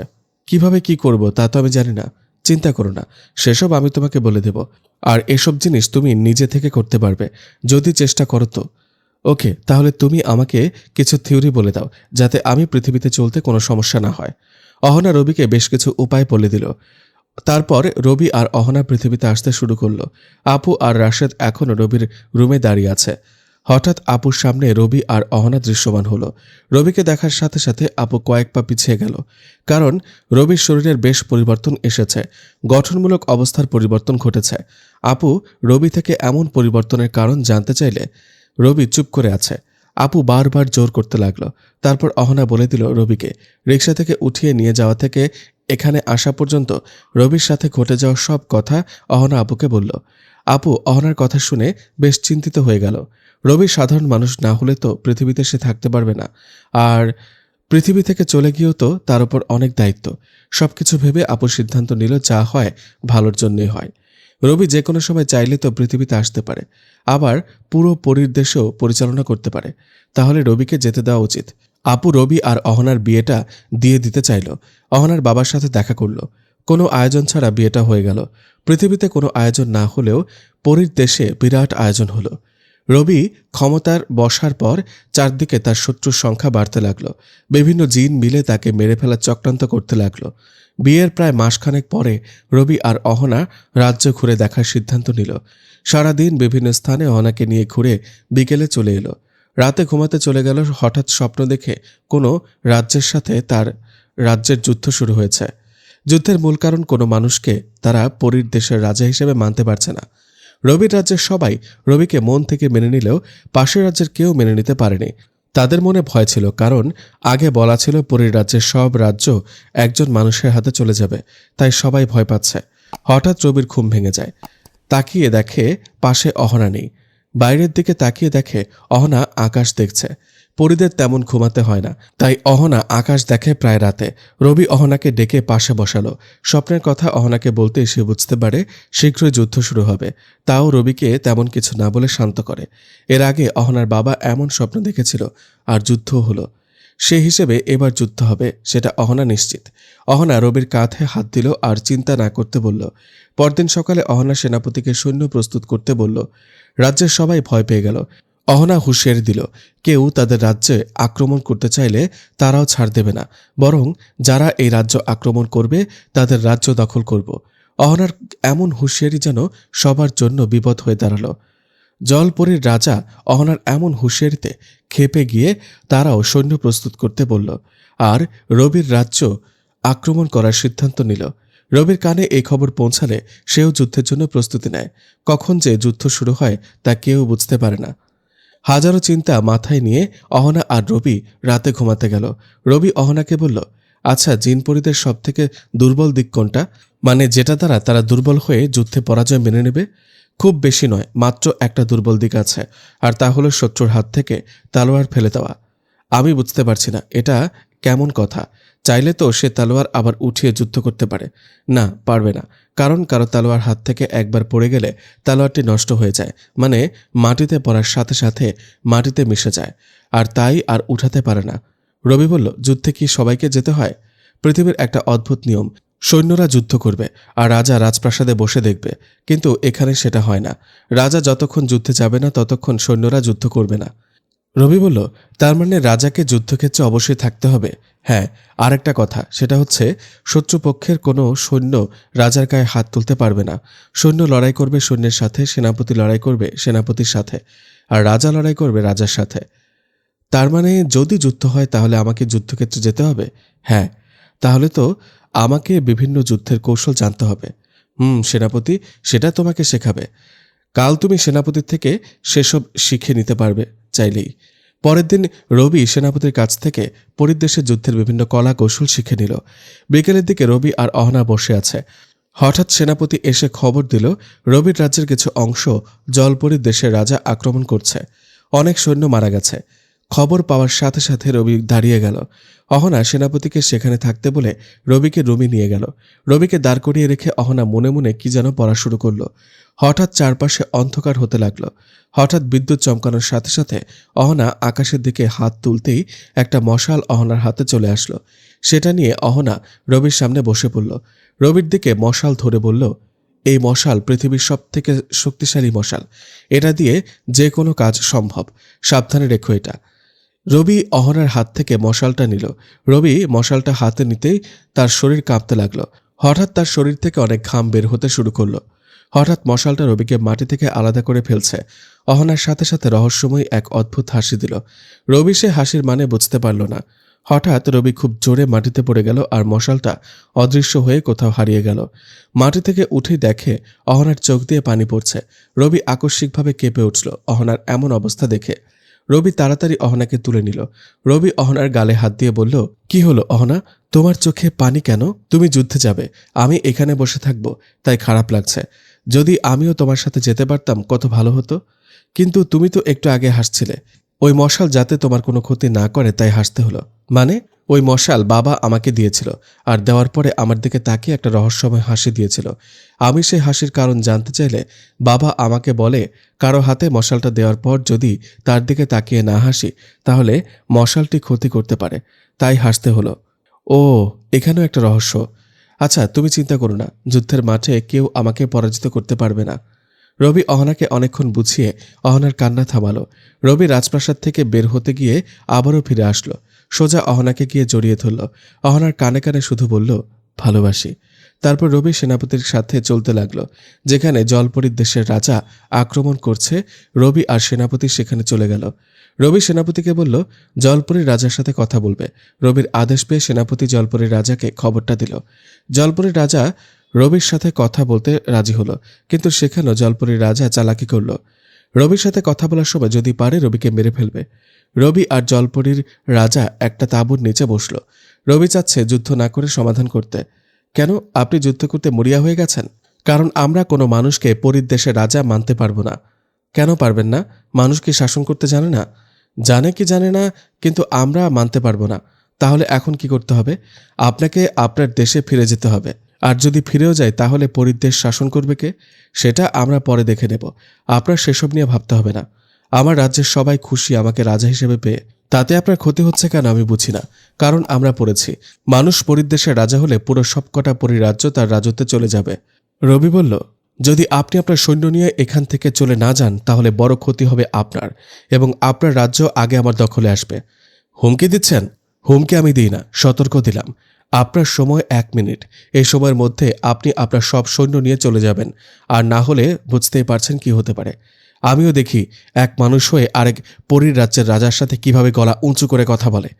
কিভাবে কি করব তা তো আমি জানি না। চিন্তা করো না, সেসব আমি তোমাকে বলে দেব। আর এসব জিনিস তুমি নিজে থেকে করতে পারবে যদি চেষ্টা করো তো। ওকে, তাহলে তুমি আমাকে কিছু থিওরি বলে দাও, যাতে আমি পৃথিবীতে চলতে কোনো সমস্যা না হয়। অহনা রবিকে বেশ কিছু উপায় বলে দিল। তারপর রবি আর অহনা পৃথিবীতে আসতে শুরু করলো। আপু আর রাশেদ এখনও রবির রুমে দাঁড়িয়ে আছে। হঠাৎ আপুর সামনে রবি আর অহনা দৃশ্যমান হলো। রবিকে দেখার সাথে সাথে আপু কয়েক পা পিছিয়ে গেল, কারণ রবির শরীরের বেশ পরিবর্তন এসেছে। গঠনমূলক অবস্থার পরিবর্তন ঘটেছে। আপু রবি থেকে এমন পরিবর্তনের কারণ জানতে চাইলে রবি চুপ করে আছে। আপু বারবার জোর করতে লাগলো। তারপর অহনা বলে দিল রবিকে, রিকশা থেকে উঠিয়ে নিয়ে যাওয়া থেকে এখানে আসা পর্যন্ত রবির সাথে ঘটে যাওয়া সব কথা অহনা আপুকে বলল। আপু অহনার কথা শুনে বেশ চিন্তিত হয়ে গেল। রবি সাধারণ মানুষ না হলে তো পৃথিবীতে সে থাকতে পারবে না, আর পৃথিবী থেকে চলে গিয়েও তো তার উপর অনেক দায়িত্ব। সবকিছু ভেবে আপু সিদ্ধান্ত নিল, যা হয় ভালোর জন্যই হয়। রবি যে কোনো সময় চাইলে তো পৃথিবীতে আসতে পারে, আবার পুরো পরীর দেশেও পরিচালনা করতে পারে। তাহলে রবিকে যেতে দেওয়া উচিত। আপু রবি আর অহনার বিয়েটা দিয়ে দিতে চাইল। অহনার বাবার সাথে দেখা করল। কোনো আয়োজন ছাড়া বিয়েটা হয়ে গেল। পৃথিবীতে কোনো আয়োজন না হলেও পরীর দেশে বিরাট আয়োজন হলো। রবি ক্ষমতার বসার পর চারদিকে তার শত্রুর সংখ্যা বাড়তে লাগলো। বিভিন্ন জিন মিলে তাকে মেরে ফেলার চক্রান্ত করতে লাগলো। বিয়ের প্রায় মাসখানেক পরে রবি আর অহনা রাজ্য ঘুরে দেখার সিদ্ধান্ত নিল। সারাদিন বিভিন্ন স্থানে অহনাকে নিয়ে ঘুরে বিকেলে চলে এলো। রাতে ঘুমাতে চলে গেল। হঠাৎ স্বপ্ন দেখে কোনো রাজ্যের সাথে তার রাজ্যের যুদ্ধ শুরু হয়েছে। যুদ্ধের মূল কারণ, কোনো মানুষকে তারা পরীর দেশের রাজা হিসেবে মানতে পারছে না। রবির রাজ্যের সবাই রবিকে মন থেকে মেনে নিলেও পাশের রাজ্যের কেউ মেনে নিতে পারেনি। তাদের মনে ভয় ছিল, কারণ আগে বলা ছিল পরীর রাজ্যের সব রাজ্য একজন মানুষের হাতে চলে যাবে, তাই সবাই ভয় পাচ্ছে। হঠাৎ রবির ঘুম ভেঙে যায়। তাকিয়ে দেখে পাশে অহনা নেই। বাইরের দিকে তাকিয়ে দেখে অহনা আকাশ দেখছে। পরীদের তেমন ঘুমাতে হয় না, তাই অহনা আকাশ দেখে প্রায় রাতে। রবি অহনাকে ডেকে পাশে বসালো। স্বপ্নের কথা অহনাকে বলতে সে বুঝতে পারে শীঘ্রই যুদ্ধ শুরু হবে। তাও রবিকে তেমন কিছু না বলে শান্ত করে। এর আগে অহনার বাবা এমন স্বপ্ন দেখেছিল, আর যুদ্ধও হলো। সে হিসেবে এবার যুদ্ধ হবে, সেটা অহনা নিশ্চিত। অহনা রবির কাঁধে হাত দিল আর চিন্তা না করতে বলল। পরদিন সকালে অহনা সেনাপতিকে সৈন্য প্রস্তুত করতে বলল। রাজ্যের সবাই ভয় পেয়ে গেল। অহনা হুঁশিয়ারি দিল, কেউ তাদের রাজ্যে আক্রমণ করতে চাইলে তারাও ছাড় দেবে না, বরং যারা এই রাজ্য আক্রমণ করবে তাদের রাজ্য দখল করব। অহনার এমন হুঁশিয়ারি যেন সবার জন্য বিপদ হয়ে দাঁড়ালো। জলপরীর রাজা অহনার এমন হুঁশিয়ারিতে ক্ষেপে গিয়ে তারাও সৈন্য প্রস্তুত করতে বলল আর রবির রাজ্য আক্রমণ করার সিদ্ধান্ত নিল। রবির কানে এই খবর পৌঁছালে সেও যুদ্ধের জন্য প্রস্তুতি নেয়। কখন যে যুদ্ধ শুরু হয় তা কেউ বুঝতে পারে না। হাজারো চিন্তা মাথায় নিয়ে অহনা আর রবি রাতে ঘুমাতে গেল। রবি অহনাকে বলল, আচ্ছা, জিনপরীদের সব থেকে দুর্বল দিক কোনটা? মানে যেটা দ্বারা তারা দুর্বল হয়ে যুদ্ধে পরাজয় মেনে নেবে? খুব বেশি নয়, মাত্র একটা দুর্বল দিক আছে, আর তা হলো শত্রুর হাত থেকে তালোয়ার ফেলে দেওয়া। আমি বুঝতে পারছি না এটা কেমন কথা। চাইলে তো সে তালোয়ার আবার উঠিয়ে যুদ্ধ করতে পারে। না, পারবে না, কারণ কারো তালোয়ার হাত থেকে একবার পড়ে গেলে তালোয়ারটি নষ্ট হয়ে যায়, মানে মাটিতে পড়ার সাথে সাথে মাটিতে মিশে যায়, আর তাই আর উঠাতে পারে না। রবি বলল, যুদ্ধে কি সবাইকে যেতে হয়? পৃথিবীর একটা অদ্ভুত নিয়ম, সৈন্যরা যুদ্ধ করবে আর রাজা রাজপ্রাসাদে বসে দেখবে, কিন্তু এখানে সেটা হয় না। রাজা যতক্ষণ যুদ্ধে যাবে না ততক্ষণ সৈন্যরা যুদ্ধ করবে না। রবি বলল, তার মানে রাজাকে যুদ্ধক্ষেত্রে অবশ্যই থাকতে হবে? হ্যাঁ, আর একটা কথা, সেটা হচ্ছে শত্রুপক্ষের কোনো সৈন্য রাজার গায়ে হাত তুলতে পারবে না। সৈন্য লড়াই করবে সৈন্যের সাথে, সেনাপতি লড়াই করবে সেনাপতির সাথে, আর রাজা লড়াই করবে রাজার সাথে। তার মানে যদি যুদ্ধ হয় তাহলে আমাকে যুদ্ধক্ষেত্রে যেতে হবে? হ্যাঁ। তাহলে তো আমাকে বিভিন্ন যুদ্ধের কৌশল জানতে হবে। সেনাপতি সেটা তোমাকে শেখাবে। কাল তুমি সেনাপতির থেকে সেসব শিখে নিতে পারবে চাইলেই। পরের দিন রবি সেনাপতির কাছ থেকে পরিদেশের যুদ্ধের বিভিন্ন কলা কৌশল শিখে নিল। বিকেলের দিকে রবি আর অহনা বসে আছে। হঠাৎ সেনাপতি এসে খবর দিল রবির রাজ্যের কিছু অংশ জলপরীর দেশের রাজা আক্রমণ করছে। অনেক সৈন্য মারা গেছে। খবর পাওয়ার সাথে সাথে রবি দাঁড়িয়ে গেল। অহনা সেনাপতিকে সেখানে থাকতে বলে রবিকে রুমে নিয়ে গেল। রবিকে দাঁড় করিয়ে রেখে অহনা মনে মনে কি যেন পড়া শুরু করলো। হঠাৎ চারপাশে অন্ধকার হতে লাগলো। হঠাৎ বিদ্যুৎ চমকানোর সাথে সাথে অহনা আকাশের দিকে হাত তুলতেই একটা মশাল অহনার হাতে চলে আসলো। সেটা নিয়ে অহনা রবির সামনে বসে পড়ল। রবির দিকে মশাল ধরে বলল, এই মশাল পৃথিবীর সব থেকে শক্তিশালী মশাল। এটা দিয়ে যে কোনো কাজ সম্ভব, সাবধানে রেখো এটা। রবি অহনার হাত থেকে মশালটা নিল। রবি মশালটা হাতে নিতেই তার শরীর কাঁপতে লাগলো। হঠাৎ তার শরীর থেকে অনেক ঘাম বের হতে শুরু করলো। হঠাৎ মশালটা রবিকে মাটি থেকে আলাদা করে ফেলছে। অহনার সাথে সাথে রহস্যময় এক অদ্ভুত হাসি দিল। রবি সে হাসির মানে বুঝতে পারল না। হঠাৎ রবি খুব জোরে মাটিতে পড়ে গেল আর মশালটা অদৃশ্য হয়ে কোথাও হারিয়ে গেল। মাটি থেকে উঠেই দেখে অহনার চোখ দিয়ে পানি পড়ছে। রবি আকস্মিকভাবে কেঁপে উঠল অহনার এমন অবস্থা দেখে। রবি তাড়াতাড়ি অহনাকে তুলে নিল। রবি অহনার গালে হাত দিয়ে বলল, কি হলো অহনা, তোমার চোখে পানি কেন? তুমি যুদ্ধে যাবে, আমি এখানে বসে থাকবো, তাই খারাপ লাগছে। যদি আমিও তোমার সাথে যেতে পারতাম কত ভালো হতো। কিন্তু তুমি তো একটু আগে হাসছিলে। ওই মশাল যাতে তোমার কোনো ক্ষতি না করে তাই হাসতে হলো। মানে? ওই মশাল বাবা আমাকে দিয়েছিল, আর দেওয়ার পরে আমার দিকে তাকিয়ে একটা রহস্যময় হাসি দিয়েছিল। আমি সেই হাসির কারণ জানতে চাইলে বাবা আমাকে বলে, কারো হাতে মশালটা দেওয়ার পর যদি তার দিকে তাকিয়ে না হাসি তাহলে মশালটি ক্ষতি করতে পারে, তাই হাসতে হলো। ও, এখানেও একটা রহস্য। আচ্ছা, তুমি চিন্তা করো না, যুদ্ধের মাঠে কেউ আমাকে পরাজিত করতে পারবে না। রবি অহনাকে অনেকক্ষণ বুঝিয়ে অহনার কান্না থামালো। রবি রাজপ্রাসাদ থেকে বের হতে গিয়ে আবারও ফিরে আসলো। সোজা অহনাকে গিয়ে জড়িয়ে ধরল। অহনার কানে কানে শুধু বলল, ভালোবাসি। তারপর রবি সেনাপতির সাথে চলতে লাগলো। যেখানে জলপরীর দেশের রাজা আক্রমণ করছে, রবি আর সেনাপতি সেখানে চলে গেল। রবি সেনাপতিকে বলল, জলপরীর রাজার সাথে কথা বলবে। রবির আদেশ পেয়ে সেনাপতি জলপরীর রাজাকে খবরটা দিল। জলপরীর রাজা রবির সাথে কথা বলতে রাজি হলো, কিন্তু সেখানেও জলপরীর রাজা চালাকি করল। রবির সাথে কথা বলার সময় যদি পারে রবিকে মেরে ফেলবে। রবি আর জলপরীর রাজা একটা তাঁবুর নিচে বসল। রবি চাচ্ছে যুদ্ধ না করে সমাধান করতে। কেন? আপনি যুদ্ধ করতে মরিয়া হয়ে গেছেন? কারণ আমরা কোনো মানুষকে পরীর দেশের রাজা মানতে পারবো না। কেন পারবেন না? মানুষ কি শাসন করতে জানে না? জানে কি জানে না, কিন্তু আমরা মানতে পারবো না। তাহলে এখন কি করতে হবে? আপনাকে আপনার দেশে ফিরে যেতে হবে। আর যদি ফিরেও যায় তাহলে পরীর দেশ শাসন করবে কে? সেটা আমরা পরে দেখে নেব। আপনার সেসব নিয়ে ভাবতে হবে না। আমার রাজ্যের সবাই খুশি আমাকে রাজা হিসেবে পেয়ে। তাতে আপনার ক্ষতি হচ্ছে কেন আমি বুঝি না। কারণ আমরা পড়েছি, মানুষ পরীর দেশের রাজা হলে পুরো সবকটা পরিরাজ্য তার রাজত্বে চলে যাবে। রবি বলল, যদি আপনি আপনার সৈন্য নিয়ে এখান থেকে চলে না যান তাহলে বড় ক্ষতি হবে আপনার, এবং আপনার রাজ্য আগে আমার দখলে আসবে। হুমকি দিচ্ছেন? হুমকি আমি দিই না, সতর্ক দিলাম। আপনার সময় 1 মিনিট। এই সময়ের মধ্যে আপনি আপনার সব সৈন্য নিয়ে চলে যাবেন, আর না হলে বুঝতেই পারছেন কি হতে পারে। আমিও দেখি এক মানুষ হয়ে আরেক পরীর রাজ্যের রাজার সাথে কিভাবে গলা উঁচু করে কথা বলে।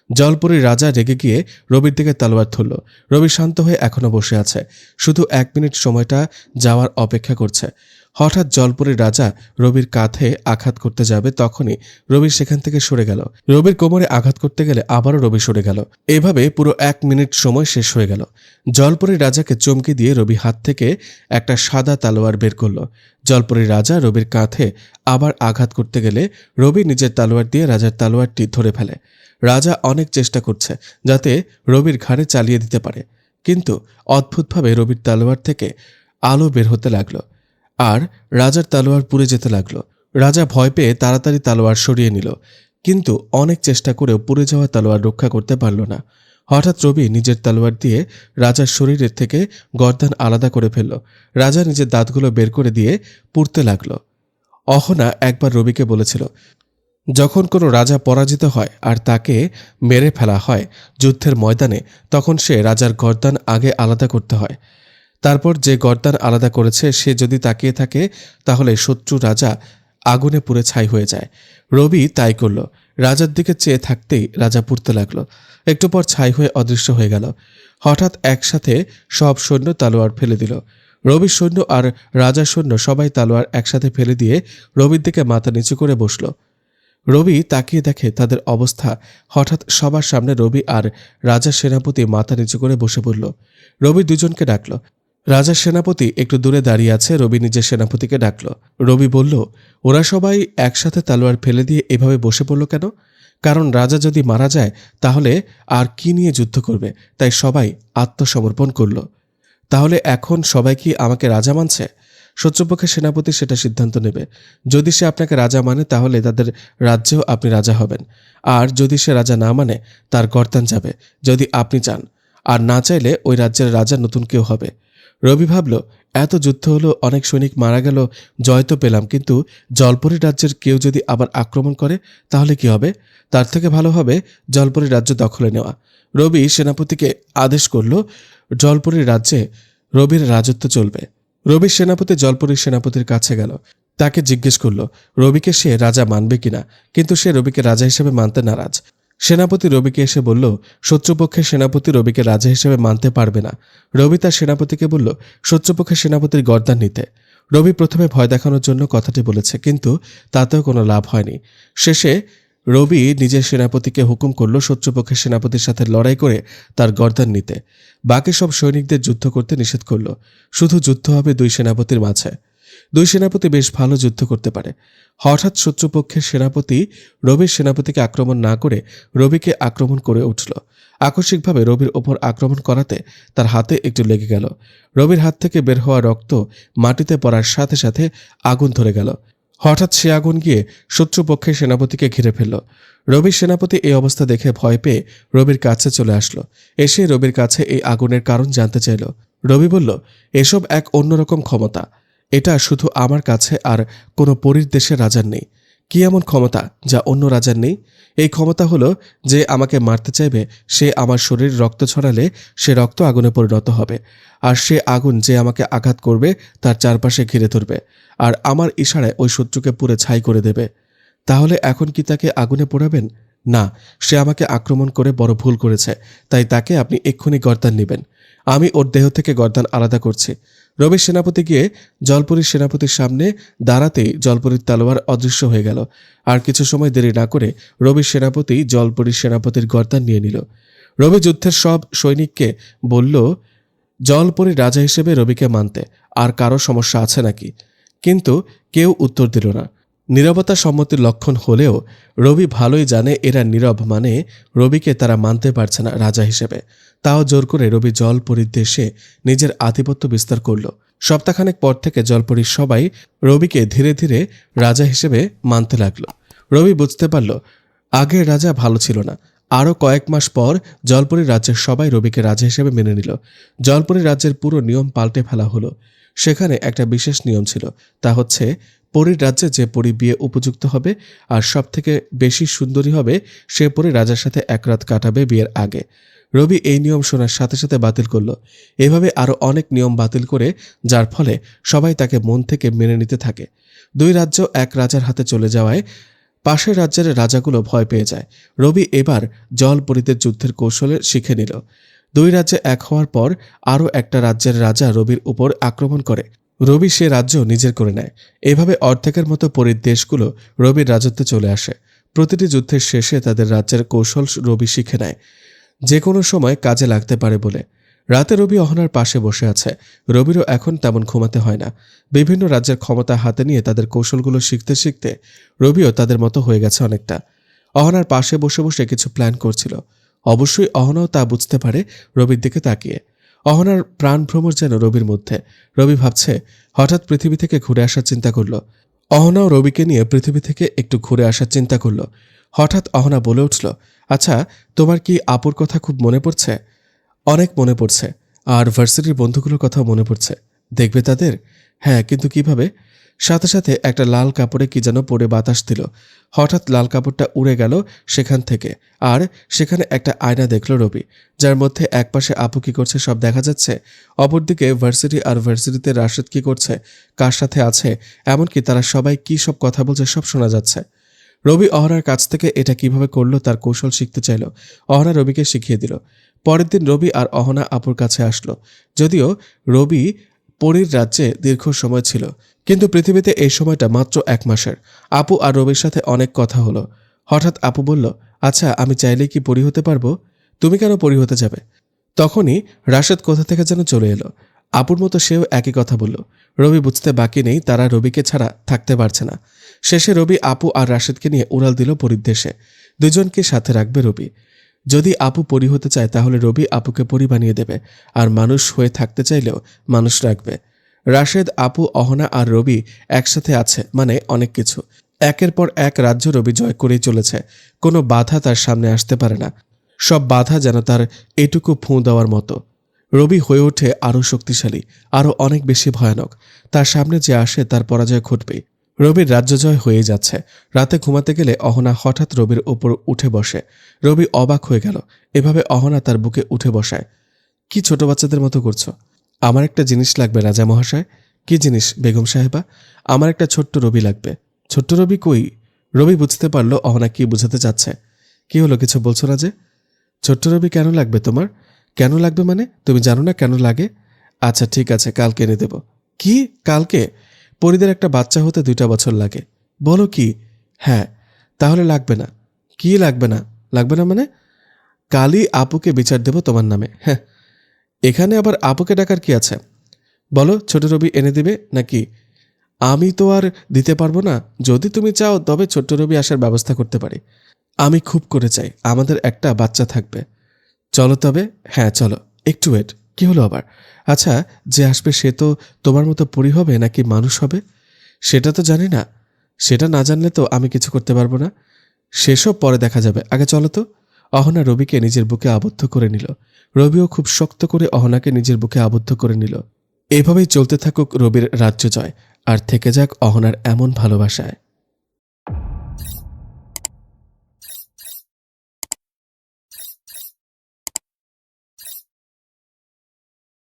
জলপরীর রাজা রেগে গিয়ে রবির দিকে তলোয়ার ধরল। রবি শান্ত হয়ে এখনো বসে আছে, শুধু 1 মিনিট সময়টা যাওয়ার অপেক্ষা করছে। হঠাৎ জলপরীর রাজা রবির কাঁধে আঘাত করতে যাবে, তখনই রবি সেখান থেকে সরে গেল। রবির কোমরে আঘাত করতে গেলে আবারও রবি সরে গেল। এভাবে পুরো 1 মিনিট সময় শেষ হয়ে গেল। জলপরীর রাজাকে চমকে দিয়ে রবি হাত থেকে একটা সাদা তলোয়ার বের করল। জলপরীর রাজা রবির কাঁধে আবার আঘাত করতে গেলে রবি নিজের তলোয়ার দিয়ে রাজার তলোয়ারটি ধরে ফেলে। রাজা অনেক চেষ্টা করছে যাতে রবির ঘাড়ে চালিয়ে দিতে পারে, কিন্তু অদ্ভুতভাবে রবির তলোয়ার থেকে আলো বের হতে লাগলো আর রাজার তলোয়ার পুড়ে যেতে লাগলো। রাজা ভয় পেয়ে তাড়াতাড়ি তলোয়ার সরিয়ে নিল, কিন্তু অনেক চেষ্টা করেও পুড়ে যাওয়া তলোয়ার রক্ষা করতে পারল না। হঠাৎ রবি নিজের তলোয়ার দিয়ে রাজার শরীরের থেকে গর্দান আলাদা করে ফেলল। রাজা নিজের দাঁতগুলো বের করে দিয়ে পুড়তে লাগলো। অহনা একবার রবিকে বলেছিল, যখন কোনো রাজা পরাজিত হয় আর তাকে মেরে ফেলা হয় যুদ্ধের ময়দানে, তখন সে রাজার গর্দান আগে আলাদা করতে হয়। তারপর যে গর্দান আলাদা করেছে সে যদি তাকিয়ে থাকে তাহলে শত্রু রাজা আগুনে পুড়ে ছাই হয়ে যায়। রবি তাই করল। রাজার দিকে চেয়ে থাকতেই রাজা পুড়তে লাগলো। একটু পর ছাই হয়ে অদৃশ্য হয়ে গেল। হঠাৎ একসাথে সব সৈন্য তলোয়ার ফেলে দিল। রবির সৈন্য আর রাজার সৈন্য সবাই তলোয়ার একসাথে ফেলে দিয়ে রবির দিকে মাথা নিচু করে বসল। রবি তাকিয়ে দেখে তাদের অবস্থা। হঠাৎ সবার সামনে রবি আর রাজার সেনাপতি মাথা নিচু করে বসে পড়ল। রবি দুজনকে ডাকল। রাজার সেনাপতি একটু দূরে দাঁড়িয়ে আছে। রবি নিজের সেনাপতিকে ডাকল। রবি বলল, ওরা সবাই একসাথে তলোয়ার ফেলে দিয়ে এভাবে বসে পড়ল কেন? কারণ রাজা যদি মারা যায় তাহলে আর কি নিয়ে যুদ্ধ করবে, তাই সবাই আত্মসমর্পণ করল। তাহলে এখন সবাই কি আমাকে রাজা মানছে? শত্রুপক্ষের সেনাপতি সেটা সিদ্ধান্ত নেবে। যদি সে আপনাকে রাজা মানে তাহলে তাদের রাজ্যেও আপনি রাজা হবেন, আর যদি সে রাজা না মানে তার গর্দান যাবে যদি আপনি চান, আর না চাইলে ওই রাজ্যের রাজা নতুন কেউ হবে। রবি ভাবল, এত যুদ্ধ হলো, অনেক সৈনিক মারা গেল, জয় তো পেলাম, কিন্তু জলপরী রাজ্যের কেউ যদি আবার আক্রমণ করে তাহলে কি হবে? তার থেকে ভালো হবে জলপরী রাজ্য দখলে নেওয়া। রবি সেনাপতিকে আদেশ করল, জলপরী রাজ্যে রবির রাজত্ব চলবে। রবির সেনাপতি জলপরীর সেনাপতির কাছে গেল। তাকে জিজ্ঞেস করল রবিকে সে রাজা মানবে কিনা, কিন্তু সে রবিকে রাজা হিসেবে মানতে নারাজ। সেনাপতি রবিকে এসে বলল, শত্রুপক্ষের সেনাপতি রবিকে রাজা হিসেবে মানতে পারবে না। রবি তার সেনাপতিকে বলল শত্রুপক্ষের সেনাপতির গর্দান নিতে। রবি প্রথমে ভয় দেখানোর জন্য কথাটি বলেছে, কিন্তু তাতেও কোনো লাভ হয়নি। শেষে রবি নিজের সেনাপতিকে হুকুম করল শত্রুপক্ষের সেনাপতির সাথে লড়াই করে তার গর্দান নিতে। বাকি সব সৈনিকদের যুদ্ধ করতে নিষেধ করল। শুধু যুদ্ধ হবে দুই সেনাপতির মাঝে। দুই সেনাপতি বেশ ভালো যুদ্ধ করতে পারে। হঠাৎ শত্রুপক্ষের সেনাপতি রবির সেনাপতিকে আক্রমণ না করে রবিকে আক্রমণ করে উঠল। আকস্মিকভাবে রবির ওপর আক্রমণ করাতে তার হাতে একটু লেগে গেল। রবির হাত থেকে বের হওয়া রক্ত মাটিতে পড়ার সাথে সাথে আগুন ধরে গেল। হঠাৎ সে আগুন গিয়ে শত্রুপক্ষের সেনাপতিকে ঘিরে ফেলল। রবির সেনাপতি এই অবস্থা দেখে ভয় পেয়ে রবির কাছে চলে আসলো। এসে রবির কাছে এই আগুনের কারণ জানতে চাইল। রবি বলল, এসব এক অন্যরকম ক্ষমতা। এটা শুধু আমার কাছে আর কোনো পরীর দেশের রাজার নেই। কি এমন ক্ষমতা যা অন্য রাজার নেই? এই ক্ষমতা হলো, যে আমাকে মারতে চাইবে সে আমার শরীর রক্ত ছড়ালে সে রক্ত আগুনে পরিণত হবে, আর সে আগুন যে আমাকে আঘাত করবে তার চারপাশে ঘিরে ধরবে, আর আমার ইশারায় ওই শত্রুকে পুড়ে ছাই করে দেবে। তাহলে এখন কি তাকে আগুনে পোড়াবেন? না, সে আমাকে আক্রমণ করে বড় ভুল করেছে, তাই তাকে আপনি এক্ষুনি গর্দান নেবেন। আমি ওর দেহ থেকে গর্দান আলাদা করছি। রবির সেনাপতি গিয়ে জলপরীর সেনাপতির সামনে দাঁড়াতেই জলপরীর তলোয়ার অদৃশ্য হয়ে গেল। আর কিছু সময় দেরি না করে রবির সেনাপতি জলপরীর সেনাপতির গর্দান নিয়ে নিল। রবি যুদ্ধের সব সৈনিককে বলল জলপরীর রাজা হিসেবে রবিকে মানতে। আর কারো সমস্যা আছে নাকি? কিন্তু কেউ উত্তর দিল না। নীরবতা সম্মতির লক্ষণ হলেও রবি ভালোই জানে এরা নীরব, মানে রবিকে তারা মানতে পারছে না রাজা হিসেবে। তাও জোর করে রবি জলপরীর দেশে নিজের আধিপত্য বিস্তার করল। সপ্তাহখানেক পর থেকে জলপরীর সবাই রবিকে ধীরে ধীরে রাজা হিসেবে মানতে লাগলো। রবি বুঝতে পারল আগের রাজা ভালো ছিল না। আরও কয়েক মাস পর জলপরীর রাজ্যের সবাই রবিকে রাজা হিসেবে মেনে নিল। জলপরীর রাজ্যের পুরো নিয়ম পাল্টে ফেলা হলো। সেখানে একটা বিশেষ নিয়ম ছিল, তা হচ্ছে পরীর রাজ্যে যে পরী বিয়ে উপযুক্ত হবে আর সব থেকে বেশি সুন্দরী হবে সে পরী রাজার সাথে এক রাত কাটাবে বিয়ের আগে। রবি এই নিয়ম শোনার সাথে সাথে বাতিল করল। এভাবে আরও অনেক নিয়ম বাতিল করে, যার ফলে সবাই তাকে মন থেকে মেনে নিতে থাকে। দুই রাজ্য এক রাজার হাতে চলে যাওয়ায় পাশের রাজ্যের রাজাগুলো ভয় পেয়ে যায়। রবি এবার জলপরীদের যুদ্ধের কৌশলে শিখে নিল। দুই রাজ্যে এক হওয়ার পর আরও একটা রাজ্যের রাজা রবির উপর আক্রমণ করে। রবি সে রাজ্য নিজের করে নেয়। এভাবে অর্ধেকের মতো পরীর দেশগুলো রবির রাজত্বে চলে আসে। প্রতিটি যুদ্ধের শেষে তাদের রাজ্যের কৌশল রবি শিখে নেয়, যে কোনো সময় কাজে লাগতে পারে বলে। রাতে রবি অহনার পাশে বসে আছে। রবিরও এখন তেমন ঘুমাতে হয় না। বিভিন্ন রাজ্যের ক্ষমতা হাতে নিয়ে তাদের কৌশলগুলো শিখতে শিখতে রবিও তাদের মতো হয়ে গেছে অনেকটা। অহনার পাশে বসে বসে কিছু প্ল্যান করছিল। অবশ্যই অহনাও তা বুঝতে পারে রবির দিকে তাকিয়ে। অহনার প্রাণভ্রমর যেন রবির মধ্যে। রবি ভাবছে, হঠাৎ পৃথিবী থেকে ঘুরে আসার চিন্তা করল। অহনাও রবিকে নিয়ে পৃথিবী থেকে একটু ঘুরে আসার চিন্তা করল। হঠাৎ অহনা বলে উঠল, আচ্ছা, তোমার কি আপুর কথা খুব মনে পড়ছে? অনেক মনে পড়ছে। আর ভার্সিটির বন্ধুগুলোর কথাও মনে পড়ছে। দেখবে তাদের? হ্যাঁ, কিন্তু কিভাবে? সাথে সাথে একটা লাল কাপড়ে কি যেন পরে বাতাস দিল। হঠাৎ লাল কাপড়টা উড়ে গেল সেখান থেকে। আর সেখানে একটা আয়না দেখল রবি, যার মধ্যে একপাশে আপু কি করছে সব দেখা যাচ্ছে, অপরদিকে ভার্সিটি আর ভার্সিটিতে রাশেদ কি করছে, কার সাথে আছে, এমনকি তারা সবাই কি সব কথা বলছে সব শোনা যাচ্ছে। রবি অহনার কাছ থেকে এটা কিভাবে করলো তার কৌশল শিখতে চাইল। অহনা রবিকে শিখিয়ে দিল। পরের দিন রবি আর অহনা আপুর কাছে আসলো। যদিও রবি পরীর রাজ্যে দীর্ঘ সময় ছিল, কিন্তু পৃথিবীতে এই সময়টা মাত্র 1 মাসের। আপু আর রবির সাথে অনেক কথা হলো। হঠাৎ আপু বলল, আচ্ছা, আমি চাইলেই কি পরী হতে পারবো? তুমি কেন পরী হতে যাবে? তখনই রাশেদ কোথা থেকে যেন চলে এলো। আপুর মতো সেও একই কথা বলল। রবি বুঝতে বাকি নেই তারা রবিকে ছাড়া থাকতে পারছে না। শেষে রবি আপু আর রাশেদকে নিয়ে উড়াল দিল পরীর দেশে। দুজনকে সাথে রাখবে রবি। যদি আপু পরী হতে চায় তাহলে রবি আপুকে পরী বানিয়ে দেবে, আর মানুষ হয়ে থাকতে চাইলেও মানুষ রাখবে। রাশেদ, আপু, অহনা আর রবি একসাথে আছে মানে অনেক কিছু। একের পর এক রাজ্য রবি জয় করেই চলেছে। কোনো বাধা তার সামনে আসতে পারে না। সব বাধা যেন তার এটুকু ফুঁ দেওয়ার মতো। রবি হয়ে ওঠে আরও শক্তিশালী, আরও অনেক বেশি ভয়ানক। তার সামনে যে আসে তার পরাজয় ঘটবেই। রবির রাজ্যজয় হয়ে যাচ্ছে। রাতে ঘুমাতে গেলে অহনা হঠাৎ রবির ওপর উঠে বসে। রবি অবাক হয়ে গেল। এভাবে অহনা তার বুকে উঠে বসায়। কি ছোট বাচ্চাদের মতো করছো? আমার একটা জিনিস লাগবে রাজা মহাশয়। কি জিনিস বেগম সাহেবা? আমার একটা ছোট্ট রবি লাগবে। ছোট্ট রবি কই? রবি বুঝতে পারল অহনা কি বুঝাতে চাচ্ছে। কি হলো, কিছু বলছো না যে? ছোট্ট রবি কেন লাগবে তোমার? কেন লাগবে মানে? তুমি জানো না কেন লাগে? আচ্ছা ঠিক আছে, কালকে এনে দেব। কি? কালকে? পরীদের একটা বাচ্চা হতে 2টা বছর লাগে। বলো কি? হ্যাঁ। তাহলে লাগবে না? কি লাগবে না? লাগবে না মানে? কালই আপুকে বিচার দেব তোমার নামে। হ্যাঁ, এখানে আবার আপুকে ডাকার কি আছে? বলো, ছোট রবি এনে দিবে নাকি? আমি তো আর দিতে পারবো না। যদি তুমি চাও তবে ছোট্ট রবি আসার ব্যবস্থা করতে পারি। আমি খুব করে চাই আমাদের একটা বাচ্চা থাকবে। চলো তবে। হ্যাঁ চলো। একটু ওয়েট। কি হলো আবার? আচ্ছা, যে আসবে সে তো তোমার মতো পরী হবে নাকি মানুষ হবে সেটা তো জানি না। সেটা না জানলে তো আমি কিছু করতে পারবো না। সেসব পরে দেখা যাবে, আগে চলো তো। অহনা রবিকে নিজের বুকে আবদ্ধ করে নিল। রবিও খুব শক্ত করে অহনাকে নিজের বুকে আবদ্ধ করে নিল। এভাবেই চলতে থাকুক রবির রাজ্য জয়, আর থেকে যাক অহনার এমন ভালোবাসায়।